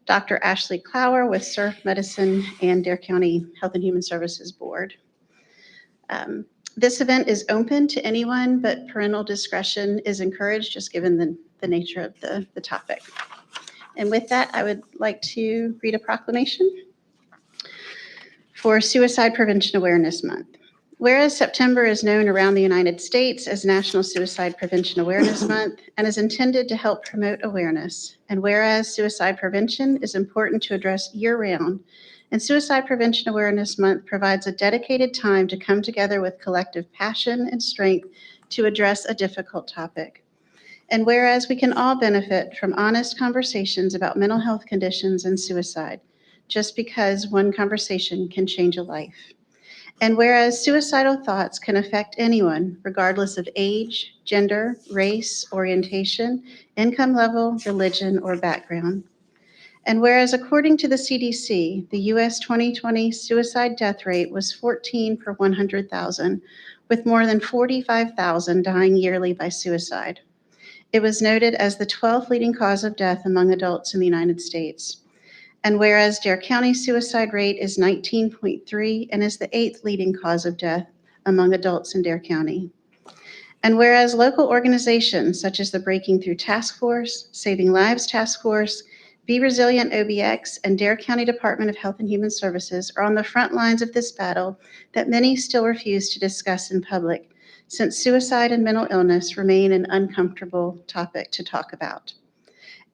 Dr. Ashley Clower with Surf Medicine and Dare County Health and Human Services Board. This event is open to anyone, but parental discretion is encouraged, just given the nature of the topic. And with that, I would like to read a proclamation for Suicide Prevention Awareness Month. Whereas September is known around the United States as National Suicide Prevention Awareness Month and is intended to help promote awareness, and whereas suicide prevention is important to address year-round, and Suicide Prevention Awareness Month provides a dedicated time to come together with collective passion and strength to address a difficult topic. And whereas we can all benefit from honest conversations about mental health conditions and suicide, just because one conversation can change a life. And whereas suicidal thoughts can affect anyone, regardless of age, gender, race, orientation, income level, religion, or background. And whereas according to the CDC, the US 2020 suicide death rate was 14 per 100,000, with more than 45,000 dying yearly by suicide. It was noted as the 12th leading cause of death among adults in the United States. And whereas Dare County suicide rate is 19.3 and is the 8th leading cause of death among adults in Dare County. And whereas local organizations such as the Breaking Through Task Force, Saving Lives Task Force, Be Resilient OBX, and Dare County Department of Health and Human Services are on the front lines of this battle that many still refuse to discuss in public, since suicide and mental illness remain an uncomfortable topic to talk about.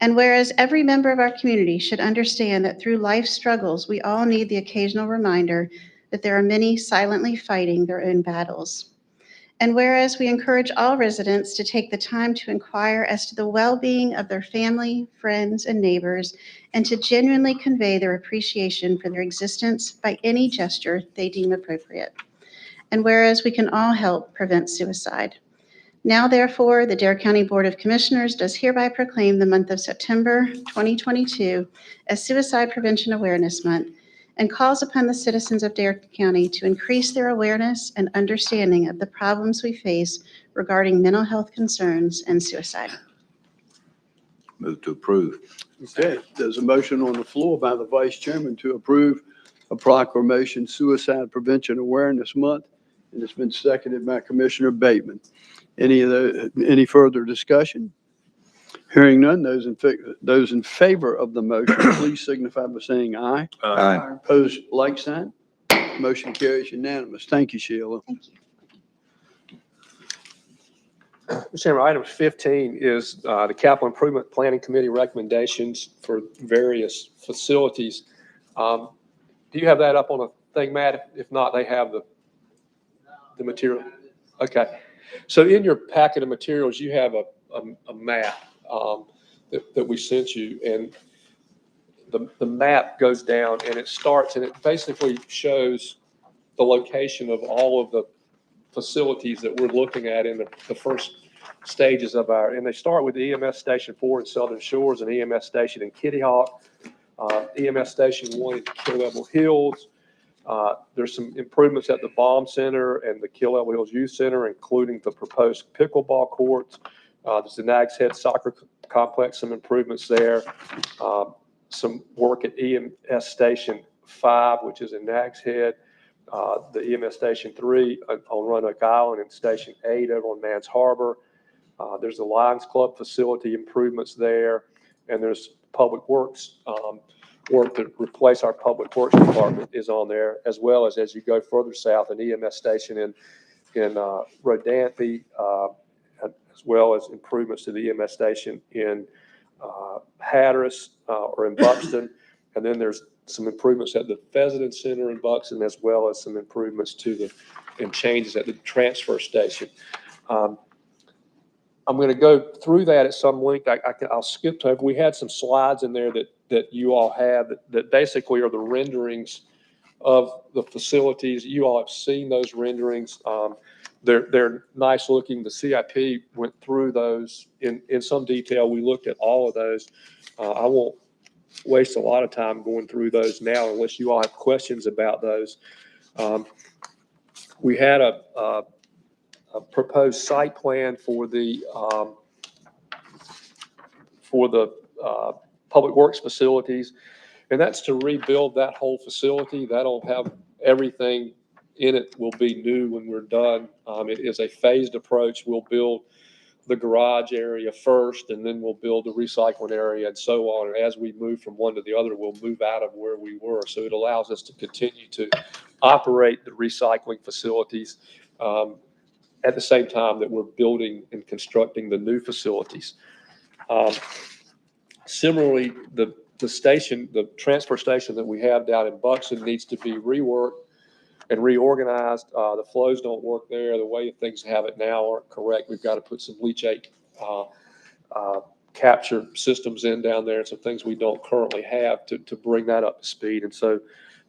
And whereas every member of our community should understand that through life struggles, we all need the occasional reminder that there are many silently fighting their own battles. And whereas we encourage all residents to take the time to inquire as to the well-being of their family, friends, and neighbors, and to genuinely convey their appreciation for their existence by any gesture they deem appropriate. And whereas we can all help prevent suicide. Now, therefore, the Dare County Board of Commissioners does hereby proclaim the month of September 2022 as Suicide Prevention Awareness Month and calls upon the citizens of Dare County to increase their awareness and understanding of the problems we face regarding mental health concerns and suicide. Move to approve. Okay, there's a motion on the floor by the Vice Chairman to approve a proclamation Suicide Prevention Awareness Month, and it's been seconded by Commissioner Bateman. Any further discussion? Hearing none, those in favor of the motion, please signify by saying aye. Aye. Opposed, like sign. Motion carries unanimous. Thank you, Sheila. Thank you. Mr. Chairman, item 15 is the Capital Improvement Planning Committee recommendations for various facilities. Do you have that up on a thing, Matt? If not, they have the material. Okay. So in your packet of materials, you have a map that we sent you, and the map goes down and it starts, and it basically shows the location of all of the facilities that we're looking at in the first stages of and they start with the EMS Station 4 in Southern Shores, and EMS Station in Kitty Hawk, EMS Station 1 in Kill Level Hills. There's some improvements at the Bomb Center and the Kill Level Hills Youth Center, including the proposed pickleball courts. There's the Nags Head Soccer Complex, some improvements there. Some work at EMS Station 5, which is in Nags Head. The EMS Station 3 on Roanoke Island, and Station 8 over on Mans Harbor. There's the Lions Club facility improvements there, and there's Public Works work to replace our Public Works Department is on there, as well as you go further south, an EMS station in Rodante, as well as improvements to the EMS station in Hatteras or in Buxton. And then there's some improvements at the Pheasant Center in Buxton, as well as some improvements and changes at the transfer station. I'm going to go through that at some length. I'll skip over. We had some slides in there that you all have that basically are the renderings of the facilities. You all have seen those renderings. They're nice looking. The CIP went through those in some detail. We looked at all of those. I won't waste a lot of time going through those now unless you all have questions about those. We had a proposed site plan for the public works facilities, and that's to rebuild that whole facility. That'll have everything in it will be new when we're done. It is a phased approach. We'll build the garage area first, and then we'll build the recycling area and so on. And as we move from one to the other, we'll move out of where we were. So it allows us to continue to operate the recycling facilities at the same time that we're building and constructing the new facilities. Similarly, the transfer station that we have down in Buxton needs to be reworked and reorganized. The flows don't work there. The way things have it now aren't correct. We've got to put some leachate capture systems in down there, and some things we don't currently have to bring that up to speed. And so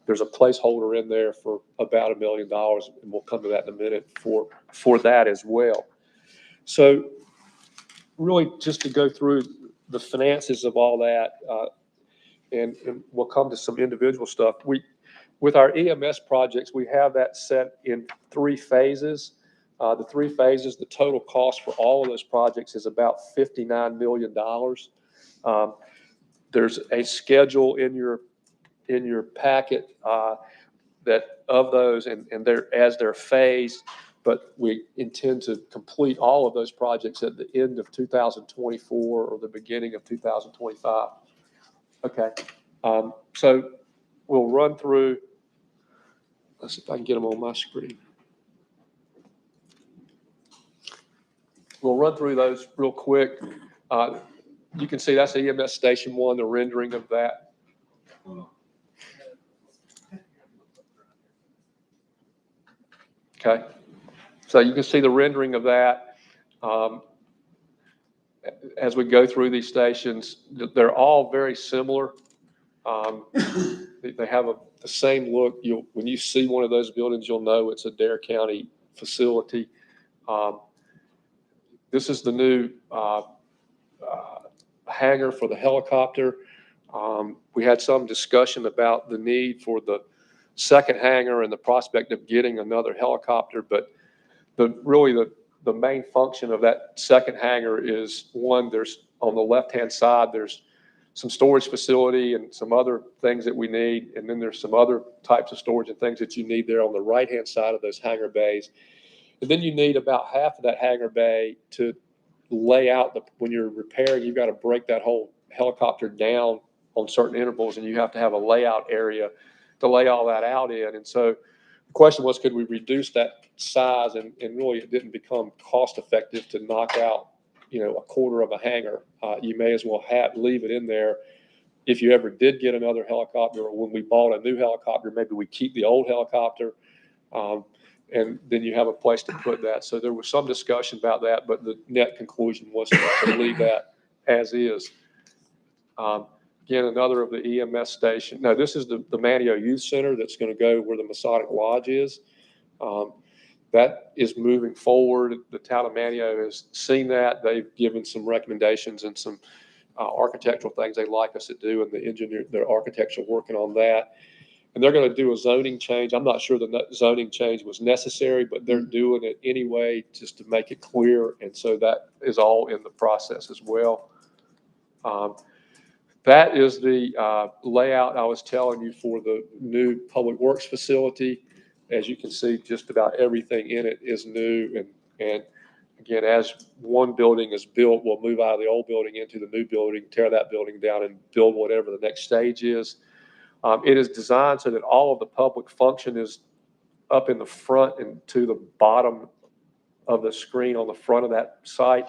there's a placeholder in there for about $1 million, and we'll come to that in a minute for that as well. So really just to go through the finances of all that, and we'll come to some individual stuff. With our EMS projects, we have that set in 3 phases. The 3 phases, the total cost for all of those projects is about $59 million. There's a schedule in your packet that of those, and they're phased, but we intend to complete all of those projects at the end of 2024 or the beginning of 2025. Okay, so we'll run through. Let's see if I can get them on my screen. We'll run through those real quick. You can see that's EMS Station 1, the rendering of that. Okay, so you can see the rendering of that. As we go through these stations, they're all very similar. They have the same look. When you see one of those buildings, you'll know it's a Dare County facility. This is the new hangar for the helicopter. We had some discussion about the need for the second hangar and the prospect of getting another helicopter, but really the main function of that second hangar is, one, there's on the left-hand side, there's some storage facility and some other things that we need. And then there's some other types of storage and things that you need there on the right-hand side of those hangar bays. And then you need about half of that hangar bay to lay out when you're repairing, you've got to break that whole helicopter down on certain intervals, and you have to have a layout area to lay all that out in. And so the question was, could we reduce that size? And really it didn't become cost effective to knock out, a quarter of a hangar. You may as well leave it in there. If you ever did get another helicopter, or when we bought a new helicopter, maybe we keep the old helicopter, and then you have a place to put that. So there was some discussion about that, but the net conclusion was to leave that as is. Again, another of the EMS station. Now, this is the Manio Youth Center that's going to go where the Masonic Lodge is. That is moving forward. The town of Manio has seen that. They've given some recommendations and some architectural things they'd like us to do, and the architects are working on that. And they're going to do a zoning change. I'm not sure the zoning change was necessary, but they're doing it anyway just to make it clear. And so that is all in the process as well. That is the layout I was telling you for the new public works facility. As you can see, just about everything in it is new. And again, as one building is built, we'll move out of the old building into the new building, tear that building down, and build whatever the next stage is. It is designed so that all of the public function is up in the front and to the bottom of the screen on the front of that site.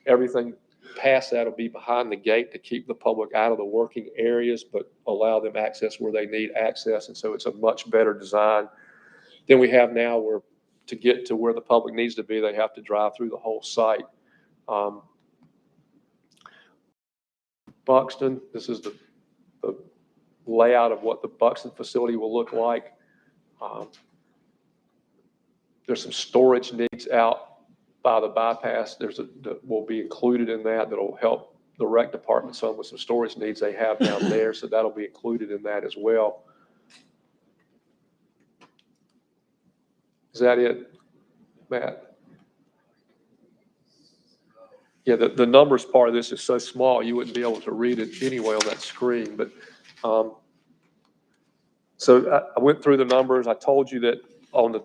Everything past that will be behind the gate to keep the public out of the working areas, but allow them access where they need access. And so it's a much better design than we have now, where to get to where the public needs to be, they have to drive through the whole site. Buxton, this is the layout of what the Buxton facility will look like. There's some storage needs out by the bypass. That will be included in that'll help the rec department some with some storage needs they have down there. So that'll be included in that as well. Is that it, Matt? Yeah, the numbers part of this is so small you wouldn't be able to read it anyway on that screen. But so I went through the numbers. I told you that on the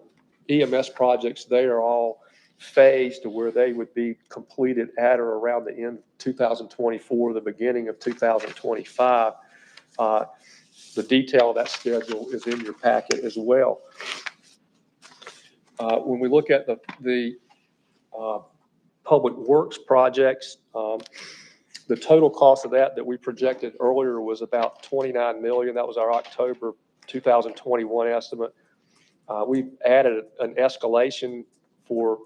EMS projects, they are all phased to where they would be completed at or around the end of 2024, the beginning of 2025. The detail of that schedule is in your packet as well. When we look at the public works projects, the total cost of that we projected earlier was about $29 million. That was our October 2021 estimate. We added an escalation for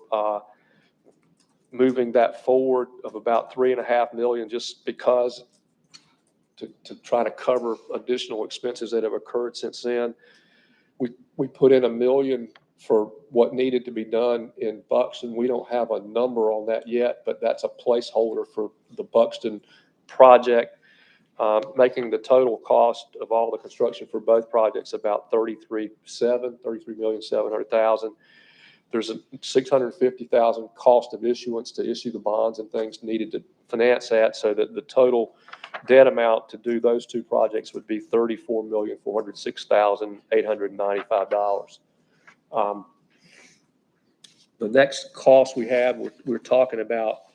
moving that forward of about $3.5 million, just because to try to cover additional expenses that have occurred since then. We put in $1 million for what needed to be done in Buxton. We don't have a number on that yet, but that's a placeholder for the Buxton project, making the total cost of all the construction for both projects about $33,700,000. There's a $650,000 cost of issuance to issue the bonds and things needed to finance that, so that the total debt amount to do those two projects would be $34,406,895. The next cost we have, we're talking about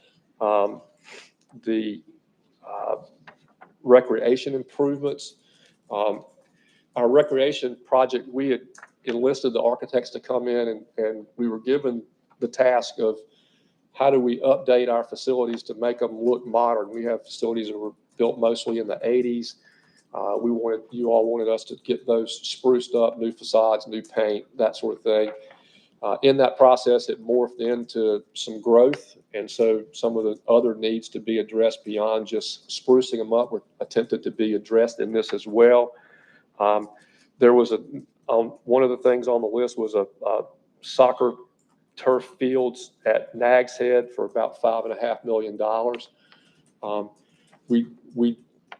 the recreation improvements. Our recreation project, we had enlisted the architects to come in, and we were given the task of how do we update our facilities to make them look modern. We have facilities that were built mostly in the 80s. You all wanted us to get those spruced up, new facades, new paint, that sort of thing. In that process, it morphed into some growth, and so some of the other needs to be addressed beyond just sprucing them up were attempted to be addressed in this as well. There was one of the things on the list was a soccer turf fields at Nags Head for about $5.5 million. We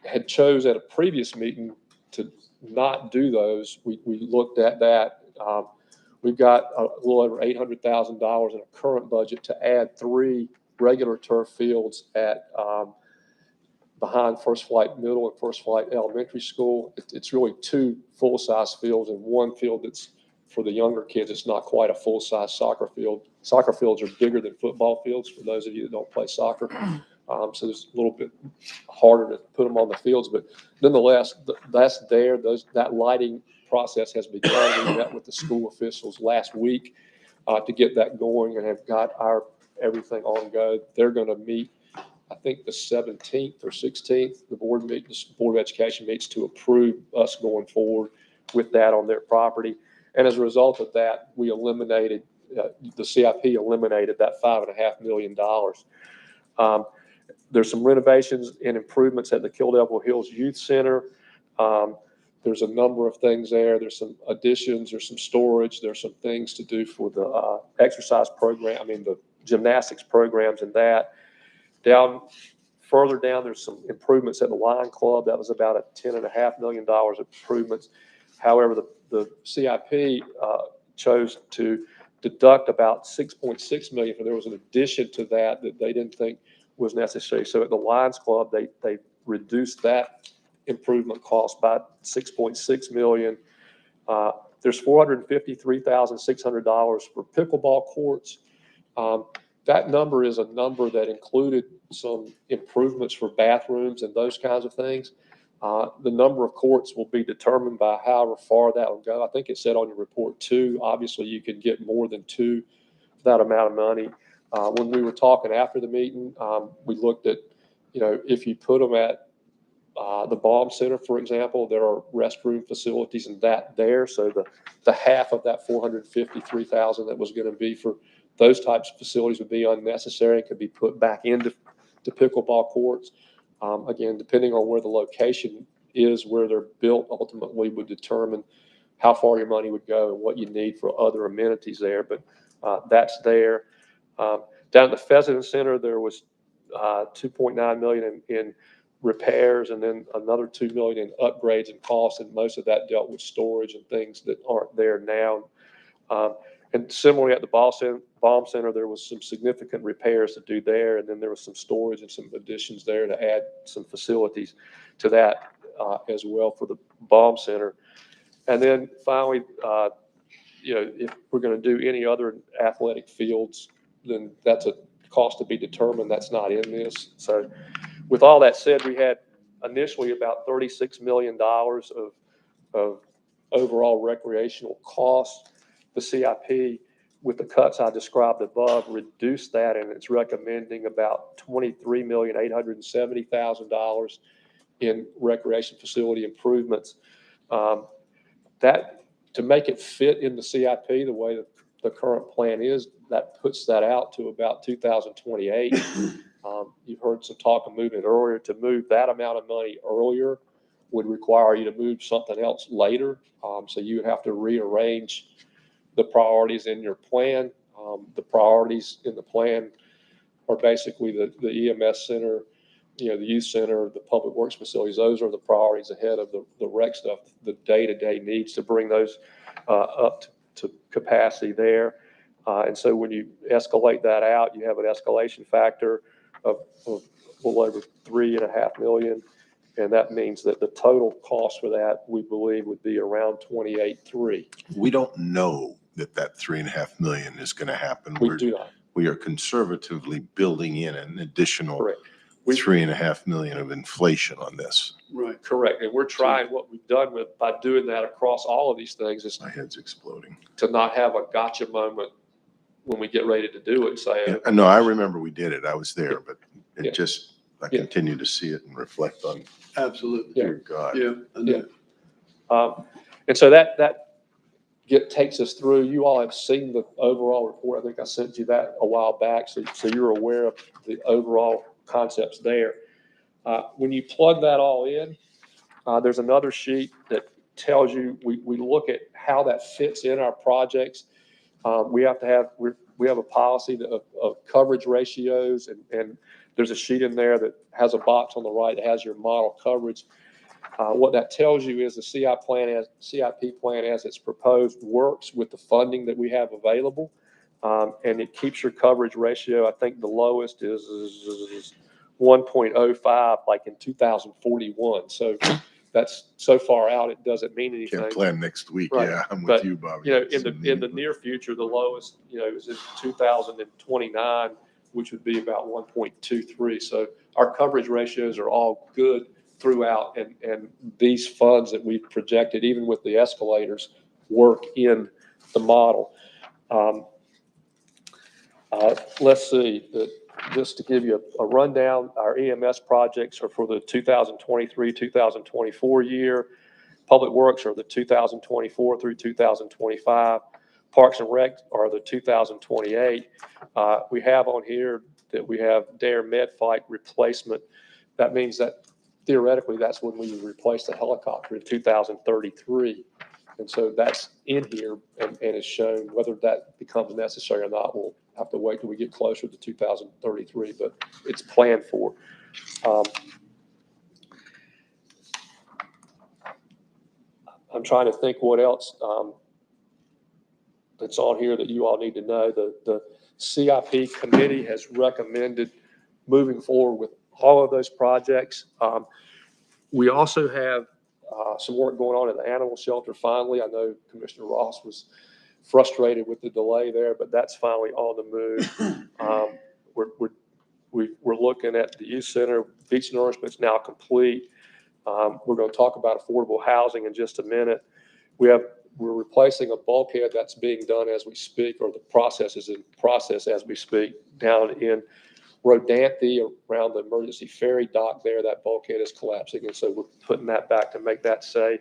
had chose at a previous meeting to not do those. We looked at that. We've got a little over $800,000 in a current budget to add 3 regular turf fields at behind First Flight Middle and First Flight Elementary School. It's really 2 full-size fields and 1 field that's for the younger kids. It's not quite a full-size soccer field. Soccer fields are bigger than football fields for those of you that don't play soccer. So it's a little bit harder to put them on the fields, but nonetheless, that's there. That lighting process has begun. We met with the school officials last week to get that going and have got everything on go. They're going to meet, I think, the 17th or 16th. The Board of Education meets to approve us going forward with that on their property. And as a result of that, we eliminated, the CIP eliminated that $5.5 million. There's some renovations and improvements at the Kill Devil Hills Youth Center. There's a number of things there. There's some additions, there's some storage, there's some things to do for the exercise program, the gymnastics programs and that. Further down, there's some improvements at the Lion Club. That was about a $10.5 million improvements. However, the CIP chose to deduct about $6.6 million, for there was an addition to that they didn't think was necessary. So at the Lions Club, they reduced that improvement cost by $6.6 million. There's $453,600 for pickleball courts. That number is a number that included some improvements for bathrooms and those kinds of things. The number of courts will be determined by however far that will go. I think it said on your report 2. Obviously, you can get more than 2 for that amount of money. When we were talking after the meeting, we looked at, if you put them at the Baum Center, for example, there are restroom facilities and that there. So the half of that $453,000 that was going to be for those types of facilities would be unnecessary and could be put back into pickleball courts. Again, depending on where the location is, where they're built, ultimately would determine how far your money would go and what you need for other amenities there. But that's there. Down at the Pheasant Center, there was $2.9 million in repairs, and then another $2 million in upgrades and costs, and most of that dealt with storage and things that aren't there now. And similarly at the Baum Center, there was some significant repairs to do there, and then there was some storage and some additions there to add some facilities to that as well for the Baum Center. And then finally, if we're going to do any other athletic fields, then that's a cost to be determined. That's not in this. So with all that said, we had initially about $36 million of overall recreational costs. The CIP, with the cuts I described above, reduced that, and it's recommending about $23,870,000 in recreation facility improvements. That, to make it fit in the CIP the way the current plan is, that puts that out to about 2028. You've heard some talk of moving it earlier. To move that amount of money earlier would require you to move something else later. So you would have to rearrange the priorities in your plan. The priorities in the plan are basically the EMS center, the youth center, the public works facilities. Those are the priorities ahead of the rec stuff, the day-to-day needs to bring those up to capacity there. And so when you escalate that out, you have an escalation factor of a little over $3.5 million. And that means that the total cost for that, we believe, would be around $28.3. We don't know that $3.5 million is going to happen. We do not. We are conservatively building in an additional Correct. $3.5 million of inflation on this. Right. Correct. And we're trying, what we've done by doing that across all of these things is my head's exploding, to not have a gotcha moment when we get ready to do it. Say, yeah, no, I remember we did it. I was there, but it just, I continue to see it and reflect on. Absolutely. Dear God. Yeah. And so that takes us through. You all have seen the overall report. I think I sent you that a while back, so you're aware of the overall concepts there. When you plug that all in, there's another sheet that tells you, we look at how that fits in our projects. We have a policy of coverage ratios and There's a sheet in there that has a box on the right that has your model coverage. What that tells you is the CIP plan as it's proposed works with the funding that we have available, and it keeps your coverage ratio. I think the lowest is 1.05, like in 2041. So that's so far out, it doesn't mean anything. Can't plan next week. Right. Yeah, I'm But, with you, Bobby. You know, in the near future, the lowest, you know, is in 2029, which would be about 1.23. So our coverage ratios are all good throughout, and these funds that we've projected, even with the escalators, work in the model. Let's see, just to give you a rundown, our EMS projects are for the 2023-2024 year. Public Works are the 2024 through 2025. Parks and Rec are the 2028. We have on here that we have DARE MedFlight replacement. That means that theoretically, that's when we would replace the helicopter in 2033. And so that's in here and is shown. Whether that becomes necessary or not, we'll have to wait till we get closer to 2033, but it's planned for. I'm trying to think what else that's on here that you all need to know. The CIP committee has recommended moving forward with all of those projects. We also have some work going on at the animal shelter. Finally, I know Commissioner Ross was frustrated with the delay there, but that's finally on the move. We're looking at the youth center. Beach nourishment's now complete. We're going to talk about affordable housing in just a minute. We're replacing a bulkhead that's being done as we speak, or the process is in process as we speak, down in Rodante around the emergency ferry dock there. That bulkhead is collapsing, and so we're putting that back to make that safe.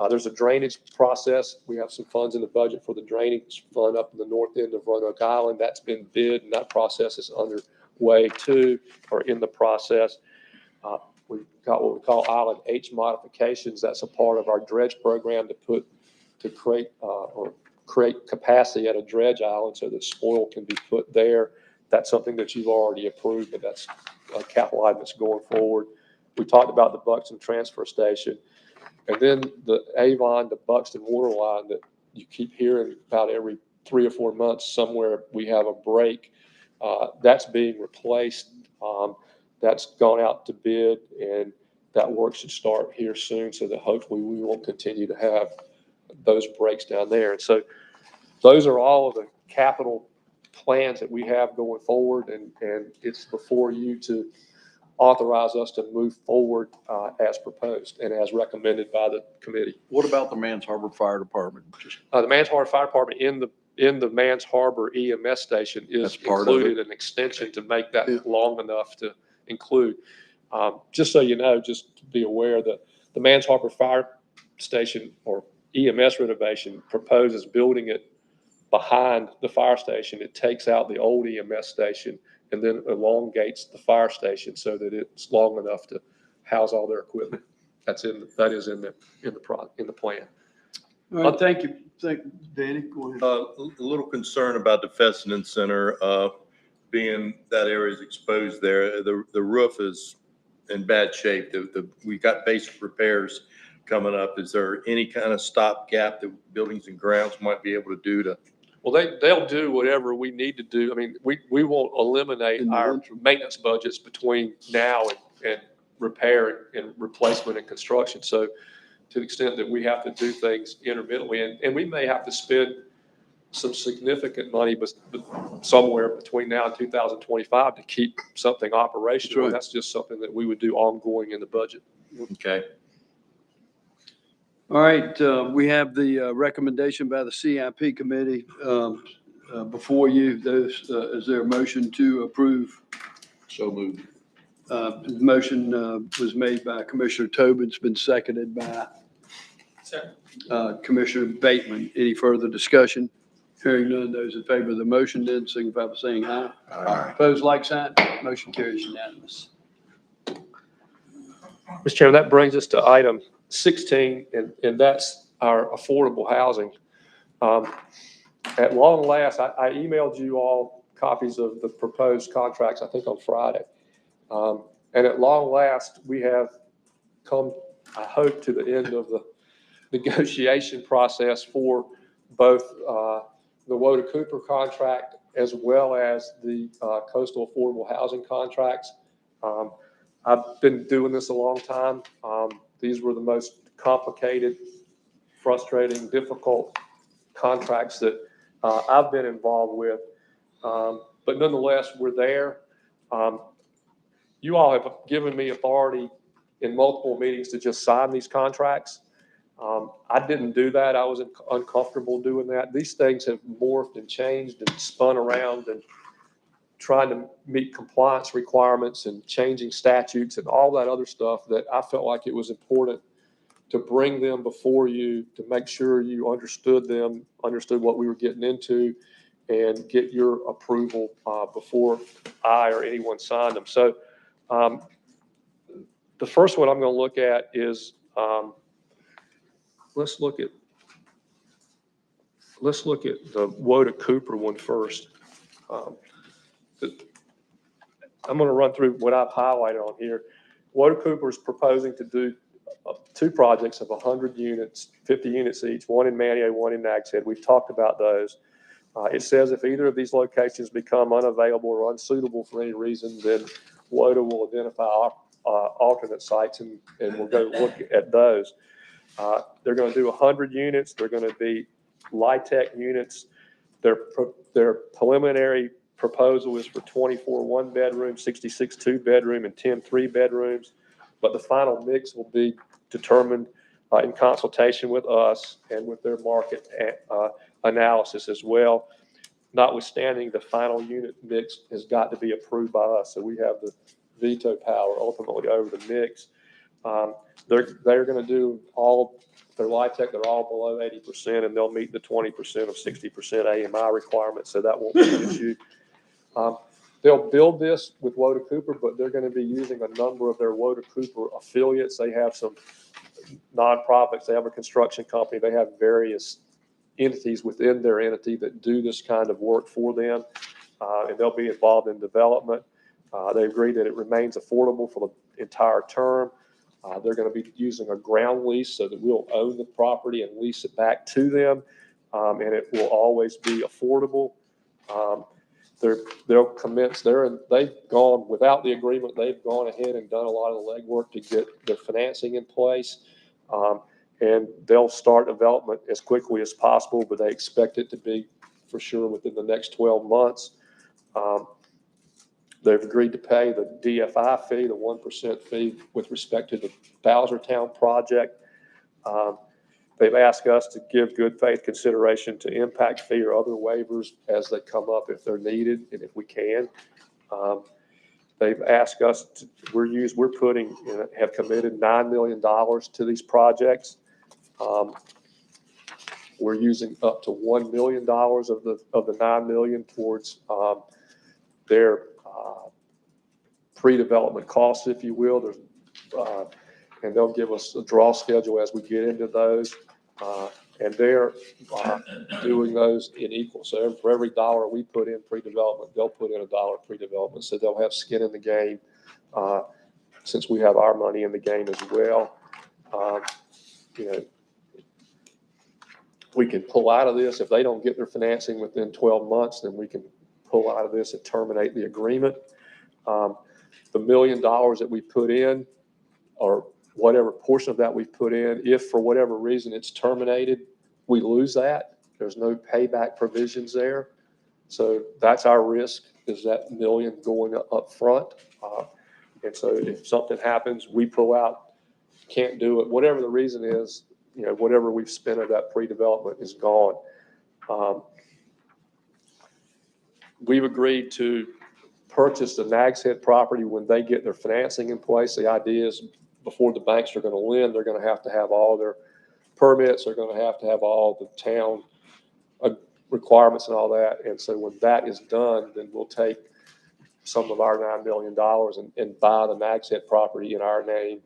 There's a drainage process. We have some funds in the budget for the drainage fund up in the north end of Roanoke Island. That's been bid, and that process is underway too, or in the process. We've got what we call Island H modifications. That's a part of our dredge program to create capacity at a dredge island so that spoil can be put there. That's something that you've already approved, but that's a capital item that's going forward. We talked about the Buxton transfer station, and then the Avon to Buxton water line that you keep hearing about every 3 or 4 months. Somewhere we have a break. That's being replaced. That's gone out to bid, and that work should start here soon, so that hopefully we won't continue to have those breaks down there. And so those are all of the capital plans that we have going forward, and it's before you to authorize us to move forward as proposed and as recommended by the committee. What about the Mans Harbor Fire Department? The Mans Harbor Fire Department in the Mans Harbor EMS station is included an extension to make that long enough to include. Just so you know, just to be aware that the Mans Harbor Fire Station or EMS renovation proposes building it behind the fire station. It takes out the old EMS station and then elongates the fire station so that it's long enough to house all their equipment. That is in the plan. All right, thank you. Danny, go ahead. A little concern about the Fessenden Center, being that area is exposed there. The roof is in bad shape. We got basic repairs coming up. Is there any kind of stopgap that Buildings and Grounds might be able to do to? Well, they'll do whatever we need to do. I mean, we won't eliminate our maintenance budgets between now and repair and replacement and construction. So to the extent that we have to do things intermittently, and we may have to spend some significant money but somewhere between now and 2025 to keep something operational. That's just something that we would do ongoing in the budget. Okay. All right, we have the recommendation by the CIP committee before you. Is there a motion to approve? So moved. The motion was made by Commissioner Tobin. It's been seconded by Commissioner Bateman. Any further discussion? Hearing none, those in favor of the motion then signify by saying aye. Aye. Opposed, like sign. Motion carries unanimous. Mr. Chairman, that brings us to item 16, and that's our affordable housing. At long last, I emailed you all copies of the proposed contracts, I think on Friday. And at long last, we have come, I hope, to the end of the negotiation process for both the Woda Cooper contract as well as the coastal affordable housing contracts. I've been doing this a long time. These were the most complicated, frustrating, difficult contracts that I've been involved with. But nonetheless, we're there. You all have given me authority in multiple meetings to just sign these contracts. I didn't do that. I was uncomfortable doing that. These things have morphed and changed and spun around and trying to meet compliance requirements and changing statutes and all that other stuff that I felt like it was important to bring them before you to make sure you understood them, understood what we were getting into, and get your approval before I or anyone signed them. So the first one I'm going to look at is let's look at the Woda Cooper one first. I'm going to run through what I've highlighted on here. Woda Cooper is proposing to do two projects of 100 units, 50 units each, one in Manio, one in Nags Head. We've talked about those. It says if either of these locations become unavailable or unsuitable for any reason, then WODA will identify alternate sites and we'll go look at those. They're going to do 100 units. They're going to be LIHTC units. Their preliminary proposal is for 24 one-bedroom, 66 two-bedroom, and 10 three-bedrooms. But the final mix will be determined in consultation with us and with their market analysis as well. Notwithstanding, the final unit mix has got to be approved by us. So we have the veto power ultimately over the mix. They're going to do all their LIHTC, they're all below 80%, and they'll meet the 20% of 60% AMI requirements, so that won't be an issue. They'll build this with Woda Cooper, but they're going to be using a number of their Woda Cooper affiliates. They have some nonprofits, they have a construction company, they have various entities within their entity that do this kind of work for them, and they'll be involved in development. They agree that it remains affordable for the entire term. They're going to be using a ground lease so that we'll own the property and lease it back to them, and it will always be affordable. They'll commence there, and they've gone without the agreement. They've gone ahead and done a lot of the legwork to get the financing in place, and they'll start development as quickly as possible. But they expect it to be for sure within the next 12 months. They've agreed to pay the DFI fee, the 1% fee, with respect to the Bowsertown project. They've asked us to give good faith consideration to impact fee or other waivers as they come up if they're needed and if we can. They've asked us to, have committed $9 million to these projects. We're using up to $1 million of the $9 million towards their pre-development costs, if you will. And they'll give us a draw schedule as we get into those. And they're doing those in equal. So for every dollar we put in pre-development, they'll put in $1 pre-development. So they'll have skin in the game since we have our money in the game as well. We can pull out of this. If they don't get their financing within 12 months, then we can pull out of this and terminate the agreement. The $1 million that we put in, or whatever portion of that we put in, if for whatever reason it's terminated, we lose that. There's no payback provisions there. So that's our risk, is that $1 million going up front. And so if something happens, we pull out, can't do it, whatever the reason is, whatever we've spent of that pre-development is gone. We've agreed to purchase the Nags Head property when they get their financing in place. The idea is before the banks are going to lend, they're going to have all their permits. They're going to have all the town requirements and all that. And so when that is done, then we'll take some of our $9 million and buy the Nags Head property in our name,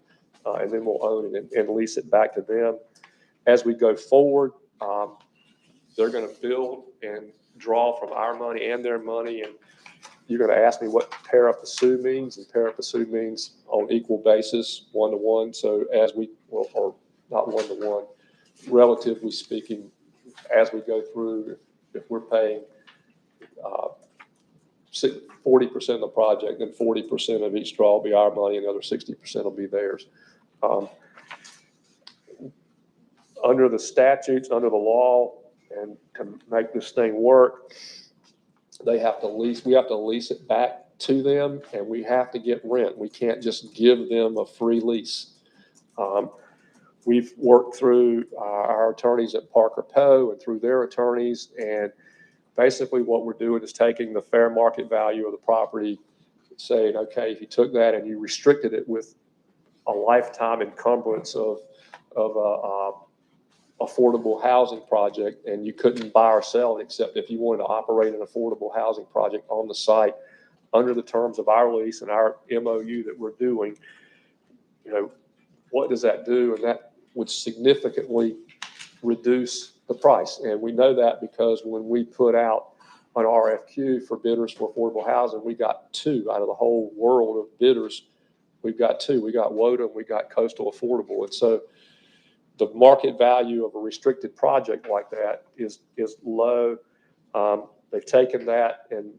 and then we'll own it and lease it back to them. As we go forward, they're going to build and draw from our money and their money, and you're going to ask me what pair up the sue means, and pair up the sue means on equal basis, 1-to-1. So as we, or not 1-to-1, relatively speaking, as we go through, if we're paying 40% of the project, then 40% of each draw will be our money, and the other 60% will be theirs. Under the statutes, under the law, and to make this thing work, we have to lease it back to them, and we have to get rent. We can't just give them a free lease. We've worked through our attorneys at Parker Poe and through their attorneys, and basically what we're doing is taking the fair market value of the property, saying, okay, if you took that and you restricted it with a lifetime encumbrance of affordable housing project, and you couldn't buy or sell it except if you wanted to operate an affordable housing project on the site under the terms of our lease and our MOU that we're doing, what does that do? And that would significantly reduce the price. And we know that because when we put out an RFQ for bidders for affordable housing, we got 2 out of the whole world of bidders. We've got 2. We got WODA and we got Coastal Affordable. And so the market value of a restricted project like that is low. They've taken that and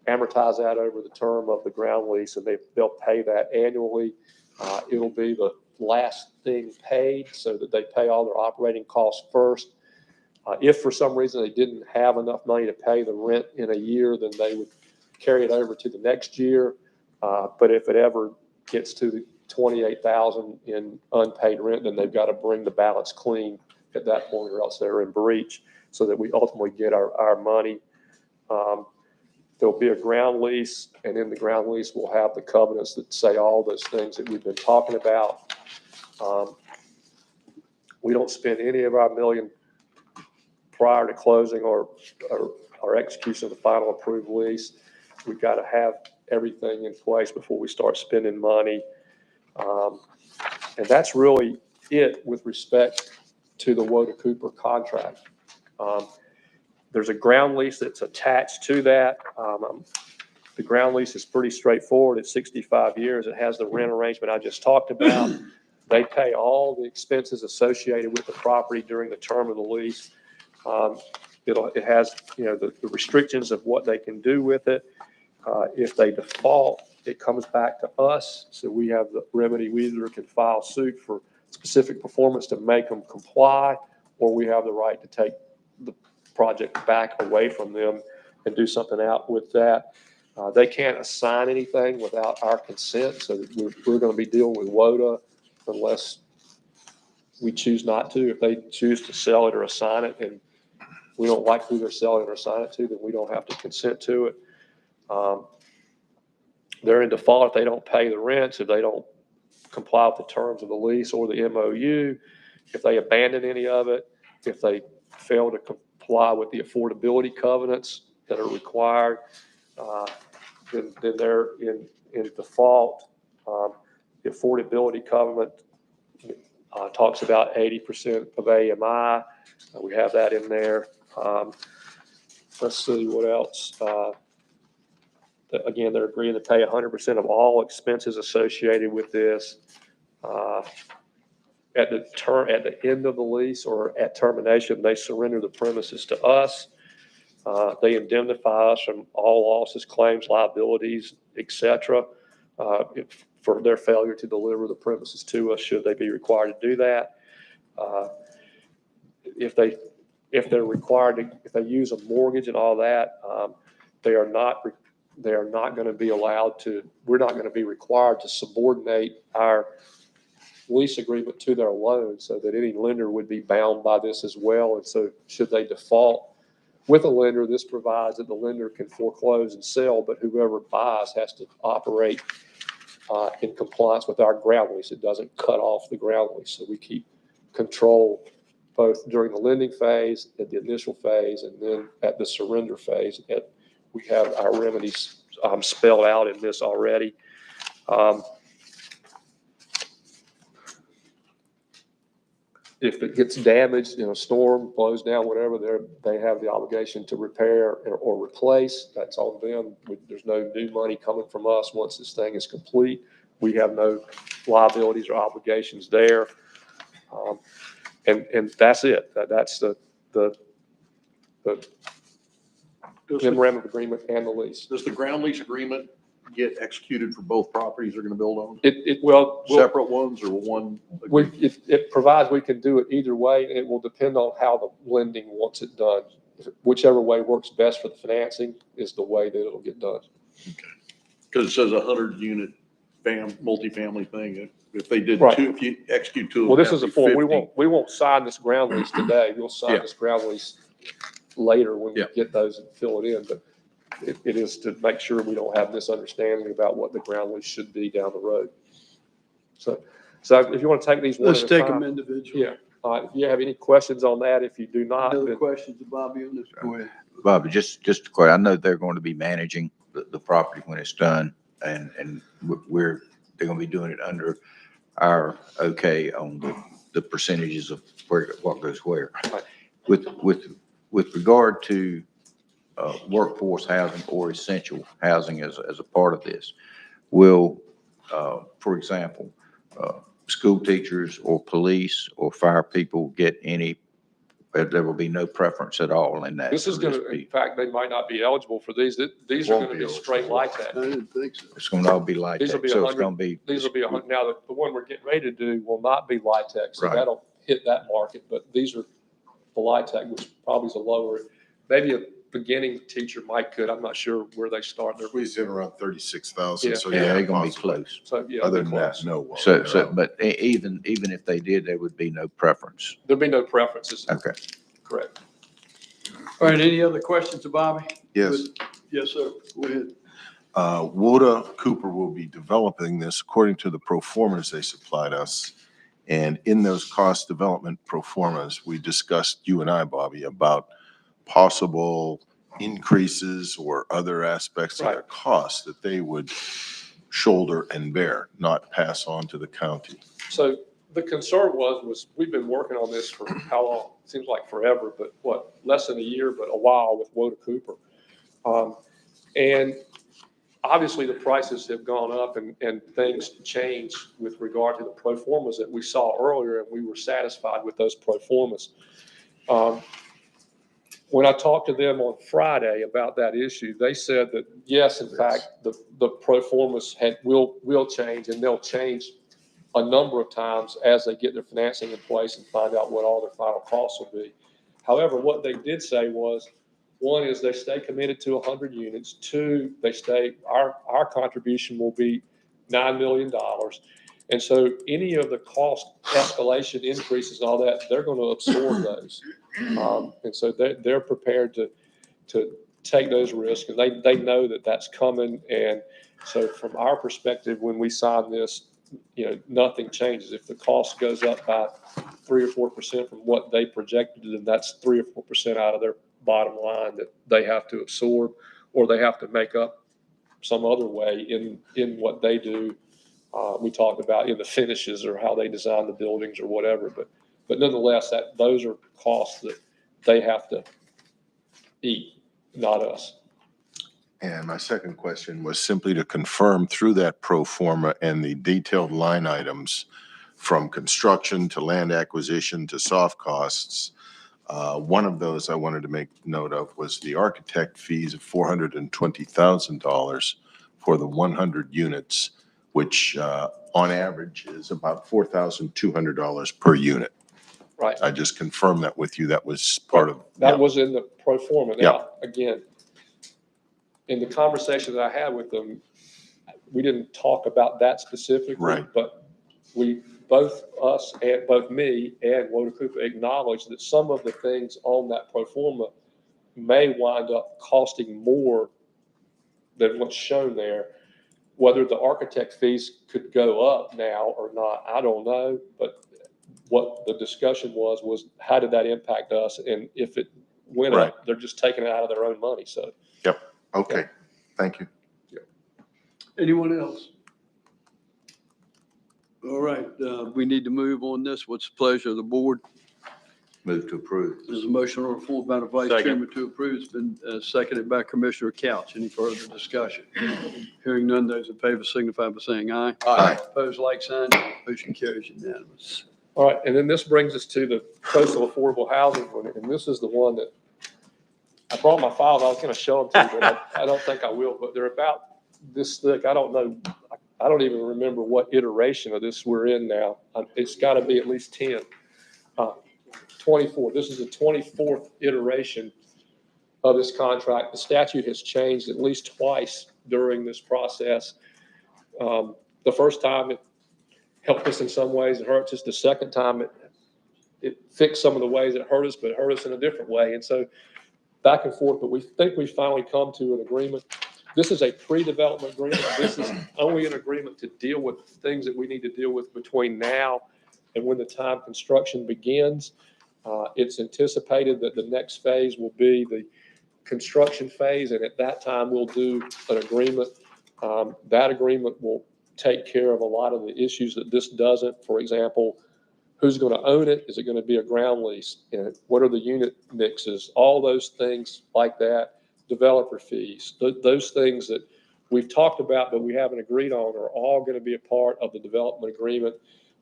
amortize that over the term of the ground lease, and they'll pay that annually. It'll be the last thing paid, so that they pay all their operating costs first. If for some reason they didn't have enough money to pay the rent in a year, then they would carry it over to the next year. But if it ever gets to the $28,000 in unpaid rent, then they've got to bring the balance clean at that point, or else they're in breach, so that we ultimately get our money. There'll be a ground lease, and in the ground lease, we'll have the covenants that say all those things that we've been talking about. We don't spend any of our million prior to closing or execution of the final approved lease. We've got to have everything in place before we start spending money. And that's really it with respect to the WODA Cooper contract. There's a ground lease that's attached to that. The ground lease is pretty straightforward. It's 65 years. It has the rent arrangement I just talked about. They pay all the expenses associated with the property during the term of the lease. It has, the restrictions of what they can do with it. If they default, it comes back to us. So we have the remedy. We either can file suit for specific performance to make them comply, or we have the right to take the project back away from them and do something out with that. They can't assign anything without our consent. So we're going to be dealing with WODA unless we choose not to. If they choose to sell it or assign it, and we don't like who they're selling it or assign it to, then we don't have to consent to it. They're in default if they don't pay the rents, if they don't comply with the terms of the lease or the MOU, if they abandon any of it, if they fail to comply with the affordability covenants that are required, then they're in default. The affordability covenant talks about 80% of AMI. We have that in there. Let's see what else. Again, they're agreeing to pay 100% of all expenses associated with this. At the end of the lease or at termination, they surrender the premises to us. They indemnify us from all losses, claims, liabilities, etc., for their failure to deliver the premises to us, should they be required to do that. If they're required to, if they use a mortgage and all that, they are not going to be allowed to. We're not going to be required to subordinate our lease agreement to their loan, so that any lender would be bound by this as well. And so should they default with a lender, this provides that the lender can foreclose and sell, but whoever buys has to operate in compliance with our ground lease. It doesn't cut off the ground lease. So we keep control both during the lending phase, at the initial phase, and then at the surrender phase. We have our remedies spelled out in this already. if it gets damaged, storm blows down, whatever, they have the obligation to repair or replace. That's on them. There's no new money coming from us once this thing is complete. We have no liabilities or obligations there. And that's it. That's the memorandum of agreement and the lease. Does the ground lease agreement get executed for both properties they're going to build on? Well, Separate ones or one? It provides we can do it either way, and it will depend on how the lending wants it done. Whichever way works best for the financing is the way that it'll get done. Okay. Because it says 100-unit multifamily thing. If they did Right. two, if you execute two, Well, this is a form. 50. We won't sign this ground lease today. We'll sign this ground lease later when we get those and fill it in. But it is to make sure we don't have misunderstanding about what the ground lease should be down the road. So if you want to take these one Let's at a take time. them individually. Yeah. If you have any questions on that, if you do not. Any other then- questions, Bobby, on this? Go ahead. Bobby, just a question. I know they're going to be managing the property when it's done, and they're going to be doing it under our okay on the percentages of what goes where. With regard to workforce housing or essential housing as a part of this, will, for example, school teachers or police or fire people get any, there will be no preference at all in that? This is going to, in fact, they might not be eligible for these. These are Won't going to be be straight eligible. LIHTC. I didn't think so. It's going to all be like These will that. be So 100. it's going to be. These will be 100. Now, the one we're getting ready to do will not be LIHTC, so Right. that'll hit that market. But these are the LIHTC, which probably is a lower, maybe a beginning teacher could. I'm not sure where they start. They're Squeeze in around 36,000. Yeah. So Yeah, they're going to be possibly. close. So, yeah. Other they're than that, close. no. But even if they did, there would be no preference. There'll be no preferences. Okay. Correct. All right, any other questions, Bobby? Yes. Yes, sir. Go ahead. Woda Cooper will be developing this according to the pro formas they supplied us. And in those cost development pro formas, we discussed, you and I, Bobby, about possible increases or other aspects of their costs that they would shoulder and bear, not pass on to the county. So the concern was we've been working on this for how long? Seems like forever, but what, less than a year, but a while with Woda Cooper. And obviously the prices have gone up and things change with regard to the pro formas that we saw earlier, and we were satisfied with those pro formas. When I talked to them on Friday about that issue, they said that yes, in fact, the pro formas will change, and they'll change a number of times as they get their financing in place and find out what all their final costs will be. However, what they did say was, one is they stay committed to 100 units. Two, they stay, our contribution will be $9 million. And so any of the cost escalation increases and all that, they're going to absorb those. And so they're prepared to take those risks, and they know that that's coming. And so from our perspective, when we sign this, nothing changes. If the cost goes up by 3 or 4% from what they projected, then that's 3 or 4% out of their bottom line that they have to absorb, or they have to make up some other way in what they do. We talked about in the finishes or how they design the buildings or whatever, but nonetheless, those are costs that they have to eat, not us. And my second question was simply to confirm through that pro forma and the detailed line items from construction to land acquisition to soft costs. One of those I wanted to make note of was the architect fees of $420,000 for the 100 units, which on average is about $4,200 per unit. Right. I just confirmed that with you. That was part of. That was in the pro forma. Now, again, in the conversation that I had with them, we didn't talk about that specifically, Right. But both me and Woda Cooper acknowledged that some of the things on that pro forma may wind up costing more than what's shown there. Whether the architect fees could go up now or not, I don't know. But what the discussion was how did that impact us? And if it went up, they're just taking it out of their own money. So. Yep. Okay. Thank you. Anyone else? All right, we need to move on this. What's the pleasure of the board? Move to approve. There's a motion on the floor by the vice Second. chairman to approve. It's been seconded by Commissioner Couch. Any further discussion? Hearing none, those in favor signify by saying aye. Aye. Opposed, like sign. Motion carries unanimous. All right, and then this brings us to the coastal affordable housing one, and this is the one that I brought my files. I was going to show them to you, but I don't think I will. But they're about this thick. I don't know. I don't even remember what iteration of this we're in now. It's got to be at least 10. 24. This is the 24th iteration of this contract. The statute has changed at least twice during this process. The first time it helped us in some ways, it hurt us. The second time it fixed some of the ways it hurt us, but it hurt us in a different way. And so back and forth, but we think we finally come to an agreement. This is a pre-development agreement. This is only an agreement to deal with things that we need to deal with between now and when the time construction begins. It's anticipated that the next phase will be the construction phase, and at that time we'll do an agreement. That agreement will take care of a lot of the issues that this doesn't. For example, who's going to own it? Is it going to be a ground lease? And what are the unit mixes? All those things like that. Developer fees, those things that we've talked about but we haven't agreed on are all going to be a part of the development agreement.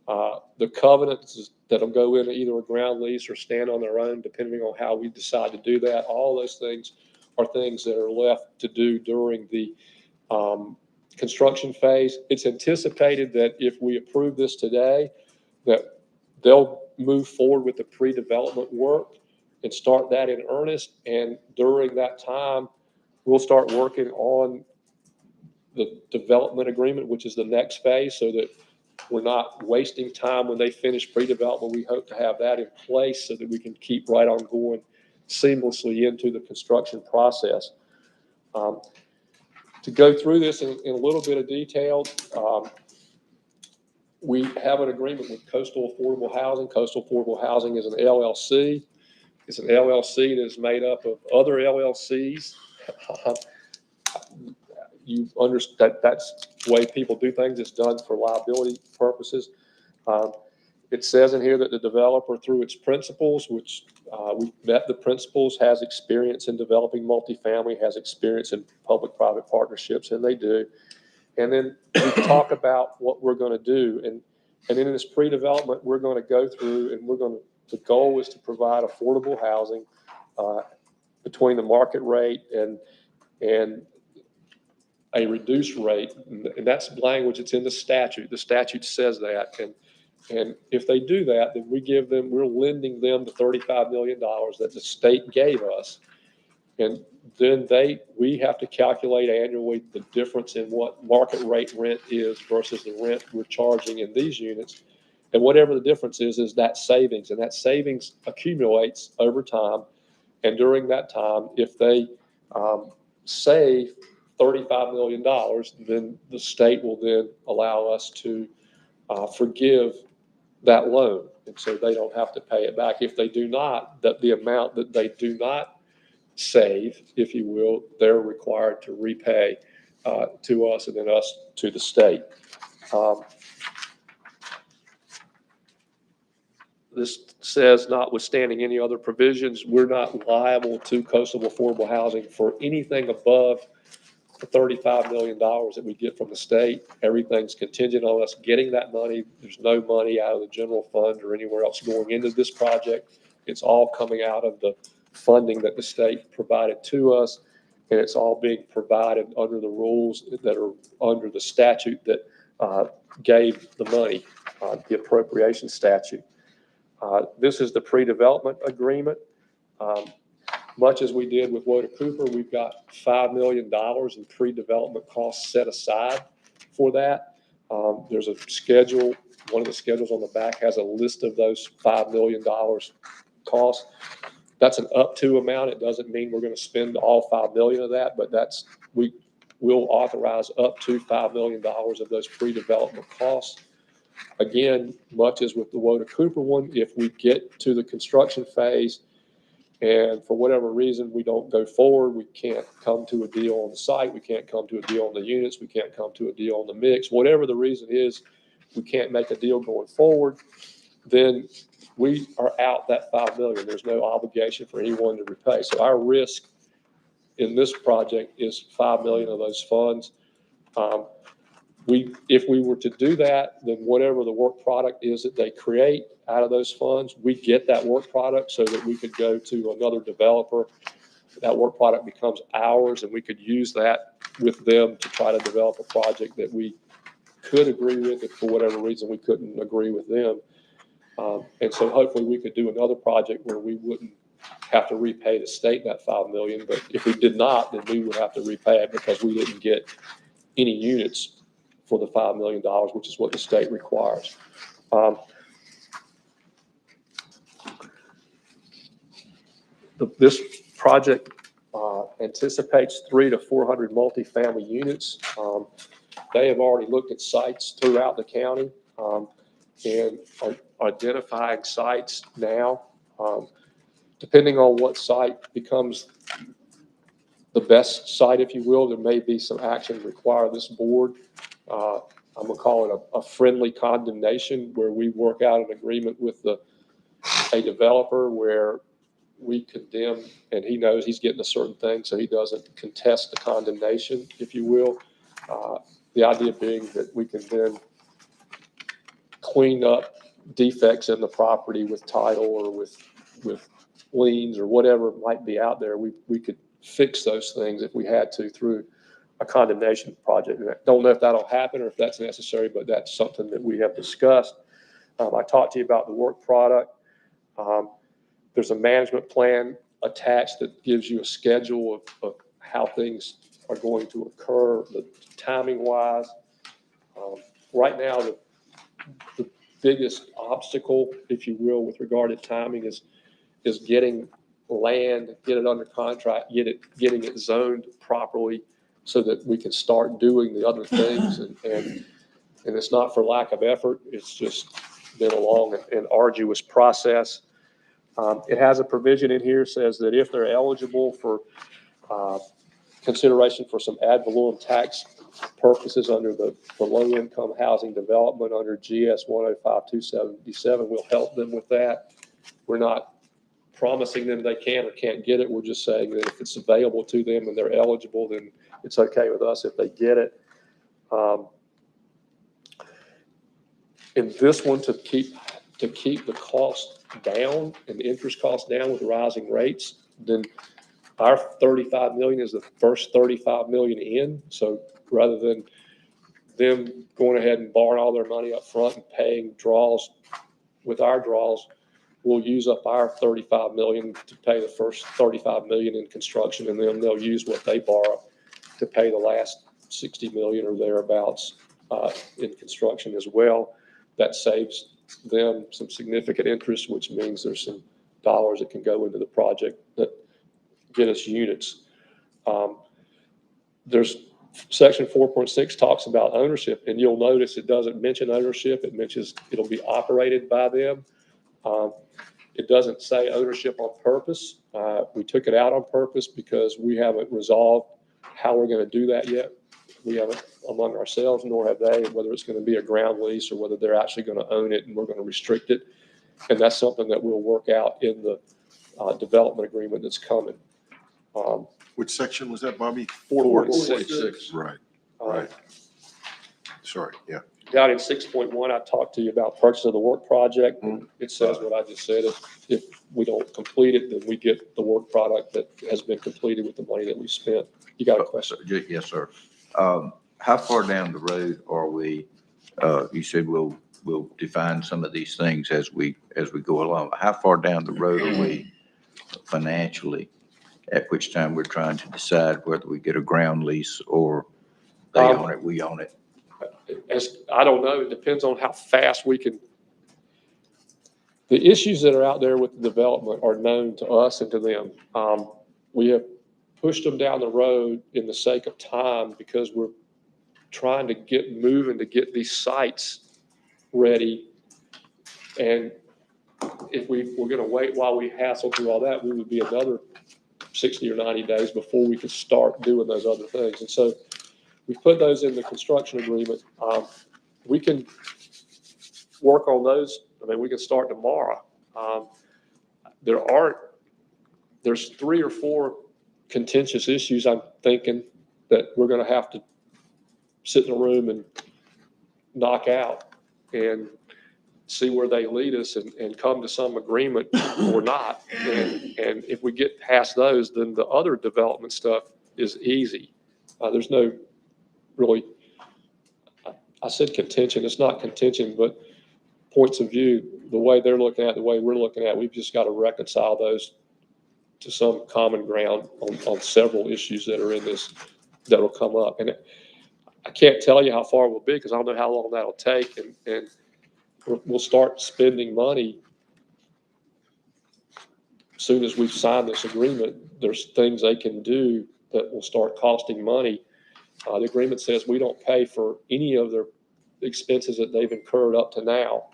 The covenants that'll go into either a ground lease or stand on their own, depending on how we decide to do that. All those things are things that are left to do during the construction phase. It's anticipated that if we approve this today, that they'll move forward with the pre-development work and start that in earnest. And during that time, we'll start working on the development agreement, which is the next phase, so that we're not wasting time when they finish pre-development. We hope to have that in place so that we can keep right on going seamlessly into the construction process. To go through this in a little bit of detail, we have an agreement with Coastal Affordable Housing. Coastal Affordable Housing is an LLC. It's an LLC that is made up of other LLCs. You understand that's the way people do things. It's done for liability purposes. It says in here that the developer, through its principals, which we've met the principals, has experience in developing multifamily, has experience in public-private partnerships, and they do. And then we talk about what we're going to do. And then in this pre-development, we're going to go through and the goal is to provide affordable housing between the market rate and a reduced rate. And that's language that's in the statute. The statute says that. And if they do that, then we're lending them the $35 million that the state gave us. And then we have to calculate annually the difference in what market rate rent is versus the rent we're charging in these units. And whatever the difference is that savings. And that savings accumulates over time. And during that time, if they save $35 million, then the state will then allow us to forgive that loan. And so they don't have to pay it back. If they do not, the amount that they do not save, if you will, they're required to repay to us and then us to the state. This says, notwithstanding any other provisions, we're not liable to Coastal Affordable Housing for anything above the $35 million that we get from the state. Everything's contingent on us getting that money. There's no money out of the general fund or anywhere else going into this project. It's all coming out of the funding that the state provided to us, and it's all being provided under the rules that are under the statute that gave the money, the appropriation statute. This is the pre-development agreement. Much as we did with Woda Cooper, we've got $5 million in pre-development costs set aside for that. There's a schedule. One of the schedules on the back has a list of those $5 million costs. That's an up to amount. It doesn't mean we're going to spend all $5 million of that, but we will authorize up to $5 million of those pre-development costs. Again, much as with the Woda Cooper one, if we get to the construction phase and for whatever reason we don't go forward, we can't come to a deal on the site, we can't come to a deal on the units, we can't come to a deal on the mix, whatever the reason is, we can't make a deal going forward, then we are out that 5 million. There's no obligation for anyone to repay. So our risk in this project is 5 million of those funds. If we were to do that, then whatever the work product is that they create out of those funds, we get that work product so that we could go to another developer. That work product becomes ours, and we could use that with them to try to develop a project that we could agree with. If for whatever reason we couldn't agree with them. And so hopefully we could do another project where we wouldn't have to repay the state that 5 million. But if we did not, then we would have to repay it because we didn't get any units for the $5 million, which is what the state requires. This project anticipates 300 to 400 multifamily units. They have already looked at sites throughout the county and are identifying sites now. Depending on what site becomes the best site, if you will, there may be some action required this board. I'm going to call it a friendly condemnation, where we work out an agreement with a developer where we condemn, and he knows he's getting a certain thing, so he doesn't contest the condemnation, if you will. The idea being that we can then clean up defects in the property with title or with liens or whatever might be out there. We could fix those things if we had to through a condemnation project. And I don't know if that'll happen or if that's necessary, but that's something that we have discussed. I talked to you about the work product. There's a management plan attached that gives you a schedule of how things are going to occur, the timing wise. Right now, the biggest obstacle, if you will, with regard to timing is getting land, get it under contract, getting it zoned properly so that we can start doing the other things. And it's not for lack of effort. It's just been a long and arduous process. It has a provision in here says that if they're eligible for consideration for some ad valorem tax purposes under the low-income housing development under GS 105-277, we'll help them with that. We're not promising them they can or can't get it. We're just saying that if it's available to them and they're eligible, then it's okay with us if they get it. In this one, to keep the cost down and the interest cost down with rising rates, then our 35 million is the first 35 million in. So rather than them going ahead and borrowing all their money up front and paying draws with our draws, we'll use up our 35 million to pay the first 35 million in construction, and then they'll use what they borrow to pay the last 60 million or thereabouts in construction as well. That saves them some significant interest, which means there's some dollars that can go into the project that get us units. There's section 4.6 talks about ownership, and you'll notice it doesn't mention ownership. It mentions it'll be operated by them. It doesn't say ownership on purpose. We took it out on purpose because we haven't resolved how we're going to do that yet. We haven't among ourselves, nor have they, whether it's going to be a ground lease or whether they're actually going to own it and we're going to restrict it. And that's something that we'll work out in the development agreement that's coming. Which section was that, Bobby? 4.6. Right, right. Sorry, yeah. Down in 6.1, I talked to you about purchase of the work project. And it says what I just said. If we don't complete it, then we get the work product that has been completed with the money that we spent. You got a question? Yes, sir. How far down the road are we? You said we'll define some of these things as we go along. How far down the road are we financially? At which time we're trying to decide whether we get a ground lease or they own it, we own it. I don't know. It depends on how fast we can. The issues that are out there with the development are known to us and to them. We have pushed them down the road in the sake of time because we're trying to get moving to get these sites ready. And if we were going to wait while we hassle through all that, we would be another 60 or 90 days before we could start doing those other things. And so we put those in the construction agreement. We can work on those. I mean, we can start tomorrow. There's 3 or 4 contentious issues I'm thinking that we're going to have to sit in a room and knock out and see where they lead us and come to some agreement or not. And if we get past those, then the other development stuff is easy. There's no really, I said contention, it's not contention, but points of view, the way they're looking at, the way we're looking at, we've just got to reconcile those to some common ground on several issues that are in this, that'll come up. And I can't tell you how far it will be because I don't know how long that'll take. And we'll start spending money as soon as we've signed this agreement. There's things they can do that will start costing money. The agreement says we don't pay for any of their expenses that they've incurred up to now.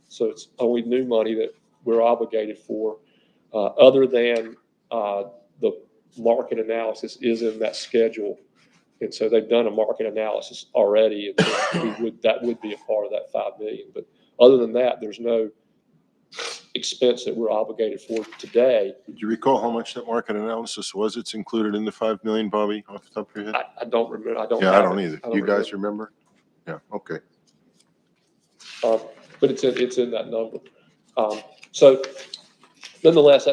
So it's only new money that we're obligated for, other than the market analysis is in that schedule. And so they've done a market analysis already, and so that would be a part of that $5 million. But other than that, there's no expense that we're obligated for today. Do you recall how much that market analysis was? It's included in the 5 million, Bobby, off the top of your head? I don't remember. I don't either. You remember. guys remember? Yeah, okay. But it's in that number. So nonetheless,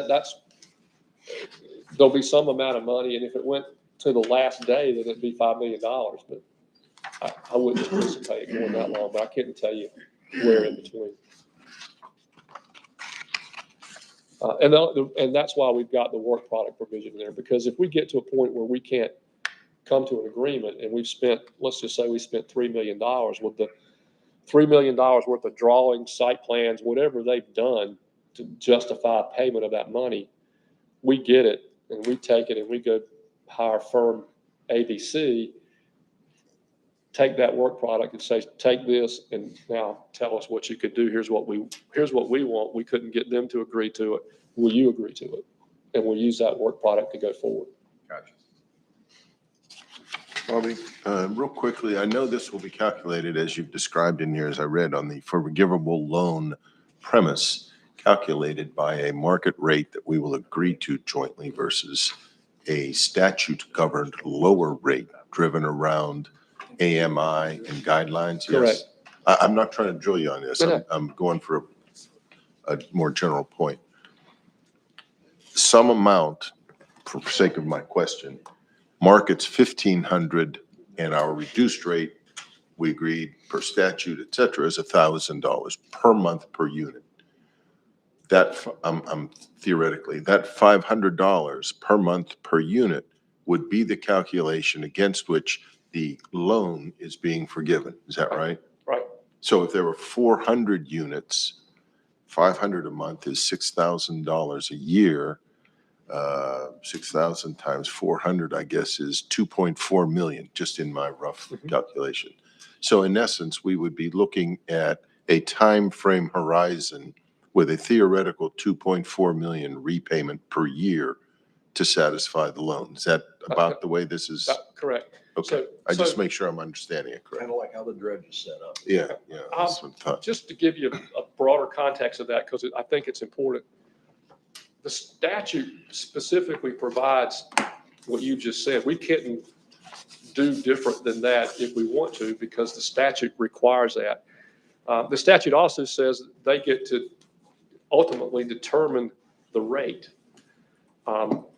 there'll be some amount of money, and if it went to the last day, then it'd be $5 million. But I wouldn't anticipate it going that long, but I couldn't tell you where in between. And that's why we've got the work product provision there, because if we get to a point where we can't come to an agreement and we've spent, let's just say we spent $3 million, with the $3 million worth of drawings, site plans, whatever they've done to justify payment of that money, we get it and we take it and we go hire firm ABC, take that work product and say, take this and now tell us what you could do. Here's what we want. We couldn't get them to agree to it. Will you agree to it? And we'll use that work product to go forward. Gotcha. Bobby, real quickly, I know this will be calculated as you've described in here, as I read on the forgivable loan premise, calculated by a market rate that we will agree to jointly versus a statute-governed lower rate driven around AMI and guidelines. Correct. Yes. I'm not trying to drill you on this. No. I'm going for a more general point. Some amount, for sake of my question, market's $1,500 and our reduced rate, we agreed per statute, et cetera, is $1,000 per month per unit. That theoretically, that $500 per month per unit would be the calculation against which the loan is being forgiven. Is that right? Right. So if there were 400 units, 500 a month is $6,000 a year. 6,000 times 400, I guess, is 2.4 million, just in my rough calculation. So in essence, we would be looking at a time frame horizon with a theoretical 2.4 million repayment per year to satisfy the loan. Is that about the way this is? Correct. Okay, I just make sure I'm understanding it correctly. Kind of like how the dredge is set up. Yeah, yeah. That's what I thought. Just to give you a broader context of that, because I think it's important. The statute specifically provides what you just said. We couldn't do different than that if we want to, because the statute requires that. The statute also says they get to ultimately determine the rate.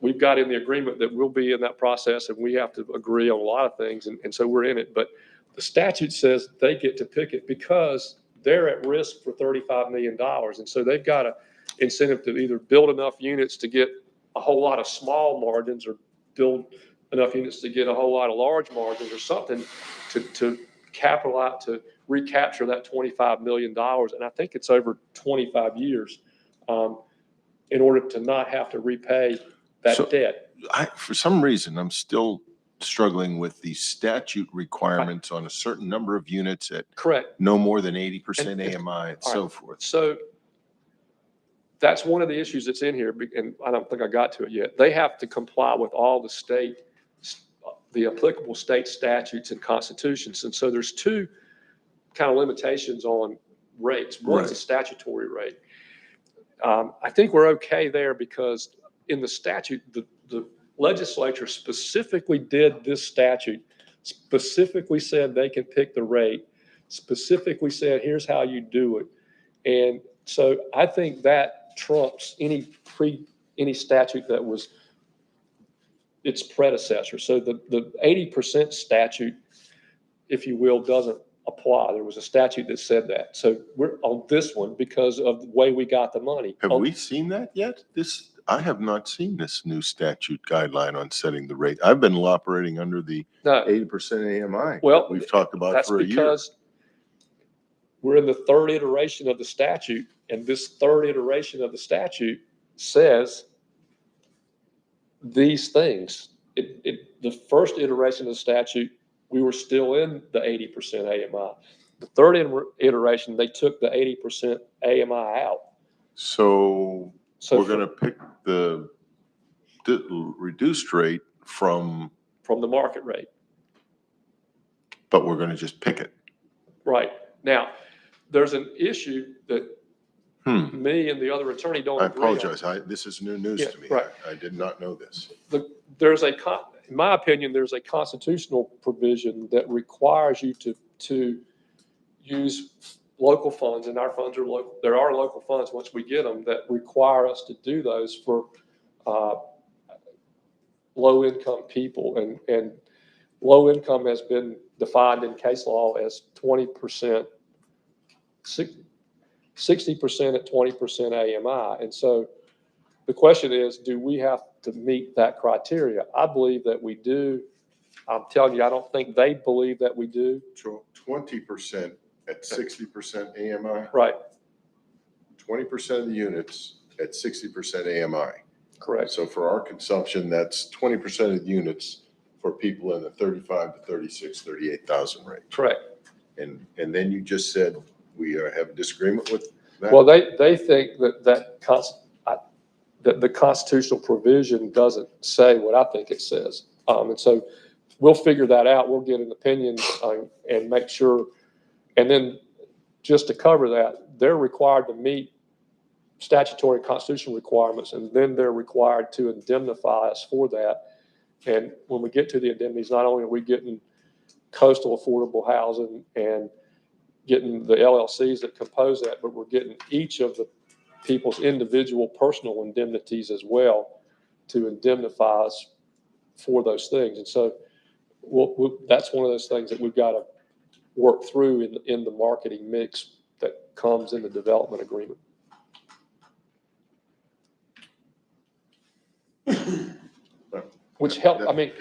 We've got in the agreement that we'll be in that process and we have to agree on a lot of things. And so we're in it. But the statute says they get to pick it because they're at risk for $35 million. And so they've got an incentive to either build enough units to get a whole lot of small margins or build enough units to get a whole lot of large margins or something to capitalize, to recapture that $25 million. And I think it's over 25 years in order to not have to repay that debt. For some reason, I'm still struggling with the statute requirements on a certain number of units at no more than 80% AMI and so forth. So that's one of the issues that's in here, and I don't think I got to it yet. They have to comply with all the applicable state statutes and constitutions. And so there's two kind of limitations on rates. One's a Right. statutory rate. I think we're okay there because in the statute, the legislature specifically did this statute, specifically said they can pick the rate, specifically said, here's how you do it. And so I think that trumps any statute that was its predecessor. So the 80% statute, if you will, doesn't apply. There was a statute that said that. So we're on this one because of the way we got the money. Have we seen that yet? I have not seen this new statute guideline on setting the rate. I've been operating under the No. 80% AMI. Well, that we've talked about that's for a year. because we're in the third iteration of the statute, and this third iteration of the statute says these things. The first iteration of the statute, we were still in the 80% AMI. The third iteration, they took the 80% AMI out. So we're for- going to pick the reduced rate from, From the market rate. but we're going to just pick it. Right. Now, there's an issue that me and the other attorney don't I agree on. apologize. This is new news Yeah, to me. right. I did not know this. In my opinion, there's a constitutional provision that requires you to use local funds, and our funds are local. There are local funds, once we get them, that require us to do those for low-income people. And low income has been defined in case law as 20%, 60% at 20% AMI. And so the question is, do we have to meet that criteria? I believe that we do. I'm telling you, I don't think they believe that we do. So 20% at 60% AMI? Right. 20% of the units at 60% AMI. Correct. So for our consumption, that's 20% of the units for people in the 35 to 36, 38,000 range. Correct. And then you just said we have a disagreement with that? Well, they think that the constitutional provision doesn't say what I think it says. And so we'll figure that out. We'll get an opinion and make sure. And then just to cover that, they're required to meet statutory constitutional requirements, and then they're required to indemnify us for that. And when we get to the indemnities, not only are we getting coastal affordable housing and getting the LLCs that compose that, but we're getting each of the people's individual personal indemnities as well to indemnify us for those things. And so that's one of those things that we've got to work through in the marketing mix that comes in the development agreement. Which help, I mean,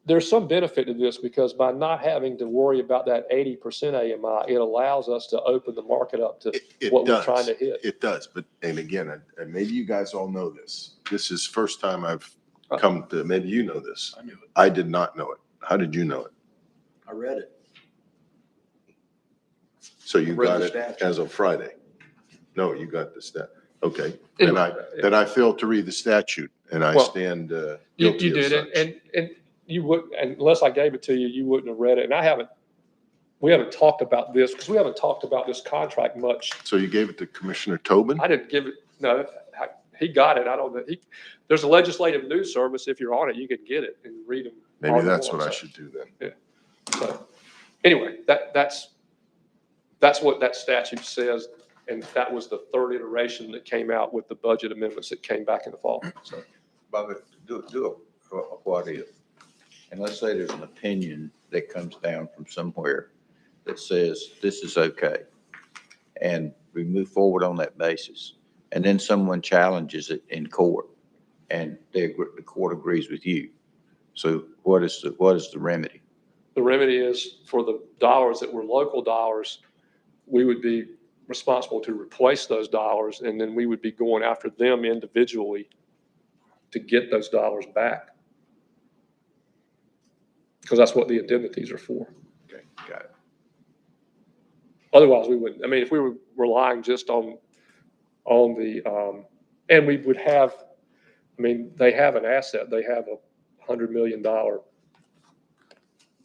there's some benefit to this because by not having to worry about that 80% AMI, it allows us to open the market up to what we're trying to hit. It does, but, and again, and maybe you guys all know this. This is first time I've come to, maybe you know this. I knew it. I did not know it. How did you know it? I read it. So you read got the it statute. as of Friday? No, you got the Okay. Then I failed to read the statute and I stand guilty You as did, such. and you would, unless I gave it to you, you wouldn't have read it. And we haven't talked about this because we haven't talked about this contract much. So you gave it to Commissioner Tobin? I didn't give it, no, he got it. I don't know. There's a legislative news service. If you're on it, you can get it and read them. Maybe that's what I should do then. Yeah. So anyway, that's what that statute says. And that was the third iteration that came out with the budget amendments that came back in the fall. So, Bobby, do a what if? And let's say there's an opinion that comes down from somewhere that says this is okay. And we move forward on that basis. And then someone challenges it in court and the court agrees with you. So what is the remedy? the remedy is for the dollars that were local dollars, we would be responsible to replace those dollars, and then we would be going after them individually to get those dollars back. Because that's what the indemnities are for. Okay, got it. Otherwise, we wouldn't. I mean, if we were relying just on the, and we would have, I mean, they have an asset. They have a $100 million,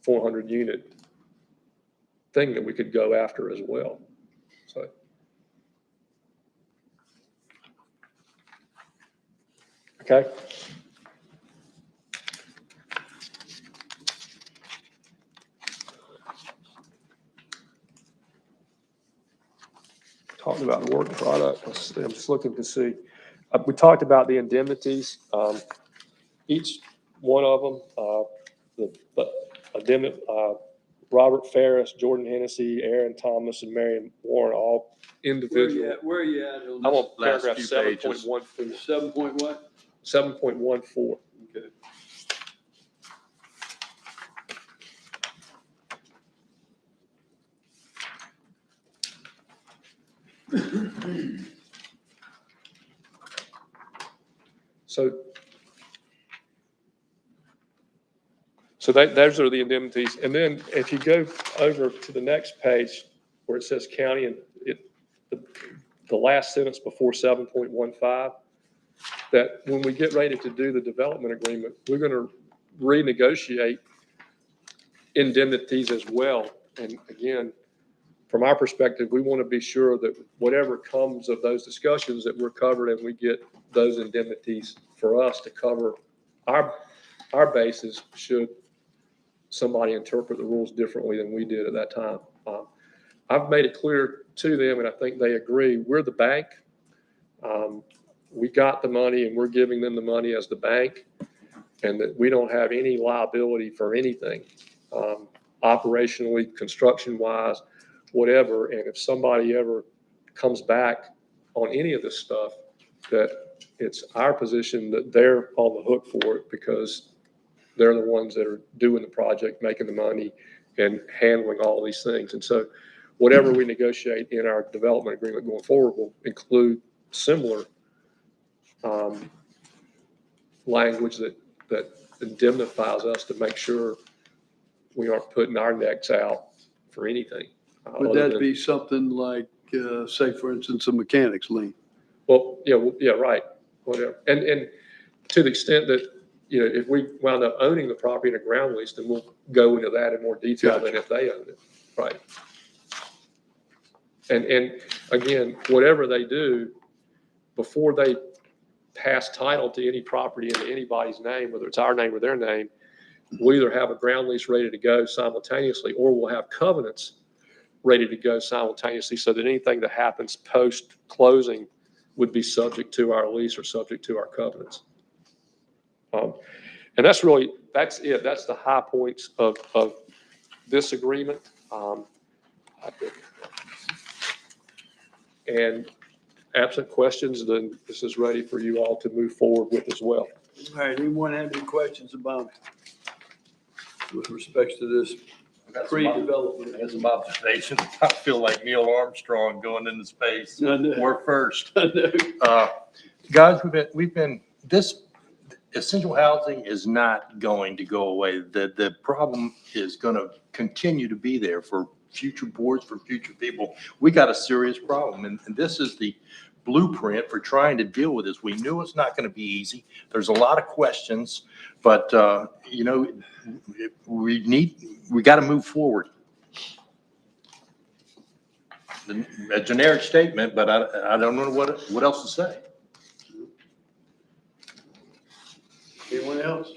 400 unit thing that we could go after as well. Okay? Talking about the work product, I'm just looking to see. We talked about the indemnities. Each one of them, Robert Ferris, Jordan Hennessy, Aaron Thomas, and Marion Warren, all individual. Where are you at on I'm on this? paragraph Last few pages. 7.14. 7 point what? 7.14. Okay. So those are the indemnities. And then if you go over to the next page where it says county, and the last sentence before 7.15, that when we get ready to do the development agreement, we're going to renegotiate indemnities as well. And again, from our perspective, we want to be sure that whatever comes of those discussions, that we're covered and we get those indemnities for us to cover our bases should somebody interpret the rules differently than we did at that time. I've made it clear to them, and I think they agree, we're the bank. We got the money and we're giving them the money as the bank, and that we don't have any liability for anything, operationally, construction-wise, whatever. And if somebody ever comes back on any of this stuff, that it's our position that they're on the hook for it, because they're the ones that are doing the project, making the money, and handling all these things. And so whatever we negotiate in our development agreement going forward will include similar language that indemnifies us to make sure we aren't putting our necks out for anything. Would that be something like, say, for instance, a mechanic's lien? Well, yeah, right, whatever. And to the extent that, if we wound up owning the property in a ground lease, then we'll go into that in more detail than if they own it, right? And again, whatever they do, before they pass title to any property into anybody's name, whether it's our name or their name, we'll either have a ground lease ready to go simultaneously, or we'll have covenants ready to go simultaneously, so that anything that happens post-closing would be subject to our lease or subject to our covenants. And that's it. That's the high points of this agreement. And absent questions, then this is ready for you all to move forward with as well. All right, anyone have any questions about, with respect to this pre-development? As an observation, I feel like Neil Armstrong going into space. We're first. Guys, this essential housing is not going to go away. The problem is going to continue to be there for future boards, for future people. We got a serious problem, and this is the blueprint for trying to deal with this. We knew it's not going to be easy. There's a lot of questions, but we got to move forward. A generic statement, but I don't know what else to say. Anyone else?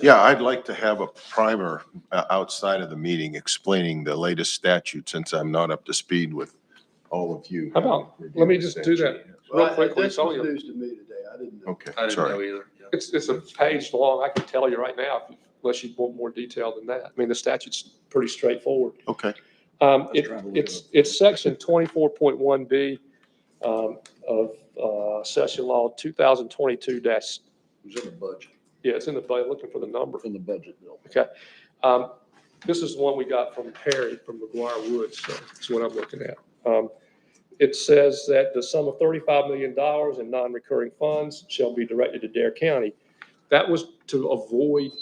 Yeah, I'd like to have a primer outside of the meeting explaining the latest statute, since I'm not up to speed with all of you. How about, let me just do that real quickly. That's news to me today. I didn't know. Okay, I didn't sorry. know either. It's a page long. I can tell you right now, unless you want more detail than that. I mean, the statute's pretty straightforward. Okay. It's section 24.1B of session law 2022 dash. It was in the budget. Yeah, it's in the budget, looking for the number. From the budget bill. Okay. This is the one we got from Perry from McGuire Woods, so that's what I'm looking at. It says that the sum of $35 million in non-recurring funds shall be directed to Dare County. That was to avoid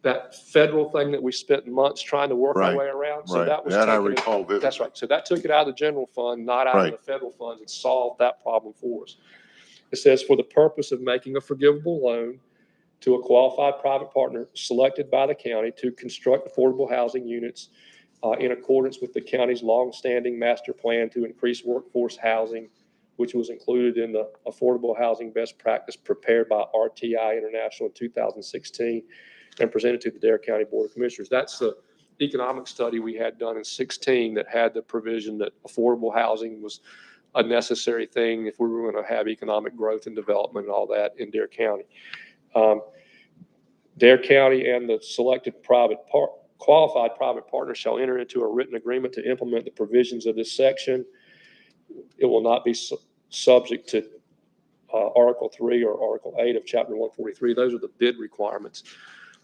that federal thing that we spent months trying to work our way around. So that was That I taken recall vividly. That's right. So that took it out of the general fund, not out of the federal funds, and solved that problem for us. It says, for the purpose of making a forgivable loan to a qualified private partner selected by the county to construct affordable housing units in accordance with the county's longstanding master plan to increase workforce housing, which was included in the Affordable Housing Best Practice prepared by RTI International in 2016 and presented to the Dare County Board of Commissioners. That's the economic study we had done in 16 that had the provision that affordable housing was a necessary thing if we were going to have economic growth and development and all that in Dare County. Dare County and the selected qualified private partner shall enter into a written agreement to implement the provisions of this section. It will not be subject to Article 3 or Article 8 of Chapter 143. Those are the bid requirements.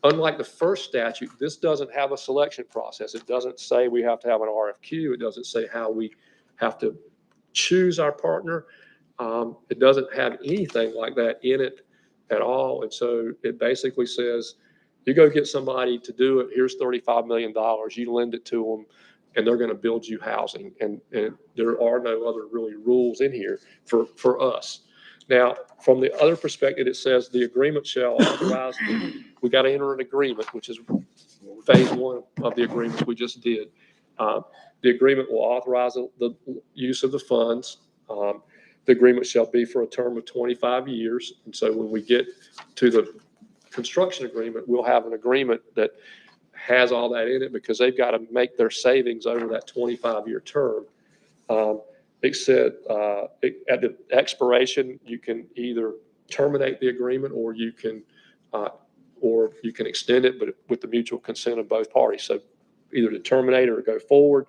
Unlike the first statute, this doesn't have a selection process. It doesn't say we have to have an RFQ. It doesn't say how we have to choose our partner. It doesn't have anything like that in it at all. And so it basically says, you go get somebody to do it. Here's $35 million. You lend it to them, and they're going to build you housing. And there are no other really rules in here for us. Now, from the other perspective, it says the agreement shall authorize, we got to enter an agreement, which is phase one of the agreements we just did. The agreement will authorize the use of the funds. The agreement shall be for a term of 25 years. And so when we get to the construction agreement, we'll have an agreement that has all that in it because they've got to make their savings over that 25-year term. It said at the expiration, you can either terminate the agreement or you can extend it, but with the mutual consent of both parties. So either to terminate or to go forward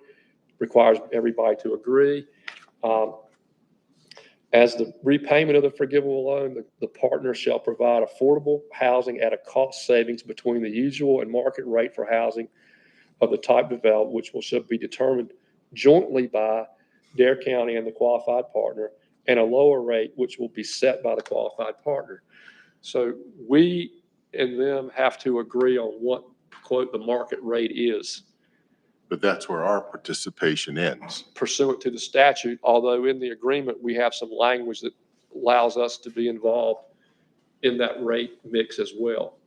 requires everybody to agree. As the repayment of the forgivable loan, the partner shall provide affordable housing at a cost savings between the usual and market rate for housing of the type developed, which should be determined jointly by Dare County and the qualified partner, and a lower rate, which will be set by the qualified partner. So we and them have to agree on what, quote, the market rate is. But that's where our participation ends. Pursuant to the statute, although in the agreement, we have some language that allows us to be involved in that rate mix as well.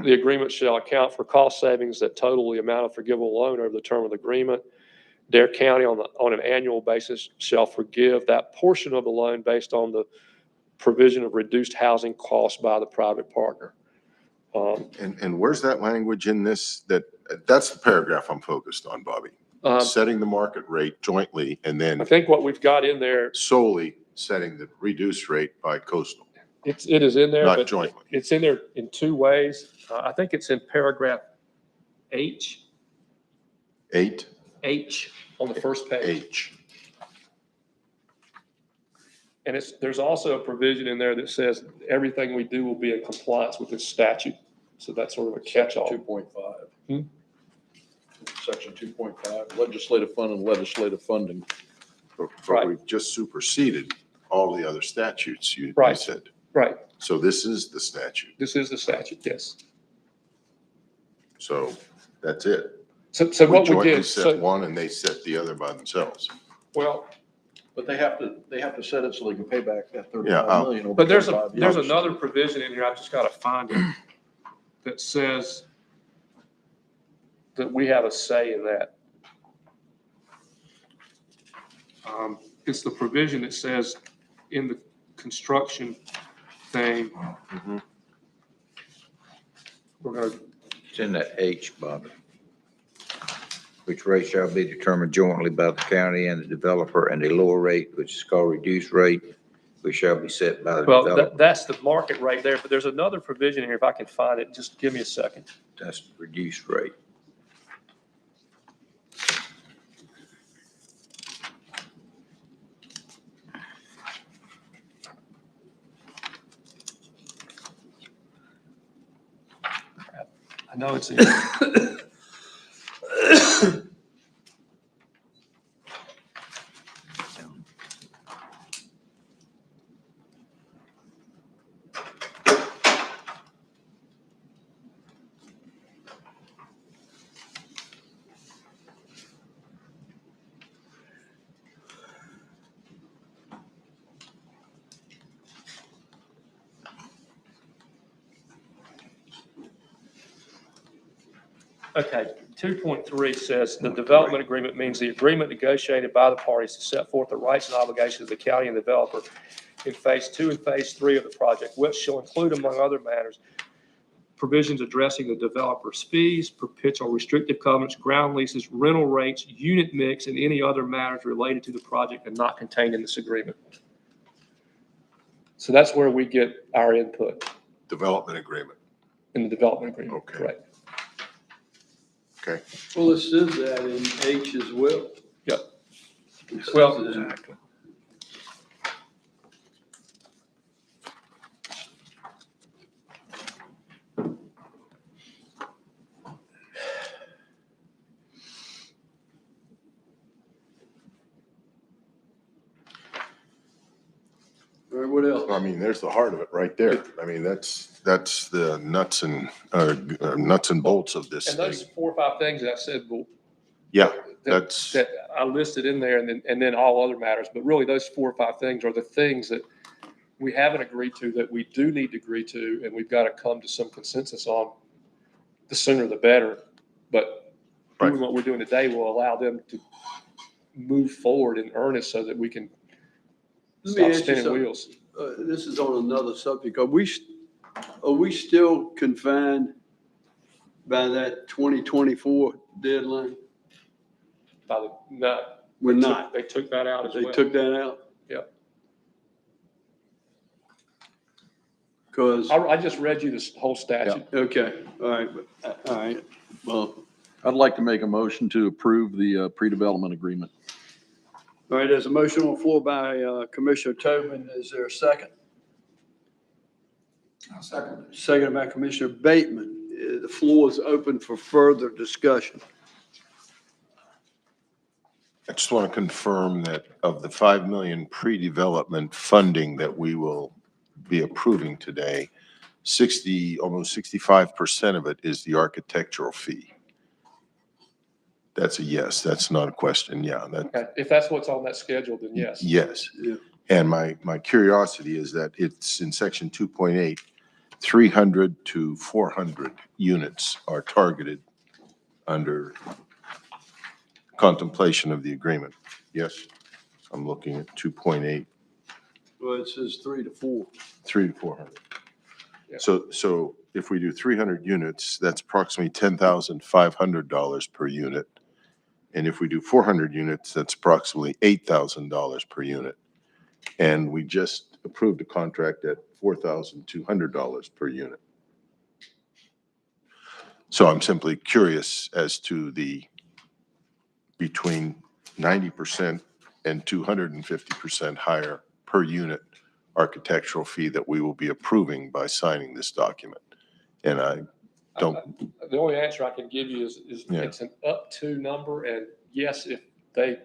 The agreement shall account for cost savings that total the amount of forgivable loan over the term of the agreement. Dare County on an annual basis shall forgive that portion of the loan based on the provision of reduced housing costs by the private partner. And where's that language in this? That's the paragraph I'm focused on, Bobby. Setting the market rate jointly and then I think what we've got in there solely setting the reduced rate by coastal. It is in there, not but jointly. It's in there in two ways. I think it's in paragraph H. H on the first page. H. And there's also a provision in there that says everything we do will be in compliance with this statute. So that's sort of a catch-all. 2.5. Section 2.5, legislative fund and legislative funding. But we've just superseded all the other statutes you said. Right. So this is the statute. This is the statute, yes. So that's it. So what we jointly did. set one and they set the other by themselves. Well, but they have to set it so they can pay back that 35 million over But there's 35 years. another provision in here, I just got to find it, that says that we have a say in that. It's the provision that says in the construction thing, we're going to. It's in that H, Bobby. Which rate shall be determined jointly by the county and the developer, and a lower rate, which is called reduced rate, which shall be set by the developer. That's the market rate there, but there's another provision here, if I can find it, just give me a second. That's the reduced rate. I know it's in. Okay, 2.3 says the development agreement means the agreement negotiated by the parties to set forth the rights and obligations of the county and developer in phase 2 and phase 3 of the project, which shall include, among other matters, provisions addressing the developer's fees, perpetual restrictive covenants, ground leases, rental rates, unit mix, and any other matters related to the project and not contained in this agreement. So that's where we get our input. Development agreement. In the development agreement. Okay. Correct. Okay. Well, it says that in H as well. Yep. It says Well, that. exactly. All right, what else? I mean, there's the heart of it right there. I mean, that's the nuts and bolts of this And thing. those 4 or 5 things that I said, well, Yeah, that I listed in there, and then all other matters, but really those 4 or 5 things are the things that we haven't agreed to, that we do need to agree to, and we've got to come to some consensus on. The sooner the better, but doing what we're doing today will allow them to move forward in earnest so that we can Let me stop ask you spinning something. wheels. This is on another subject. Are we still confined by that 2024 deadline? No. We're not. They took that out as well. They took that out? Yep. Because. I just read you this whole statute. Okay, all right, all right. Well, I'd like to make a motion to approve the pre-development agreement. all right, there's a motion on the floor by Commissioner Tobin. Is there a second? I'll second. Second by Commissioner Bateman. The floor is open for further discussion. I just want to confirm that of the 5 million pre-development funding that we will be approving today, almost 65% of it is the architectural fee. That's a yes. That's not a question. Yeah. Okay. If that's what's on that schedule, then yes. Yes. Yeah. And my curiosity is that it's in section 2.8, 300 to 400 units are targeted under contemplation of the agreement. Yes, I'm looking at 2.8. Well, it says 3 to 4. 3 to 400. Yeah. So if we do 300 units, that's approximately $10,500 per unit. And if we do 400 units, that's approximately $8,000 per unit. And we just approved a contract at $4,200 per unit. So I'm simply curious as to the between 90% and 250% higher per unit architectural fee that we will be approving by signing this document. And I don't. The only answer I can give you is Yeah. It's an up to number, and yes, if they,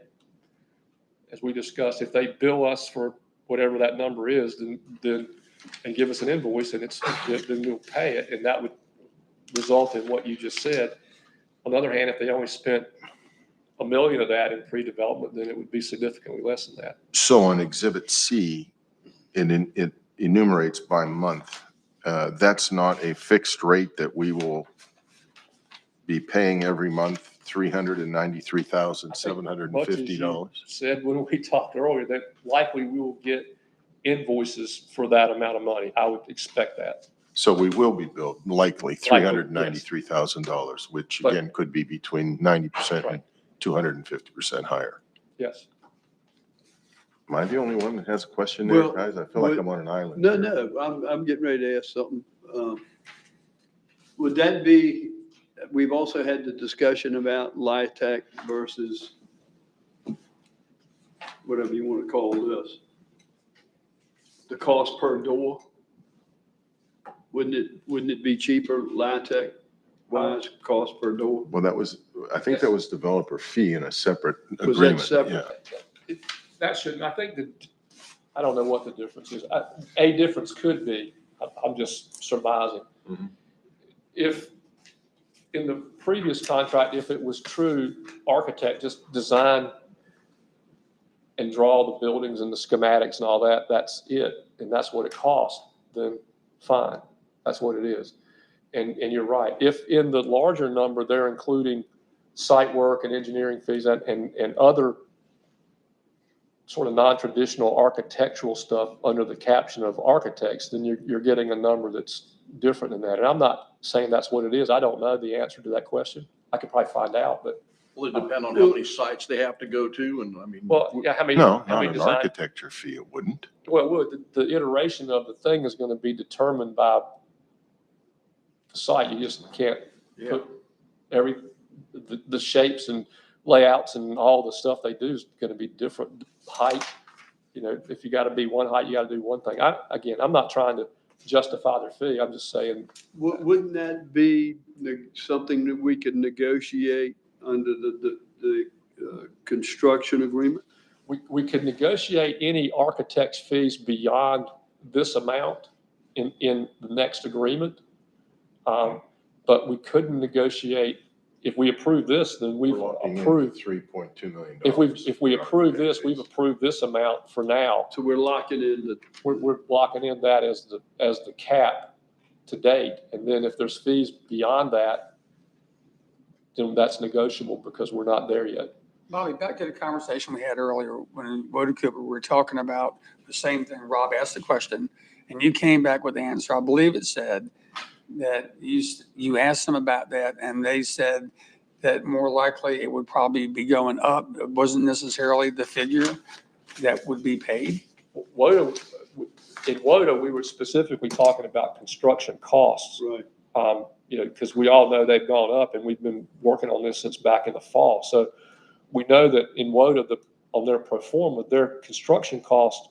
as we discussed, if they bill us for whatever that number is, then and give us an invoice, and then we'll pay it, and that would result in what you just said. On the other hand, if they only spent $1 million of that in pre-development, then it would be significantly less than that. So on Exhibit C, it enumerates by month. That's not a fixed rate that we will be paying every month, $393,750. Said when we talked earlier that likely we will get invoices for that amount of money. I would expect that. So we will be billed likely $393,000, which But- again could be between 90% and 250% higher. Yes. Am I the only one that has a question there, Well, guys? I feel like I'm on an island. No, I'm getting ready to ask something. Would that be, we've also had the discussion about LIHTC versus whatever you want to call this. The cost per door. Wouldn't it be cheaper, LIHTC wise, cost per door? Well, I think that was developer fee in a separate Was that agreement. separate? Yeah. That shouldn't, I think that, I don't know what the difference is. A difference could be, I'm just surmising. Mhm. If, in the previous contract, if it was true, architect just design and draw the buildings and the schematics and all that, that's it, and that's what it costs, then fine, that's what it is. And you're right. If in the larger number, they're including site work and engineering fees and other sort of non-traditional architectural stuff under the caption of architects, then you're getting a number that's different than that. And I'm not saying that's what it is. I don't know the answer to that question. I could probably find out, but. Will it depend on how many sites they have to go to? And I mean, Well, yeah, how many? No, how not many an design? architecture fee, it wouldn't. Well, the iteration of the thing is going to be determined by the site. You just can't put the shapes and layouts and all the stuff they do is going to be different. Height, you know, if you got to be one height, you got to do one thing. I'm not trying to justify their fee. I'm just saying. Wouldn't that be something that we could negotiate under the construction agreement? We could negotiate any architect's fees beyond this amount in the next agreement. But we couldn't negotiate, if we approve this, then we've approved $3.2 million. If we approve this, we've approved this amount for now. So we're locking in we're locking in that as the cap to date. And then if there's fees beyond that, then that's negotiable because we're not there yet. Bobby, back to the conversation we had earlier when in Water Cooper, we were talking about the same thing. Rob asked the question and you came back with the answer. I believe it said that you asked them about that and they said that more likely it would probably be going up. It wasn't necessarily the figure that would be paid. In WODA, we were specifically talking about construction costs. Right. You know, because we all know they've gone up and we've been working on this since back in the fall. So we know that in WODA, on their pro forma, their construction costs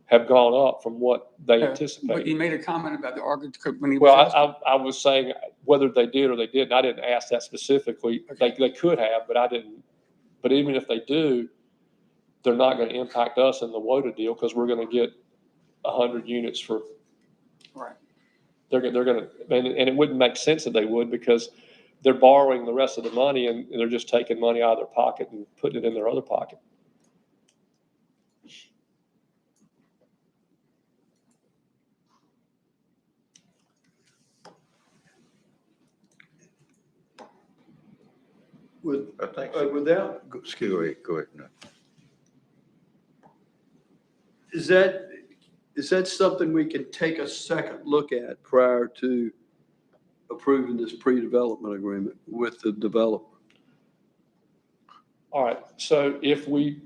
have gone up from what they anticipated. But you made a comment about the architect when he was Well, I was saying whether they did or they didn't. I didn't ask that specifically. Okay. They could have, but I didn't. But even if they do, they're not going to impact us in the WODA deal because we're going to get 100 units for. Right. They're going to, and it wouldn't make sense that they would because they're borrowing the rest of the money and they're just taking money out of their pocket and putting it in their other pocket. Without, Excuse me, go ahead. No. is that something we can take a second look at prior to approving this pre-development agreement with the developer? All right. So if we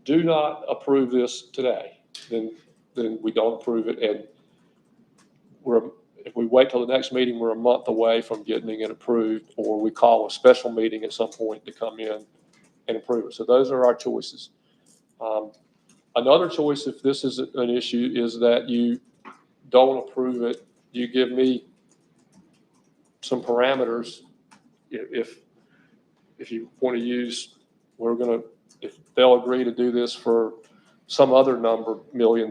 do not approve this today, then we don't approve it. And if we wait till the next meeting, we're a month away from getting it approved, or we call a special meeting at some point to come in and approve it. So those are our choices. Another choice, if this is an issue, is that you don't approve it. You give me some parameters. If you want to use, if they'll agree to do this for some other number, $1 million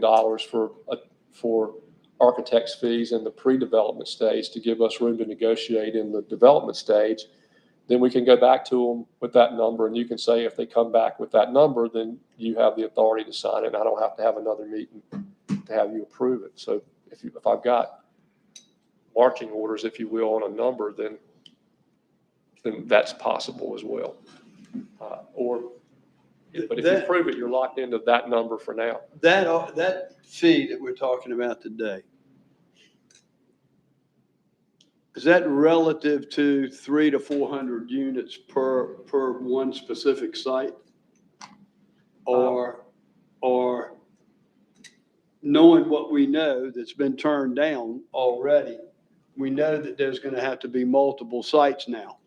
for architect's fees in the pre-development stage to give us room to negotiate in the development stage, then we can go back to them with that number. And you can say, if they come back with that number, then you have the authority to sign it. And I don't have to have another meeting to have you approve it. So if I've got marching orders, if you will, on a number, then that's possible as well. But if you approve it, you're locked into that number for now. That fee that we're talking about today, is that relative to 300 to 400 units per one specific site? Or knowing what we know that's been turned down already, we know that there's going to have to be multiple sites now.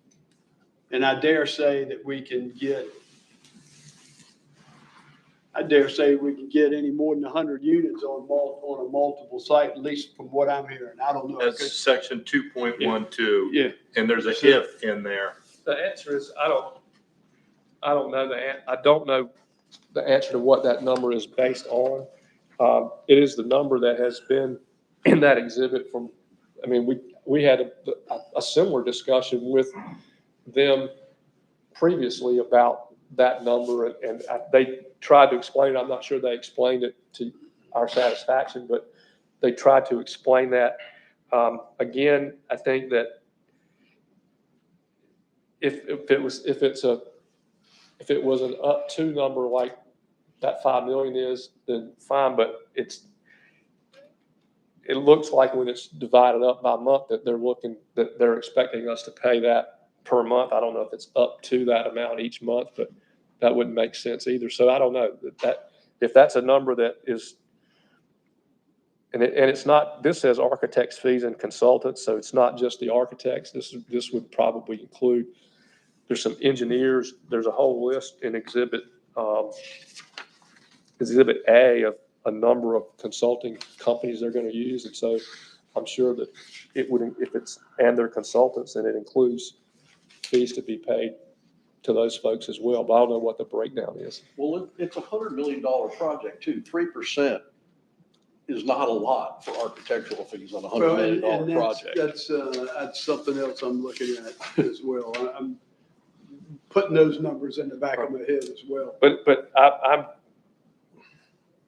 And I dare say we can get any more than 100 units on a multiple site, at least from what I'm hearing. I don't know. That's section 2.12. Yeah. And there's a if in there. The answer is, I don't know the answer to what that number is based on. It is the number that has been in that exhibit we had a similar discussion with them previously about that number, and they tried to explain it. I'm not sure they explained it to our satisfaction, but they tried to explain that. Again, I think that if it was an up to number like that 5 million is, then fine, but it looks like when it's divided up by month that they're expecting us to pay that per month. I don't know if it's up to that amount each month, but that wouldn't make sense either. So I don't know that if that's a number that is, and it's not, this says architects' fees and consultants, so it's not just the architects. This would probably include, there's some engineers, there's a whole list in Exhibit A of a number of consulting companies they're going to use. And so I'm sure that it would, if it's, and their consultants, and it includes fees to be paid to those folks as well. But I don't know what the breakdown is. Well, it's $100 million project too. 3% is not a lot for architectural fees on a $100 million project. That's something else I'm looking at as well. I'm putting those numbers in the back of my head as well. But I'm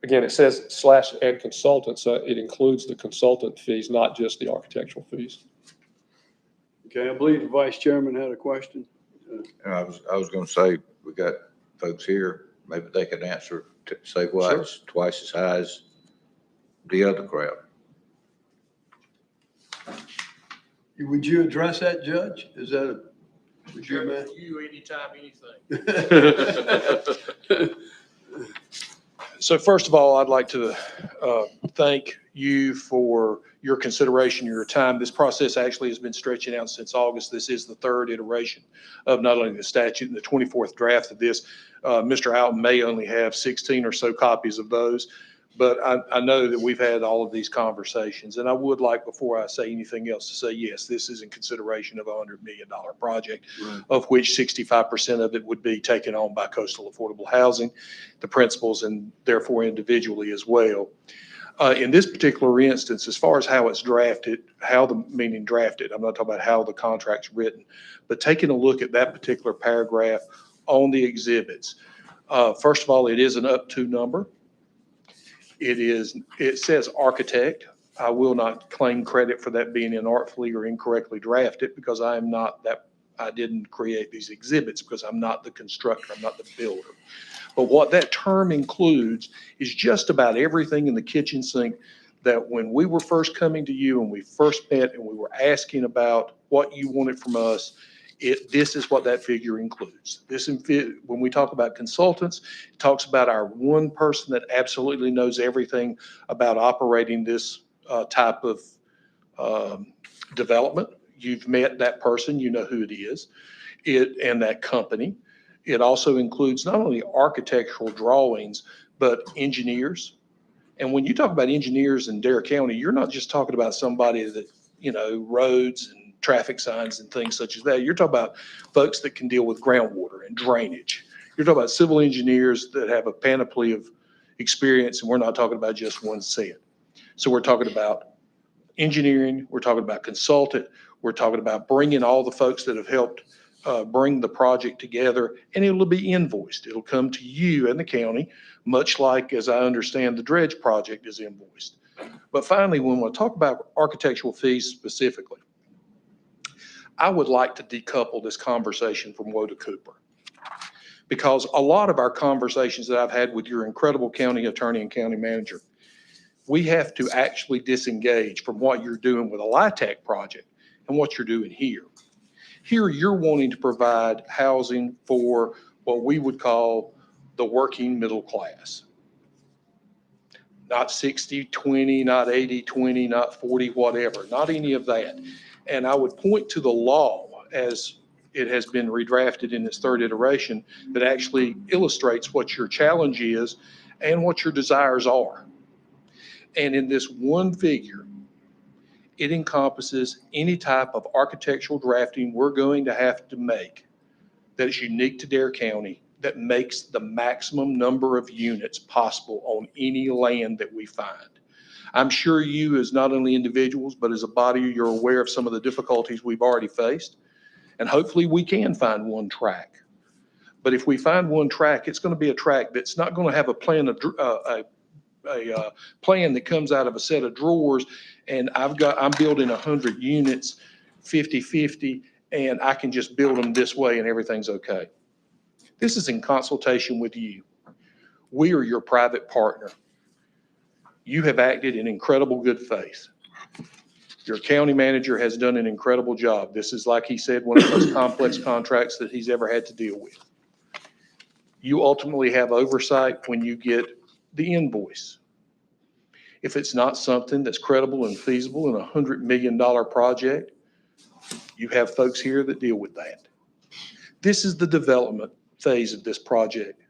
again, it says / and consultants, so it includes the consultant fees, not just the architectural fees. Okay, I believe the vice chairman had a question. I was going to say, we got folks here, maybe they could answer, say why Sure. it's twice as high as the other crowd. Would you address that, Judge? Is that your man? You anytime, anything. So first of all, I'd like to thank you for your consideration, your time. This process actually has been stretching out since August. This is the third iteration of not only the statute and the 24th draft of this. Mr. Alton may only have 16 or so copies of those, but I know that we've had all of these conversations. And I would like, before I say anything else, to say, yes, this is in consideration of a $100 million project, Right. of which 65% of it would be taken on by coastal affordable housing, the principals, and therefore individually as well. In this particular instance, as far as how it's drafted, drafted, I'm not talking about how the contract's written, but taking a look at that particular paragraph on the exhibits. First of all, it is an up to number. It says architect. I will not claim credit for that being inartfully or incorrectly drafted, because I didn't create these exhibits, because I'm not the constructor, I'm not the builder. But what that term includes is just about everything in the kitchen sink that when we were first coming to you and we first met and we were asking about what you wanted from us, this is what that figure includes. When we talk about consultants, it talks about our one person that absolutely knows everything about operating this type of development. You've met that person, you know who it is, and that company. It also includes not only architectural drawings, but engineers. And when you talk about engineers in Dare County, you're not just talking about somebody that, roads and traffic signs and things such as that. You're talking about folks that can deal with groundwater and drainage. You're talking about civil engineers that have a panoply of experience, and we're not talking about just one set. So we're talking about engineering, we're talking about consultant, we're talking about bringing all the folks that have helped bring the project together, and it'll be invoiced. It'll come to you and the county, much like, as I understand, the dredge project is invoiced. But finally, when we talk about architectural fees specifically, I would like to decouple this conversation from Woda Cooper, because a lot of our conversations that I've had with your incredible county attorney and county manager, we have to actually disengage from what you're doing with a LIHTC project and what you're doing here. Here, you're wanting to provide housing for what we would call the working middle class. Not 60-20, not 80-20, not 40, whatever, not any of that. And I would point to the law as it has been redrafted in its third iteration that actually illustrates what your challenge is and what your desires are. And in this one figure, it encompasses any type of architectural drafting we're going to have to make that is unique to Dare County, that makes the maximum number of units possible on any land that we find. I'm sure you, as not only individuals, but as a body, you're aware of some of the difficulties we've already faced. And hopefully we can find one track. But if we find one track, it's going to be a track that's not going to have a plan that comes out of a set of drawers, and I'm building 100 units 50-50, and I can just build them this way and everything's okay. This is in consultation with you. We are your private partner. You have acted in incredible good faith. Your county manager has done an incredible job. This is, like he said, one of the most complex contracts that he's ever had to deal with. You ultimately have oversight when you get the invoice. If it's not something that's credible and feasible in a $100 million project, you have folks here that deal with that. This is the development phase of this project.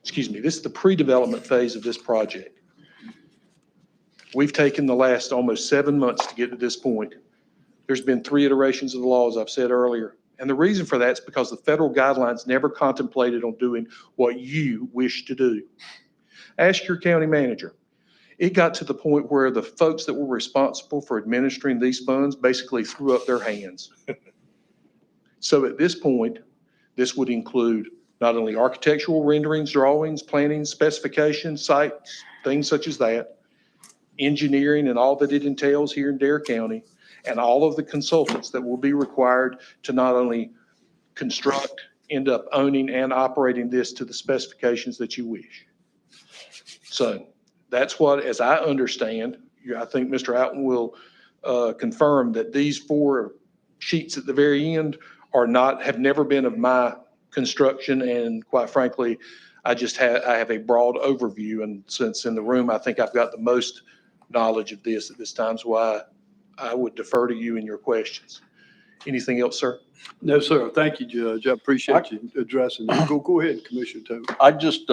Excuse me, this is the pre-development phase of this project. We've taken the last almost 7 months to get to this point. There's been 3 iterations of the law, as I've said earlier. And the reason for that is because the federal guidelines never contemplated on doing what you wish to do. Ask your county manager. It got to the point where the folks that were responsible for administering these funds basically threw up their hands. So at this point, this would include not only architectural renderings, drawings, plannings, specifications, sites, things such as that, engineering and all that it entails here in Dare County, and all of the consultants that will be required to not only construct, end up owning and operating this to the specifications that you wish. So that's what, as I understand, I think Mr. Outen will confirm that these 4 sheets at the very end have never been of my construction, and quite frankly, I have a broad overview, and since in the room, I think I've got the most knowledge of this at this time, so I would defer to you in your questions. Anything else, sir? No, sir. Thank you, Judge. I appreciate you addressing that. Go ahead, Commissioner Toby. I just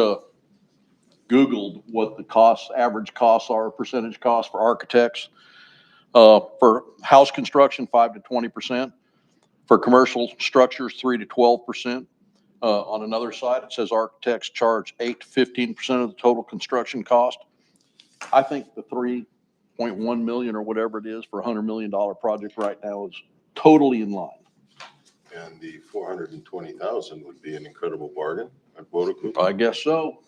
Googled what the average costs are, percentage costs for architects. For house construction, 5 to 20%. For commercial structures, 3 to 12%. On another side, it says architects charge 8 to 15% of the total construction cost. I think the 3.1 million or whatever it is for a $100 million project right now is totally in line. And the 420,000 would be an incredible bargain at Bodacoop. I guess so.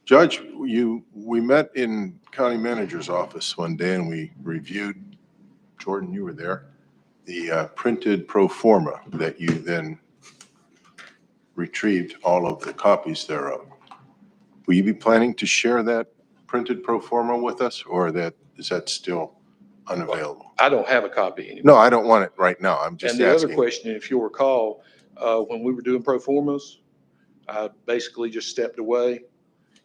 Judge, we met in county manager's office one day and we reviewed, Jordan, you were there, the printed pro forma that you then retrieved all of the copies thereof. Will you be planning to share that printed pro forma with us, or is that still unavailable? I don't have a copy anymore. No, I don't want it right now. I'm just asking. And the other asking. question, if you'll recall, when we were doing pro formas, I basically just stepped away.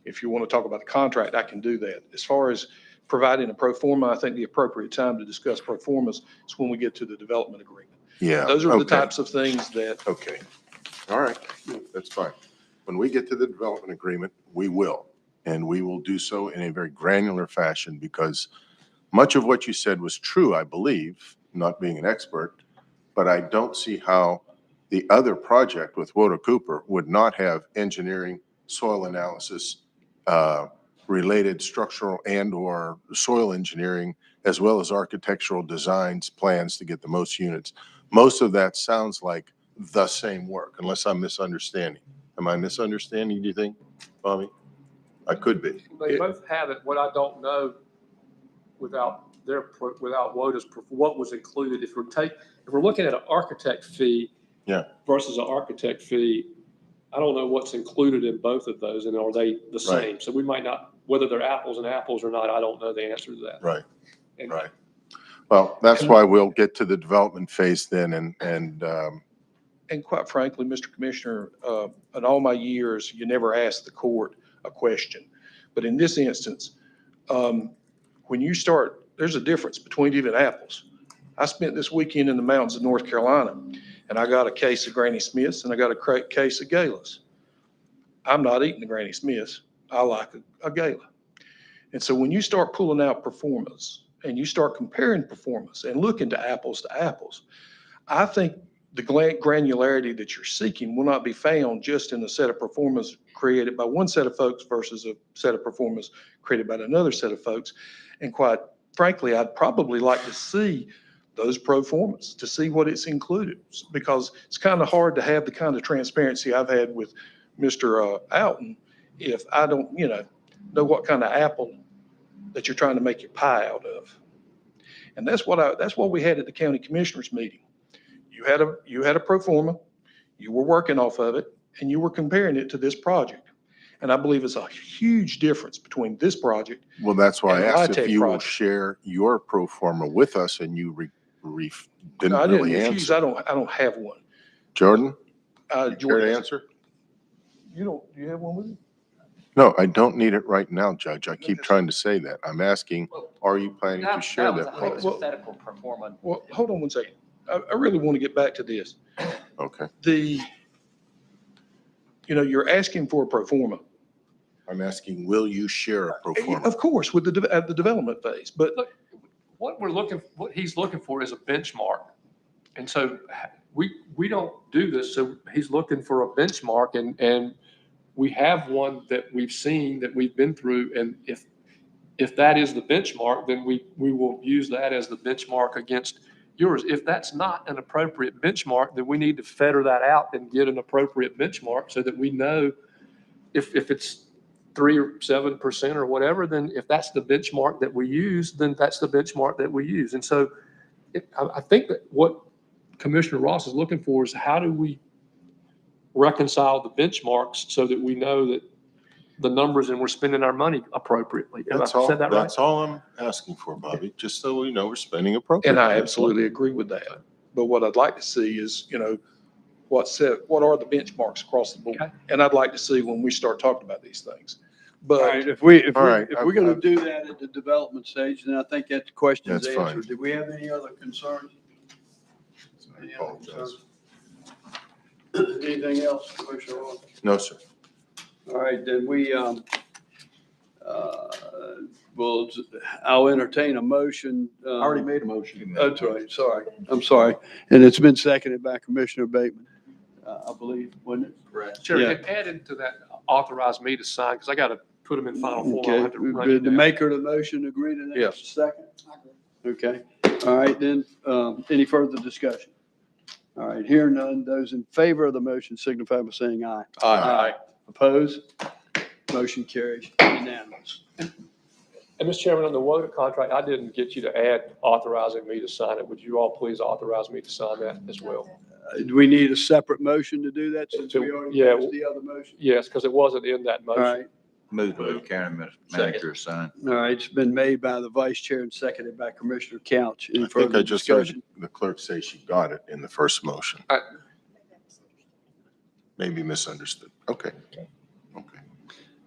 If you want to talk about the contract, I can do that. As far as providing a pro forma, I think the appropriate time to discuss pro formas is when we get to the development agreement. Yeah. Those are the types of things that. Okay. All right. That's fine. When we get to the development agreement, we will. And we will do so in a very granular fashion, because much of what you said was true, I believe, not being an expert, but I don't see how the other project with Woda Cooper would not have engineering, soil analysis, related structural and or soil engineering, as well as architectural designs, plans to get the most units. Most of that sounds like the same work, unless I'm misunderstanding. Am I misunderstanding, do you think, Bobby? I could be. They both have it. What I don't know without Woda's, what was included. If we're looking at an architect fee versus an architect fee, I don't know what's included in both of those, and are they the same? Right. So we might not, whether they're apples and apples or not, I don't know the answer to that. Right. And right. Well, that's why we'll get to the development phase then, And quite frankly, Mr. Commissioner, in all my years, you never asked the court a question. But in this instance, when you start, there's a difference between even apples. I spent this weekend in the mountains of North Carolina, and I got a case of Granny Smiths and I got a case of Galas. I'm not eating the Granny Smiths. I like a Gala. And so when you start pulling out performance and you start comparing performance and looking to apples, I think the granularity that you're seeking will not be found just in a set of performance created by one set of folks versus a set of performance created by another set of folks. And quite frankly, I'd probably like to see those performance to see what it's included, because it's kind of hard to have the kind of transparency I've had with Mr. Outen if I don't, know what kind of apple that you're trying to make your pie out of. And that's what we had at the county commissioners meeting. you had a pro forma, you were working off of it, and you were comparing it to this project. And I believe it's a huge difference between this project. Well, that's why and I the asked if high-tech you will project. share your pro forma with us, and you didn't I didn't really refuse, answer. I don't have one. Jordan, you care Jordan, to answer? do you have one with you? No, I don't need it right now, Judge. I keep trying to say that. I'm asking, are you planning to share that with us? hypothetical performance. Well, hold on one second. I really want to get back to this. Okay. You're asking for a pro forma. I'm asking, will you share a pro forma? Of course, with at the development phase, but What he's looking for is a benchmark. And so we don't do this, so he's looking for a benchmark, and we have one that we've seen, that we've been through, and if that is the benchmark, then we will use that as the benchmark against yours. If that's not an appropriate benchmark, then we need to fetter that out and get an appropriate benchmark so that we know if it's 3 or 7% or whatever, then if that's the benchmark that we use, then that's the benchmark that we use. And so I think that what Commissioner Ross is looking for is, how do we reconcile the benchmarks so that we know that the numbers and we're spending our money appropriately? Have I That's all, said that right? that's all I'm asking for, Bobby, just so we know we're spending appropriately. and I absolutely agree with that. But what I'd like to see is, what are the benchmarks across the board? Okay. And I'd like to see when we start talking about these things. All But right, if we're I've- gonna do that at the development stage, then I think that question's That's fine. answered. Do we have any other concerns? I Any other apologize. concerns? Anything else, Commissioner Ross? No, sir. All right, then I'll entertain a motion. I already made a motion. That's right, sorry, I'm sorry. And it's been seconded by Commissioner Bateman, I believe, wasn't it? Correct. Sure, Yeah. and add into that, authorize me to sign, because I got to put them in final form. I'll Okay, have to run did it the down. maker of the motion agree to that? Yes. Second? Okay, all right, then, any further discussion? All right, hearing none, those in favor of the motion signify by saying aye. Aye. Opposed? Motion carries unanimous. And Mr. Chairman, on the water contract, I didn't get you to add authorizing me to sign it. Would you all please authorize me to sign that as well? Do we need a separate motion to do that since we already Yeah, passed the other motion? Yes, because it wasn't in that All motion. right, Move to the county manager sign. all right, it's been made by the vice chair and seconded by Commissioner Couch. Any I think further I just heard discussion? the clerk say she got it in the first motion. Maybe misunderstood. Okay. Okay.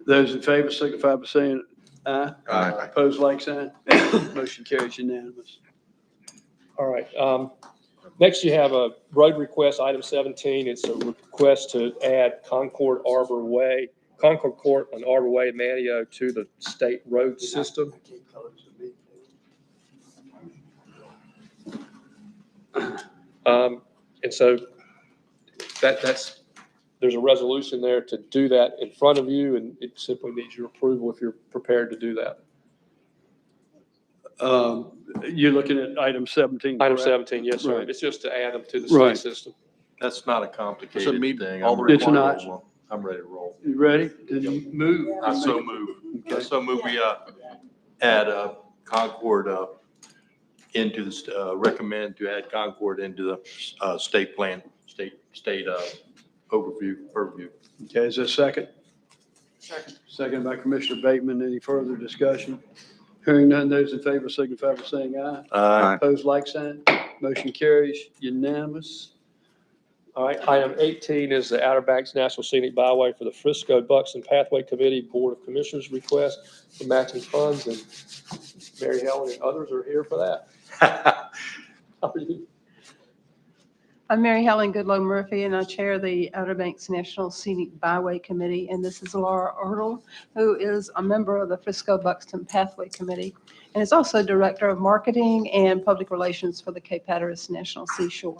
Those in favor signify by saying aye. Aye. Opposed, like sign. Motion carries unanimous. All right. Next, you have a road request, item 17. It's a request to add Concord Court and Arbor Way, Manio to the state road system. And so there's a resolution there to do that in front of you, and it simply needs your approval if you're prepared to do that. You're looking at item 17, Item correct? 17, yes, sir. Right. It's just to add them to the Right. state system. That's not a complicated meet thing. all I'm the ready It's to not. roll. I'm ready to roll. You ready? Did you move? I so move. I so move we add Concord into the, recommend to add Concord into the state plan, state overview. Okay, is there a second? Second. Second by Commissioner Bateman. Any further discussion? Hearing none, those in favor signify by saying aye. Aye. Opposed, like sign. Motion carries unanimous. All right, item 18 is the Outer Banks National Scenic Byway for the Frisco Buxton Pathway Committee Board of Commissioners request for matching funds, and Mary Helen and others are here for that. How are you? I'm Mary Helen Goodlow Murphy, and I chair the Outer Banks National Scenic Byway Committee. And this is Laura Ertl, who is a member of the Frisco Buxton Pathway Committee, and is also Director of Marketing and Public Relations for the Cape Hatteras National Seashore.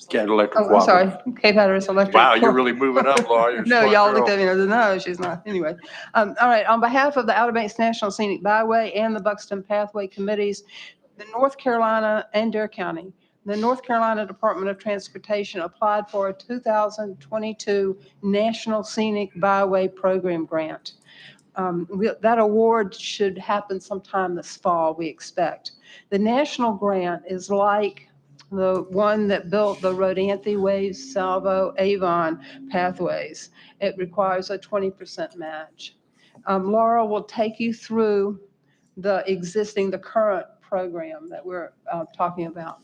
Cat Electric Oh, I'm sorry, Cooperative. Cape Hatteras Electric. Wow, you're really moving up, Laura. You're a No, smart y'all girl. looked at me and I said, no, she's not. Anyway, all right, on behalf of the Outer Banks National Scenic Byway and the Buxton Pathway Committees, the North Carolina and Dare County, the North Carolina Department of Transportation applied for a 2022 National Scenic Byway Program Grant. That award should happen sometime this fall, we expect. The national grant is like the one that built the Rodante Ways, Salvo, Avon pathways. It requires a 20% match. Laura will take you through the current program that we're talking about.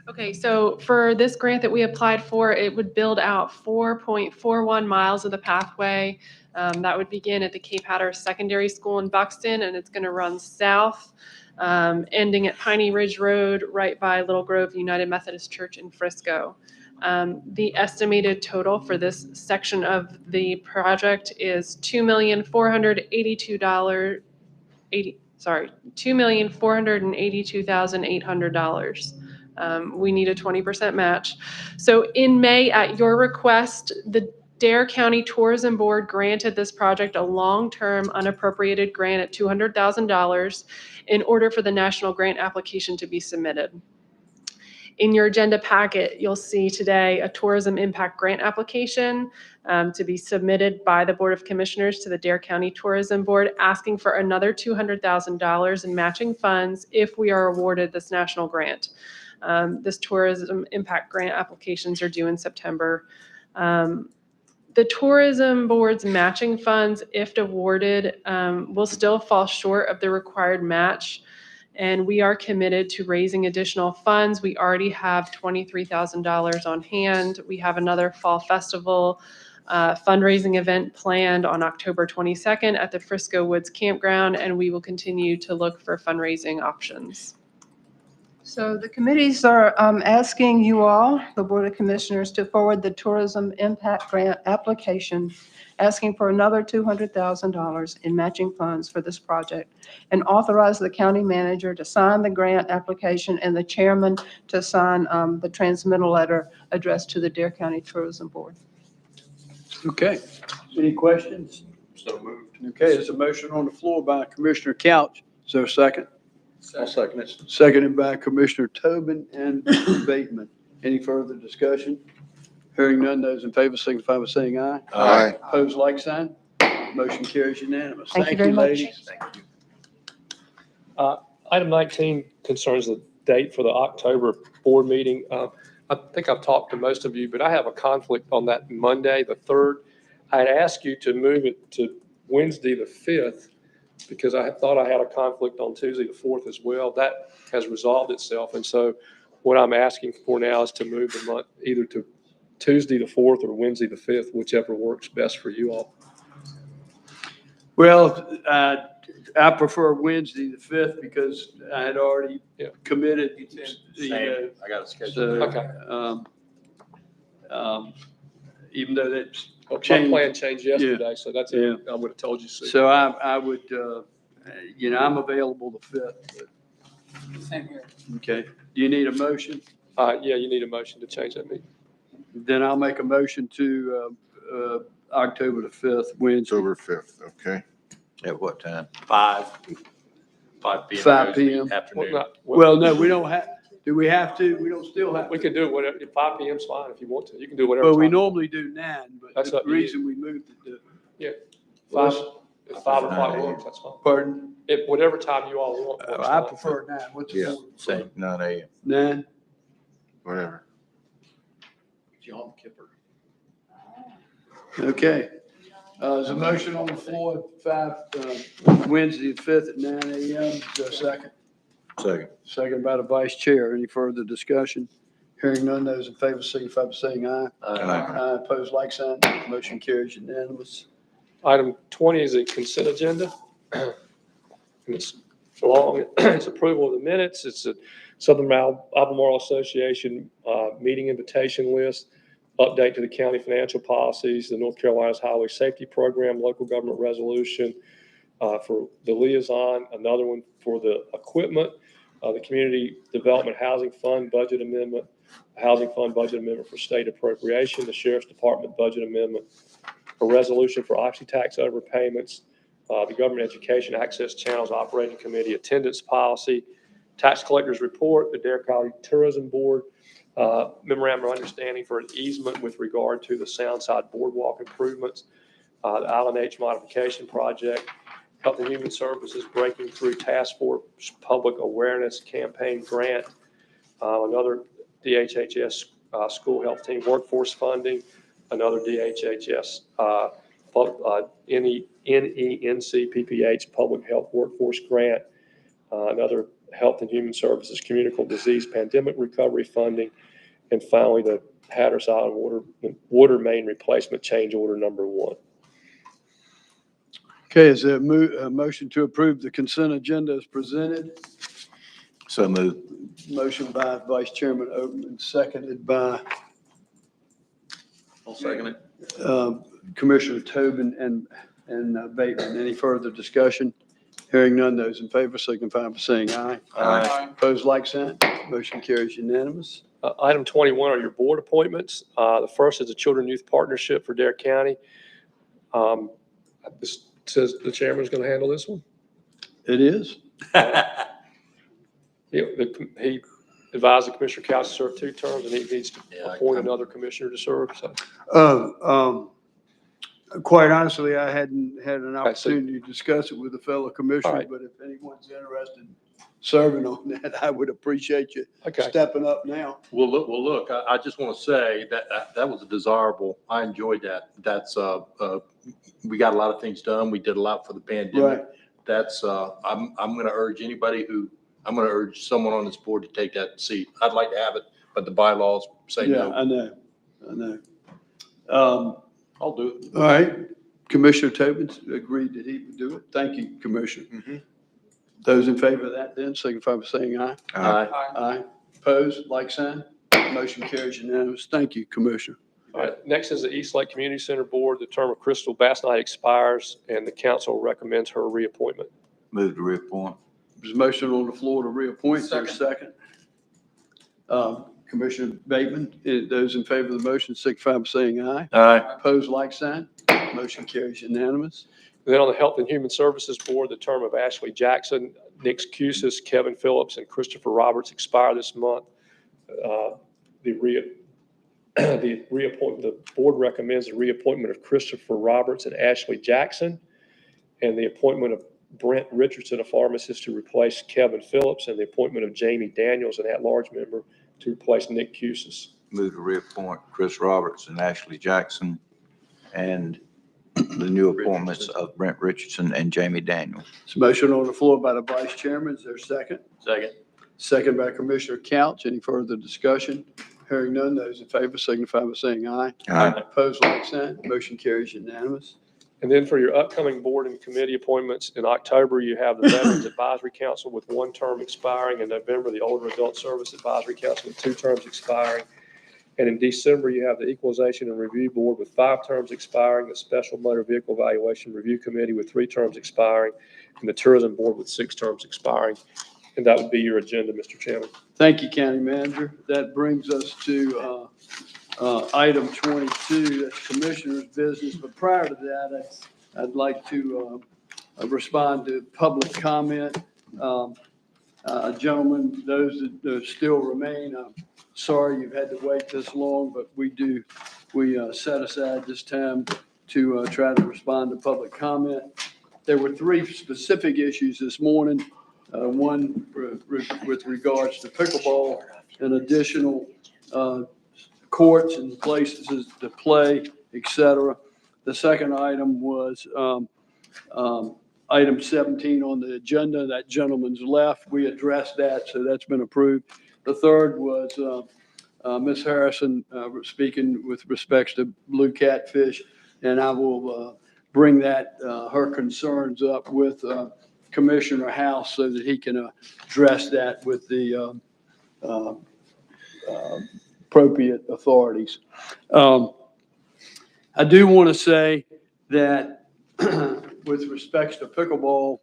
Okay, so for this grant that we applied for, it would build out 4.41 miles of the pathway. That would begin at the Cape Hatteras Secondary School in Buxton, and it's going to run south, ending at Piney Ridge Road, right by Little Grove United Methodist Church in Frisco. The estimated total for this section of the project is $2,482,800. We need a 20% match. So in May, at your request, the Dare County Tourism Board granted this project a long-term unappropriated grant at $200,000 in order for the national grant application to be submitted. In your agenda packet, you'll see today a tourism impact grant application to be submitted by the Board of Commissioners to the Dare County Tourism Board, asking for another $200,000 in matching funds if we are awarded this national grant. This tourism impact grant applications are due in September. The tourism board's matching funds, if awarded, will still fall short of the required match, and we are committed to raising additional funds. We already have $23,000 on hand. We have another fall festival fundraising event planned on October 22nd at the Frisco Woods Campground, and we will continue to look for fundraising options. So the committees are asking you all, the Board of Commissioners, to forward the tourism impact grant application, asking for another $200,000 in matching funds for this project, and authorize the county manager to sign the grant application and the chairman to sign the transmittal letter addressed to the Dare County Tourism Board. Okay. Any questions? So moved. Okay, there's a motion on the floor by Commissioner Couch. Is there a second? I'll second it. Seconded by Commissioner Tobin and Bateman. Any further discussion? Hearing none, those in favor signify by saying aye. Aye. Opposed, like sign. Motion carries unanimous. Thank you very much. ladies. Thank you. Item 19 concerns the date for the October board meeting. I think I've talked to most of you, but I have a conflict on that Monday, the 3rd. I had asked you to move it to Wednesday, the 5th, because I thought I had a conflict on Tuesday, the 4th as well. That has resolved itself. And so what I'm asking for now is to move the month either to Tuesday, the 4th, or Wednesday, the 5th, whichever works best for you all. Well, I prefer Wednesday, the 5th, because I had already committed. Same. I got a schedule. So, Okay. Even though that's My changed. plan changed yesterday, so that's it. I would have told you sooner. So I would, I'm available the 5th. Same here. Okay. Do you need a motion? Yeah, you need a motion to change that meeting. Then I'll make a motion to October the 5th, Wednesday. October 5th, okay. At what time? 5 p.m. 5 p.m. Afternoon. Well, no, we don't have, do we have to? We don't still have to. We can do it whatever, 5 p.m. is fine if you want to. You can do whatever. Well, we time. normally do 9, but That's the up to you. reason we moved it to. Yeah. Well, 5 o'clock works, that's fine. Pardon? If, whatever time you all want. works I fine. prefer 9. What's the Yeah, board? same, 9 a.m. 9? Whatever. Yom Kippur. Okay. There's a motion on the floor, Wednesday the 5th at 9 a.m. Is there a second? Second. Second by the vice chair. Any further discussion? Hearing none, those in favor signify by saying aye. Aye. Opposed, like sign. Motion carries unanimous. Item 20 is a consent agenda. And it's long. It's approval of the minutes. It's a Southern Albemarle Association meeting invitation list, update to the county financial policies, the North Carolina's Highway Safety Program, local government resolution for the liaison, another one for the equipment, the Community Development Housing Fund budget amendment, Housing Fund budget amendment for state appropriation, the Sheriff's Department budget amendment, a resolution for oxy tax overpayments, the Government Education Access Channels Operating Committee attendance policy, tax collector's report, the Dare County Tourism Board, memorandum of understanding for an easement with regard to the Soundside Boardwalk improvements, the Island H modification project, Health and Human Services Breaking Through Task Force Public Awareness Campaign Grant, another DHHS School Health Team Workforce Funding, another DHHS NENC PPH Public Health Workforce Grant, another Health and Human Services Communicable Disease Pandemic Recovery Funding, and finally the Hatteras Island water main replacement change order number 1. Okay, is there a motion to approve the consent agenda as presented? So moved. Motion by Vice Chairman Oatman, seconded by I'll second it. Commissioner Tobin and Bateman. Any further discussion? Hearing none, those in favor signify by saying aye. Aye. Opposed, like sign. Motion carries unanimous. Item 21 are your board appointments. The first is the Children and Youth Partnership for Dare County. This says the chairman's going to handle this one. It is. He advised the Commissioner Couch to serve 2 terms, and he needs to appoint another commissioner to serve. So. Quite honestly, I hadn't had an opportunity to discuss it with a fellow commissioner, but if anyone's interested in serving on that, I would appreciate you stepping up now. Well, look, I just want to say that was a desirable. I enjoyed that. That's, we got a lot of things done. We did a lot for the pandemic. Right. That's, I'm going to urge I'm going to urge someone on this board to take that seat. I'd like to have it, but the bylaws say no. Yeah, I know. I'll do it. All right. Commissioner Tobin agreed that he would do it. Thank you, Commissioner. Mm-hmm. Those in favor of that then signify by saying aye. Aye. Aye. Opposed, like sign. Motion carries unanimous. Thank you, Commissioner. All right, next is the East Lake Community Center Board. The term of Crystal Bassnight expires, and the council recommends her reappointment. Move to reappoint. There's a motion on the floor to reappoint. Is there a second? Commissioner Bateman, those in favor of the motion signify by saying aye. Aye. Opposed, like sign. Motion carries unanimous. And then on the Health and Human Services Board, the term of Ashley Jackson, Nick Cusis, Kevin Phillips, and Christopher Roberts expire this month. The board recommends the reappointment of Christopher Roberts and Ashley Jackson, and the appointment of Brent Richardson, a pharmacist, to replace Kevin Phillips, and the appointment of Jamie Daniels, an at-large member, to replace Nick Cusis. Move to reappoint Chris Roberts and Ashley Jackson, and the new appointments of Brent Richardson and Jamie Daniels. There's a motion on the floor by the Vice Chairman. Is there a second? Second. Second by Commissioner Couch. Any further discussion? Hearing none, those in favor signify by saying aye. Aye. Opposed, like sign. Motion carries unanimous. And then for your upcoming board and committee appointments, in October, you have the Veterans Advisory Council with 1 term expiring. In November, the Older Adult Service Advisory Council with 2 terms expiring. And in December, you have the Equalization and Review Board with 5 terms expiring, the Special Motor Vehicle Evaluation Review Committee with 3 terms expiring, and the Tourism Board with 6 terms expiring. And that would be your agenda, Mr. Chairman. Thank you, County Manager. That brings us to item 22, that's Commissioner's business. But prior to that, I'd like to respond to public comment. Gentlemen, those that still remain, I'm sorry you've had to wait this long, but we set aside this time to try to respond to public comment. There were 3 specific issues this morning. One with regards to pickleball and additional courts and places to play, etc. The second item was item 17 on the agenda. That gentleman's left. We addressed that, so that's been approved. The third was Ms. Harrison speaking with respects to blue catfish, and I will bring that her concerns up with Commissioner House so that he can address that with the appropriate authorities. I do want to say that with respects to pickleball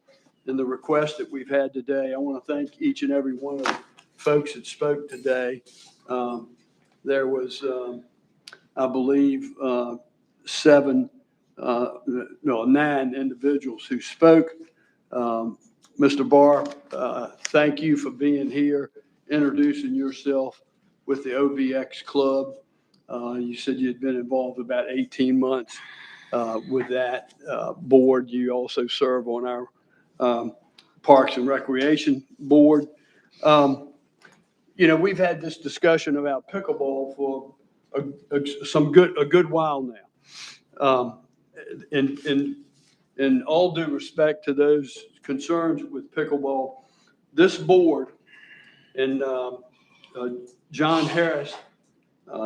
and the request that we've had today, I want to thank each and every one of the folks that spoke today. There was, I believe, 9 individuals who spoke. Mr. Barr, thank you for being here, introducing yourself with the OBX Club. You said you had been involved about 18 months. with that board. You also serve on our Parks and Recreation Board. We've had this discussion about pickleball for a good while now. In all due respect to those concerns with pickleball, this board and John Harris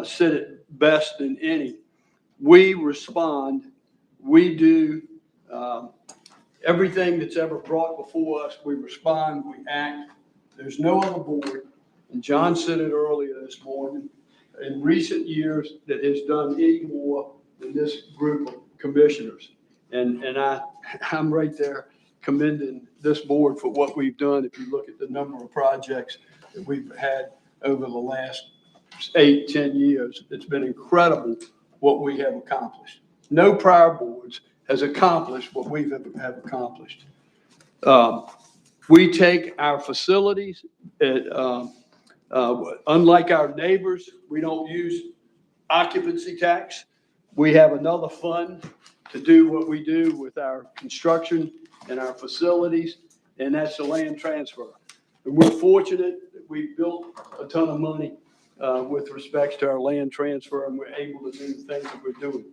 said it best than any. We respond. We do everything that's ever brought before us. We respond. We act. There's no other board, and John said it earlier this morning, in recent years that has done any more than this group of commissioners. And I'm right there commending this board for what we've done. If you look at the number of projects that we've had over the last 8-10 years, it's been incredible what we have accomplished. No prior boards has accomplished what we have accomplished. We take our facilities, unlike our neighbors, we don't use occupancy tax. We have another fund to do what we do with our construction and our facilities, and that's the land transfer. And we're fortunate that we built a ton of money with respect to our land transfer, and we're able to do the things that we're doing.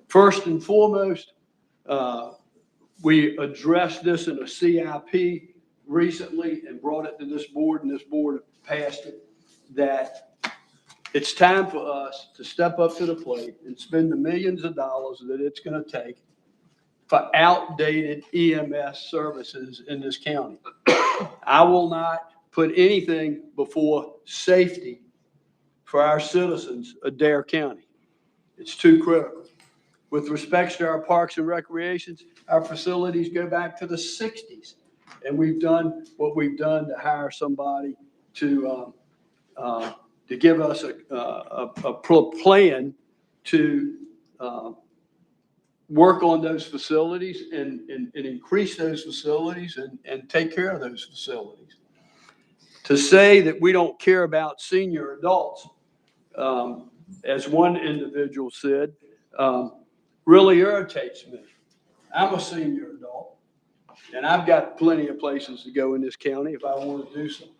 First and foremost, we addressed this in a CIP recently and brought it to this board, and this board passed it, that it's time for us to step up to the plate and spend the millions of dollars that it's going to take for outdated EMS services in this county. I will not put anything before safety for our citizens of Dare County. It's too critical. With respect to our parks and recreations, our facilities go back to the 60s. And we've done what we've done to hire somebody to give us a plan to work on those facilities and increase those facilities and take care of those facilities. To say that we don't care about senior adults, as one individual said, really irritates me. I'm a senior adult, and I've got plenty of places to go in this county if I want to do something.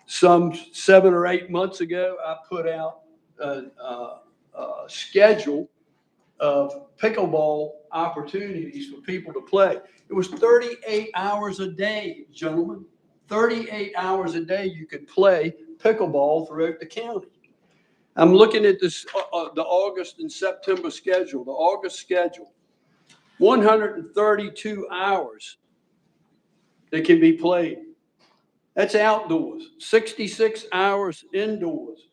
Some 7 or 8 months ago, I put out a schedule of pickleball opportunities for people to play. It was 38 hours a day, gentlemen. 38 hours a day you could play pickleball throughout the county. I'm looking at this, the August and September schedule. The August schedule, 132 hours that can be played. That's outdoors. 66 hours indoors.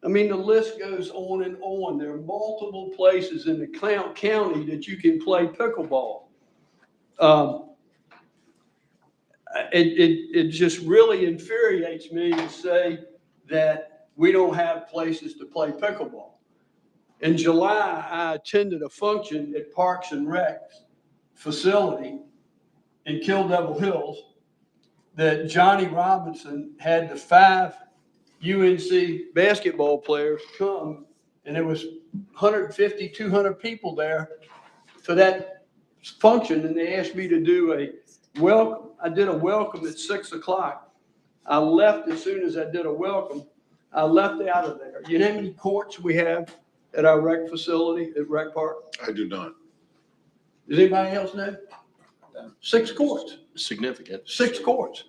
I mean, the list goes on and on. There are multiple places in the county that you can play pickleball. It just really infuriates me to say that we don't have places to play pickleball. In July, I attended a function at Parks and Rec's facility in Kill Devil Hills that Johnny Robinson had the 5 UNC basketball players come, and there was 150, 200 people there for that function, and they asked me to do a welcome. I did a welcome at 6 o'clock. I left as soon as I did a welcome. I left out of there. You know how many courts we have at our rec facility at Rec Park? I do not. Does anybody else know? 6 courts. Significant. 6 courts.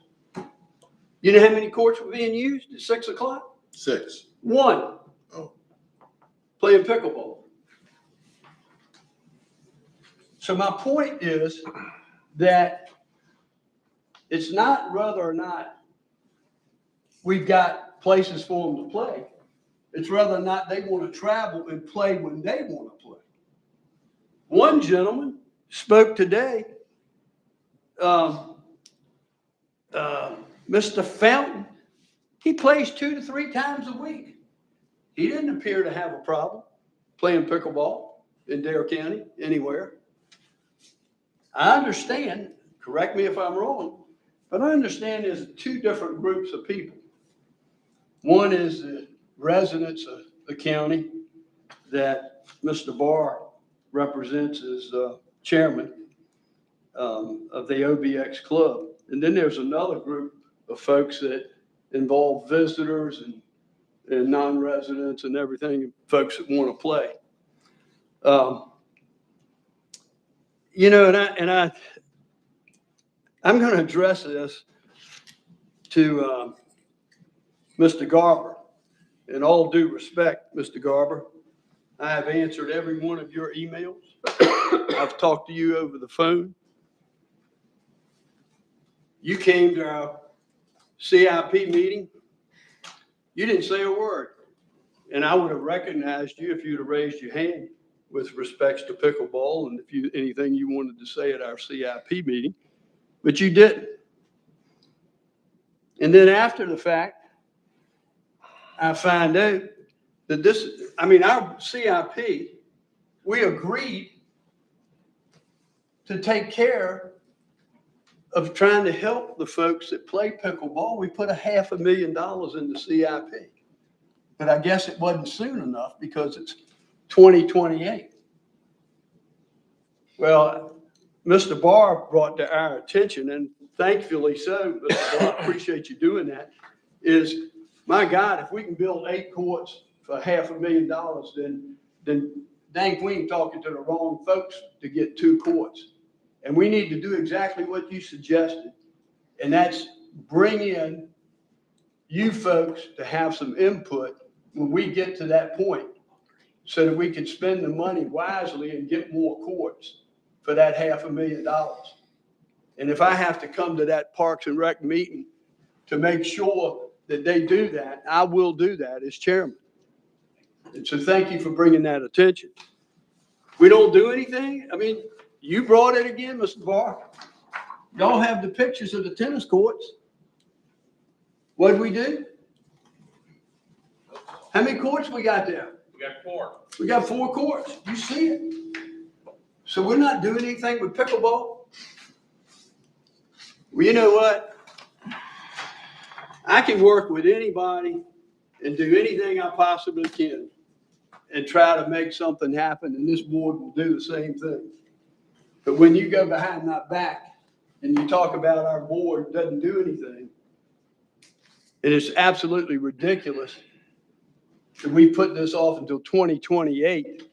You know how many courts were being used at 6 o'clock? 6. 1. Oh. Playing pickleball. So my point is that it's not whether or not we've got places for them to play. It's whether or not they want to travel and play when they want to play. One gentleman spoke today, Mr. Fountain. He plays 2 to 3 times a week. He didn't appear to have a problem playing pickleball in Dare County anywhere. I understand, correct me if I'm wrong, but I understand there's 2 different groups of people. One is the residents of the county that Mr. Barr represents as chairman of the OBX Club. And then there's another group of folks that involve visitors and non-residents and everything, folks that want to play. You know, I'm going to address this to Mr. Garber. In all due respect, Mr. Garber, I have answered every one of your emails. I've talked to you over the phone. You came to our CIP meeting. You didn't say a word. And I would have recognized you if you'd have raised your hand with respects to pickleball and if you anything you wanted to say at our CIP meeting, but you didn't. And then after the fact, I find out that our CIP, we agreed to take care of trying to help the folks that play pickleball. We put $500,000 in the CIP, but I guess it wasn't soon enough because it's 2028. Well, Mr. Barr brought to our attention, and thankfully so, Mr. Barr, I appreciate you doing that, is, my God, if we can build 8 courts for $500,000, then dang, we ain't talking to the wrong folks to get 2 courts. And we need to do exactly what you suggested, and that's bring in you folks to have some input when we get to that point so that we can spend the money wisely and get more courts for that $500,000. And if I have to come to that Parks and Rec meeting to make sure that they do that, I will do that as chairman. And so thank you for bringing that attention. We don't do anything? I mean, you brought it again, Mr. Barr. Y'all have the pictures of the tennis courts. What did we do? How many courts we got there? We got 4. We got 4 courts. You see it. So we're not doing anything with pickleball. Well, you know what? I can work with anybody and do anything I possibly can and try to make something happen, and this board will do the same thing. But when you go behind my back and you talk about our board doesn't do anything, it is absolutely ridiculous that we put this off until 2028.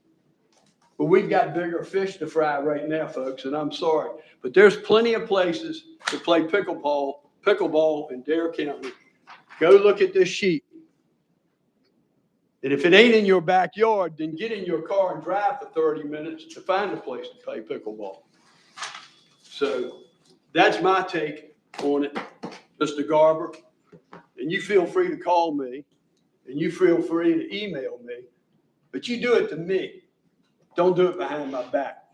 But we've got bigger fish to fry right now, folks, and I'm sorry. But there's plenty of places to play pickleball in Dare County. Go look at this sheet. And if it ain't in your backyard, then get in your car and drive for 30 minutes to find a place to play pickleball. So that's my take on it, Mr. Garber. And you feel free to call me, and you feel free to email me, but you do it to me. Don't do it behind my back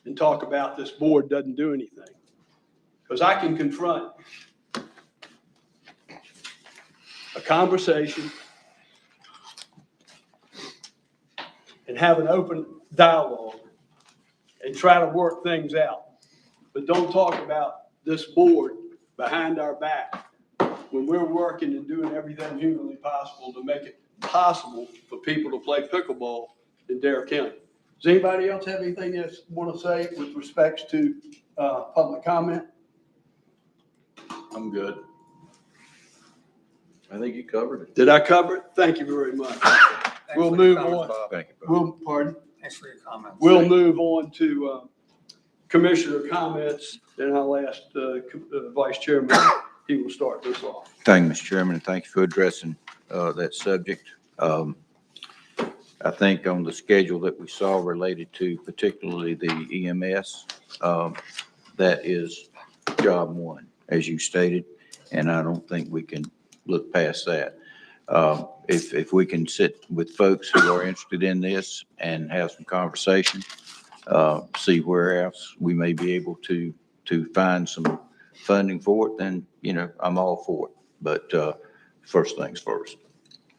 and talk about this board doesn't do anything. Because I can confront a conversation and have an open dialogue and try to work things out. But don't talk about this board behind our back when we're working and doing everything humanly possible to make it possible for people to play pickleball in Dare County. Does anybody else have anything they want to say with respects to public comment? I'm good. I think you covered it. Did I cover it? Thank you very much. We'll move on. Thank you. Pardon? Thanks for your comments. We'll move on to commissioner comments, and I'll ask Vice Chairman, he will start this off. Thank you, Mr. Chairman, and thank you for addressing that subject. I think on the schedule that we saw related to particularly the EMS, that is job one, as you stated, and I don't think we can look past that. If we can sit with folks who are interested in this and have some conversation, see where else we may be able to find some funding for it, then, you know, I'm all for it. But first things first.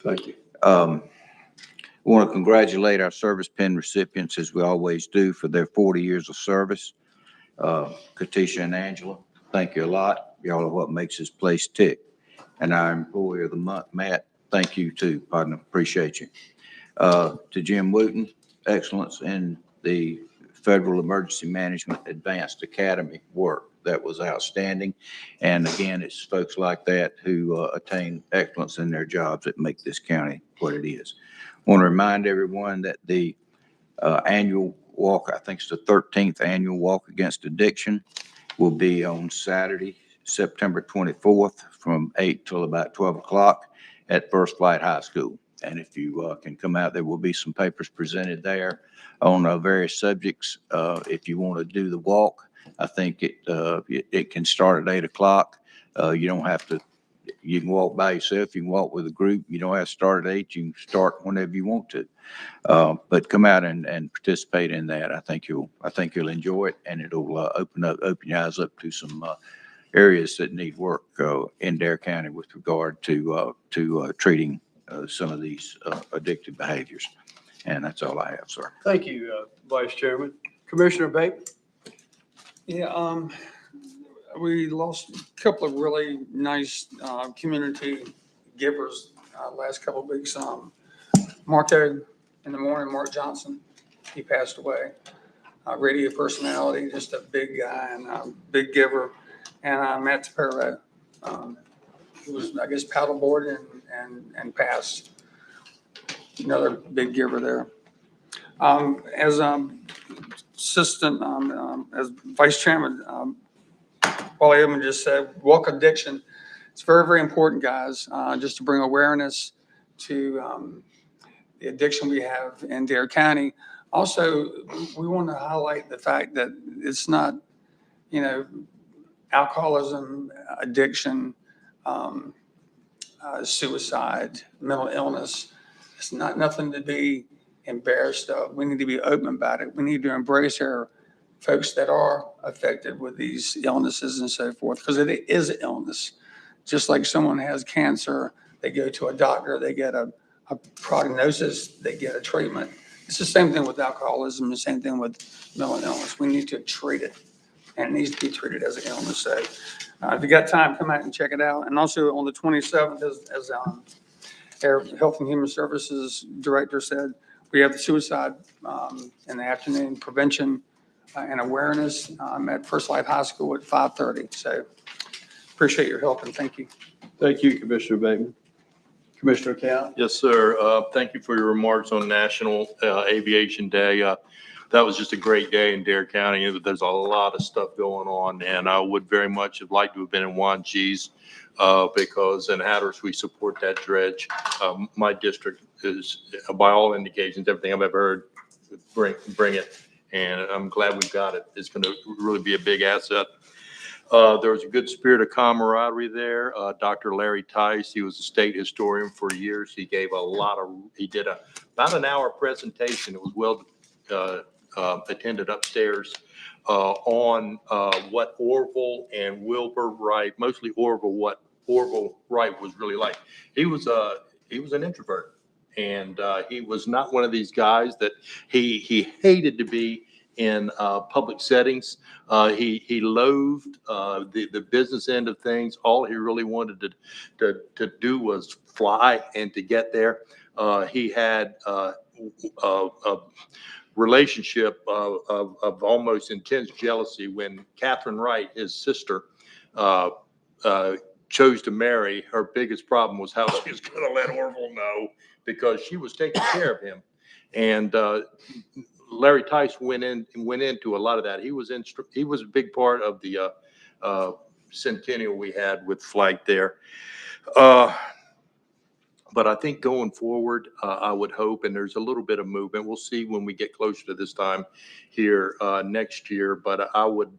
Thank you. I want to congratulate our service pin recipients, as we always do, for their 40 years of service. Katisha and Angela, thank you a lot. Y'all are what makes this place tick. And our employee of the month, Matt, thank you too, partner. Appreciate you. To Jim Wooten, excellence in the Federal Emergency Management Advanced Academy work. That was outstanding. And again, it's folks like that who attain excellence in their jobs that make this county what it is. I want to remind everyone that the annual walk, I think it's the 13th annual Walk Against Addiction, will be on Saturday, September 24th from 8 till about 12 o'clock at First Light High School. And if you can come out, there will be some papers presented there on various subjects. If you want to do the walk, I think it can start at 8 o'clock. You don't have to, you can walk by yourself, you can walk with a group. You don't have to start at 8, you can start whenever you want to. But come out and participate in that. I think you'll enjoy it, and it'll open your eyes up to some areas that need work in Dare County with regard to treating some of these addictive behaviors. And that's all I have, sir. Thank you, Vice Chairman. Commissioner Bateman? Yeah, we lost a couple of really nice community givers last couple of weeks. Marco in the morning, Mark Johnson, he passed away. Radio personality, just a big guy and a big giver. And Matt Tapero, who was, I guess, paddleboard and passed. Another big giver there. As assistant, as vice chairman, Wally Edmond just said, walk addiction. It's very, very important, guys, just to bring awareness to the addiction we have in Dare County. Also, we want to highlight the fact that it's not, alcoholism, addiction, suicide, mental illness. It's not nothing to be embarrassed of. We need to be open about it. We need to embrace our folks that are affected with these illnesses and so forth, because it is an illness. Just like someone has cancer, they go to a doctor, they get a prognosis, they get a treatment. It's the same thing with alcoholism, the same thing with mental illness. We need to treat it, and it needs to be treated as an illness. So if you got time, come out and check it out. And also on the 27th, as our Health and Human Services Director said, we have the suicide in the afternoon prevention and awareness at First Light High School at 5:30. So appreciate your help and thank you. Thank you, Commissioner Bateman. Commissioner Cowan? Yes, sir. Thank you for your remarks on National Aviation Day. That was just a great day in Dare County. There's a lot of stuff going on, and I would very much have liked to have been in Juan G's because in Hatteras, we support that dredge. My district is, by all indications, everything I've ever heard, bring it, and I'm glad we've got it. It's going to really be a big asset. There was a good spirit of camaraderie there. Dr. Larry Tice, he was a state historian for years. He gave he did about an hour presentation. It was well attended upstairs on what Orville and Wilbur Wright, mostly Orville, what Orville Wright was really like. He was an introvert, and he was not one of these guys that he hated to be in public settings. He loathed the business end of things. All he really wanted to do was fly and to get there. He had a relationship of almost intense jealousy when Catherine Wright, his sister, chose to marry. Her biggest problem was how she was going to let Orville know, because she was taking care of him. And Larry Tice went into a lot of that. He was a big part of the centennial we had with Flight there. But I think going forward, I would hope, and there's a little bit of movement. We'll see when we get closer to this time here next year. But I would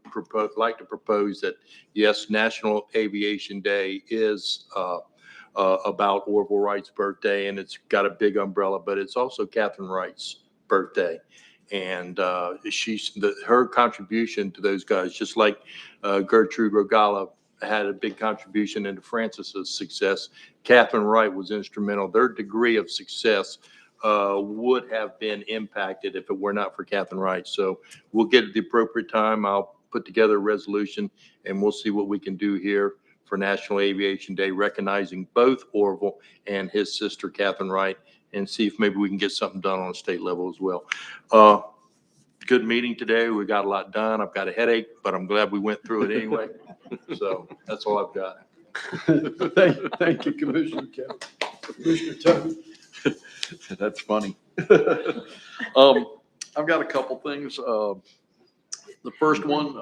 like to propose that, yes, National Aviation Day is about Orville Wright's birthday, and it's got a big umbrella, but it's also Catherine Wright's birthday. And her contribution to those guys, just like Gertrude Regalo had a big contribution into Francis's success, Catherine Wright was instrumental. Their degree of success would have been impacted if it were not for Catherine Wright. So we'll get at the appropriate time. I'll put together a resolution, and we'll see what we can do here for National Aviation Day, recognizing both Orville and his sister, Catherine Wright. and see if maybe we can get something done on a state level as well. Good meeting today. We got a lot done. I've got a headache, but I'm glad we went through it anyway. So that's all I've got. Thank you, Commissioner Kelly. Commissioner Tony. That's funny. I've got a couple things. The first one,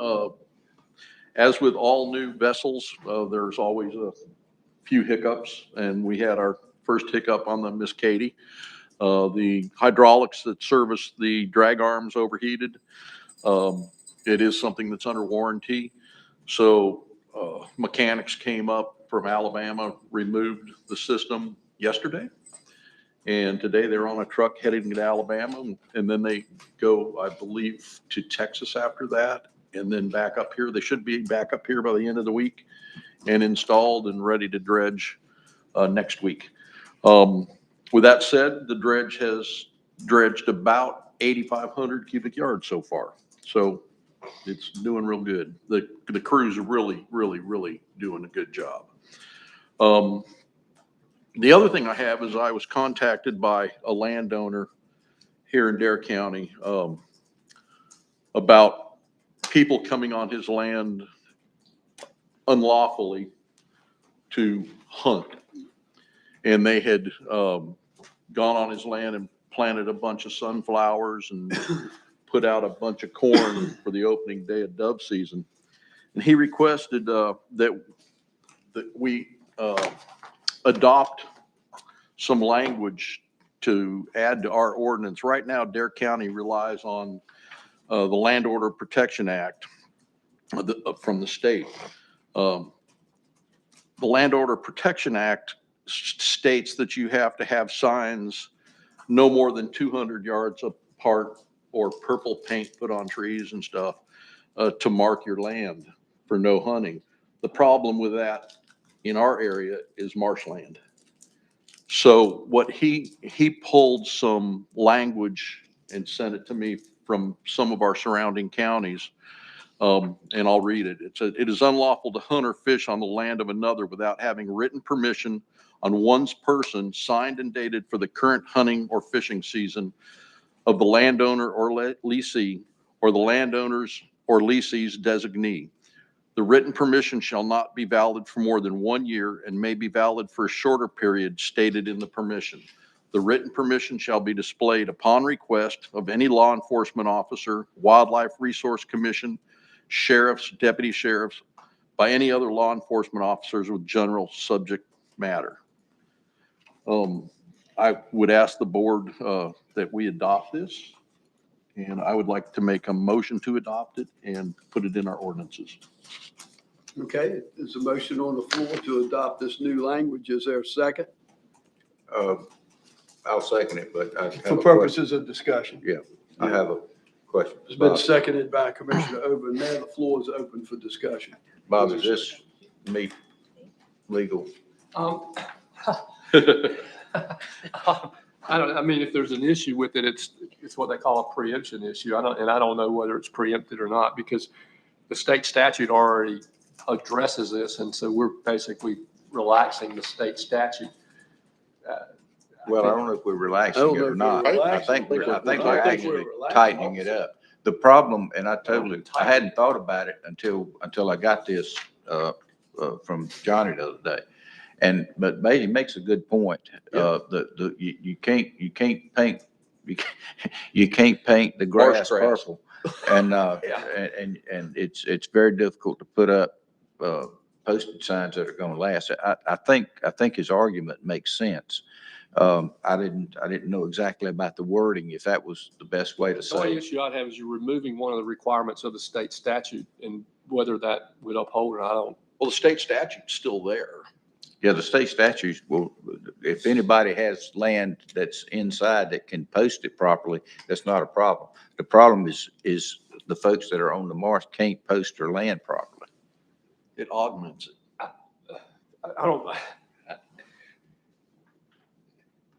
as with all new vessels, there's always a few hiccups, and we had our first hiccup on the Miss Katie. The hydraulics that service the drag arms overheated. It is something that's under warranty. So mechanics came up from Alabama, removed the system yesterday. And today they're on a truck heading to Alabama, and then they go, I believe, to Texas after that, and then back up here. They should be back up here by the end of the week and installed and ready to dredge next week. With that said, the dredge has dredged about 8,500 cubic yards so far. So it's doing real good. The crews are really doing a good job. The other thing I have is I was contacted by a landowner here in Dare County about people coming on his land unlawfully to hunt. And they had gone on his land and planted a bunch of sunflowers and put out a bunch of corn for the opening day of dove season. And he requested that we adopt some language to add to our ordinance. Right now, Dare County relies on the Land Order Protection Act from the state. The Land Order Protection Act states that you have to have signs no more than 200 yards apart or purple paint put on trees and stuff to mark your land for no hunting. The problem with that in our area is marshland. So what he pulled some language and sent it to me from some of our surrounding counties. And I'll read it. It said, "It is unlawful to hunt or fish on the land of another without having written permission on one's person, signed and dated for the current hunting or fishing season of the landowner or leasee, or the landowner's or leasee's designee. The written permission shall not be valid for more than 1 year and may be valid for a shorter period stated in the permission. The written permission shall be displayed upon request of any law enforcement officer, Wildlife Resource Commission, sheriffs, deputy sheriffs, by any other law enforcement officers with general subject matter." I would ask the board that we adopt this, and I would like to make a motion to adopt it and put it in our ordinances. Okay, there's a motion on the floor to adopt this new language. Is there a second? I'll second it, but I have For purposes of discussion. Yeah, I have a question. It's been seconded by Commissioner Oben. Now the floor is open for discussion. Bob, is this meet legal? I mean, if there's an issue with it, it's what they call a preemption issue. I don't know whether it's preempted or not, because the state statute already addresses this, and so we're basically relaxing the state statute. Well, I don't know if we're relaxing it or not. I think we're actually tightening it up. The problem, and I hadn't thought about it until I got this from Johnny the other day. But he makes a good point. You can't paint the grass purple, and it's very difficult to put up postage signs that are going to last. I think his argument makes sense. I didn't know exactly about the wording, if that was the best way to The say only it. issue I'd have is you're removing one of the requirements of the state statute, and whether that would uphold or I don't. Well, the state statute's still there. Yeah, the state statutes will, if anybody has land that's inside that can post it properly, that's not a problem. The problem is the folks that are on the marsh can't post their land properly. It augments it.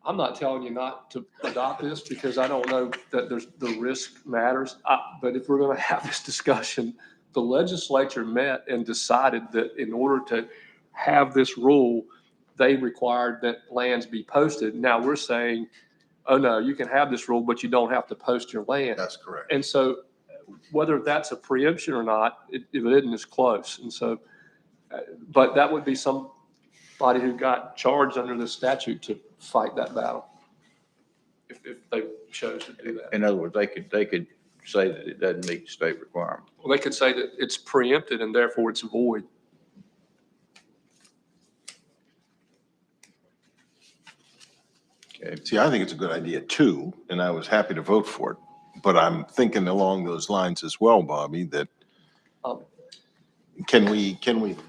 I'm not telling you not to adopt this because I don't know that the risk matters. But if we're going to have this discussion, the legislature met and decided that in order to have this rule, they required that lands be posted. Now we're saying, oh no, you can have this rule, but you don't have to post your land. That's correct. And so whether that's a preemption or not, if it isn't, it's close. And so, but that would be somebody who got charged under this statute to fight that battle if they chose to do that. In other words, they could say that it doesn't meet the state requirement. Well, they could say that it's preempted and therefore it's void. Okay. See, I think it's a good idea too, and I was happy to vote for it. But I'm thinking along those lines as well, Bobby, that can we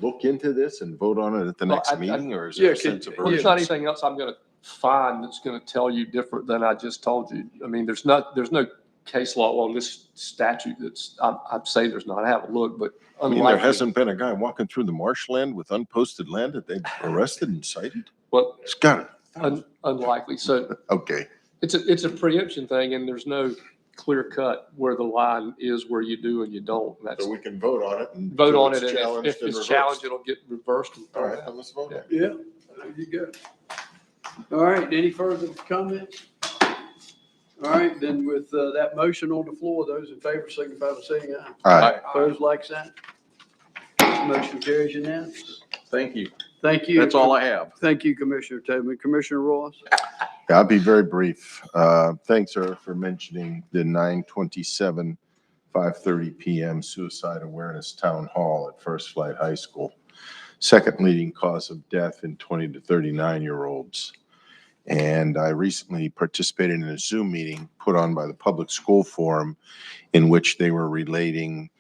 look into this and vote on it at the next meeting, or is there a sense of Well, there's not anything else I'm going to find that's going to tell you different than I just told you. I mean, there's no case law on this statute that's, I'd say there's not. I haven't looked, but I mean, there hasn't been a guy walking through the marshland with unposted land that they've arrested and cited? Well, it's got it. Unlikely. So okay, it's a preemption thing, and there's no clear cut where the line is where you do and you don't. And that's, so we can vote on it and vote on it, it's and challenged if and it's reversed. challenged, it'll get reversed. And All right, let's vote on it. Yeah, there you go. All right, any further comments? All right, then with that motion on the floor, those in favor signify by saying aye. Aye. Opposed, like sign. Motion carries unanimous. Thank you. Thank you. That's all I have. Thank you, Commissioner Tobin. Commissioner Ross? Yeah, I'll be very brief. Thanks, sir, for mentioning the 9/27, 5:30 PM Suicide Awareness Town Hall at First Flight High School. Second leading cause of death in 20 to 39-year-olds. And I recently participated in a Zoom meeting put on by the Public School Forum in which they were relating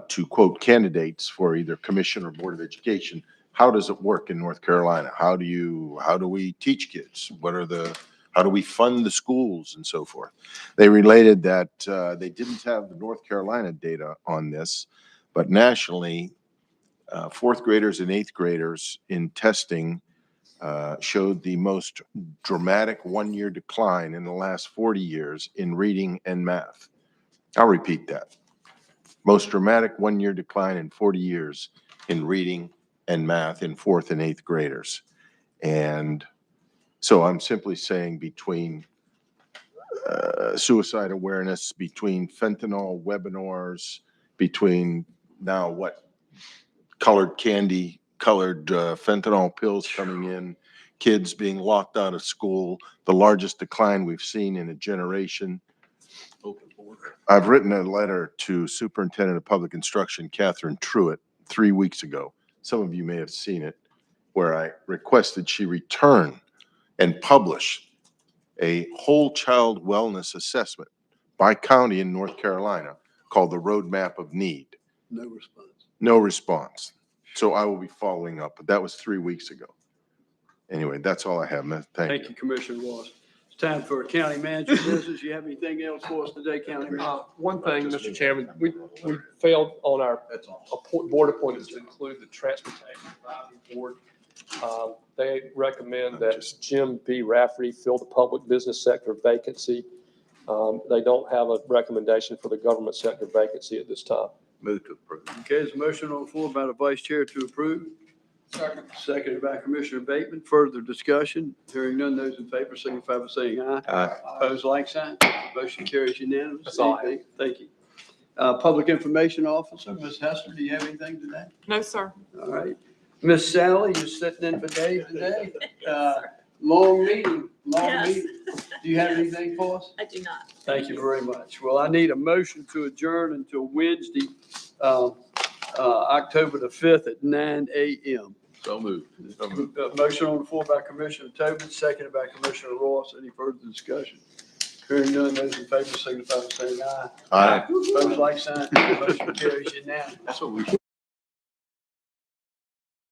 to quote candidates for either commission or board of education. How does it work in North Carolina? How do we teach kids? How do we fund the schools and so forth? They related that they didn't have the North Carolina data on this, but nationally, fourth graders and eighth graders in testing showed the most dramatic one-year decline in the last 40 years in reading and math. I'll repeat that. Most dramatic one-year decline in 40 years in reading and math in fourth and eighth graders. And so I'm simply saying between suicide awareness, between fentanyl webinars, between now what colored candy, colored fentanyl pills coming in, kids being locked out of school, the largest decline we've seen in a generation. I've written a letter to Superintendent of Public Instruction, Catherine Truitt, 3 weeks ago. Some of you may have seen it, where I requested she return and publish a whole child wellness assessment by county in North Carolina called the Roadmap of Need. No response. No response. So I will be following up, but that was 3 weeks ago. Anyway, that's all I have, man. Thank you. you, Commissioner Ross. It's time for county manager business. You have anything else for us today, County Manager? One thing, Mr. Chairman, we failed on our board appointments to include the Transportation Advisory Board. They recommend that Jim B. Rafferty fill the public business sector vacancy. They don't have a recommendation for the government sector vacancy at this time. Move to approve. Okay, there's a motion on the floor by the vice chair to approve. Second. Seconded by Commissioner Bateman. Further discussion? Hearing none, those in favor signify by saying aye. Aye. Opposed, like sign. Motion carries unanimous. That's all I have. Thank you. Public Information Officer, Ms. Hester, do you have anything today? No, sir. All right. Miss Sally, you're sitting in for Dave today. Long meeting, long meeting. Do you have anything for us? I do not. Thank you very much. Well, I need a motion to adjourn until Wednesday, October the 5th at 9 a.m. So moved. Motion on the floor by Commissioner Tobin, seconded by Commissioner Ross. Any further discussion? Hearing none, those in favor signify by saying aye. Aye. Opposed, like sign. Motion carries unanimous. That's what we should.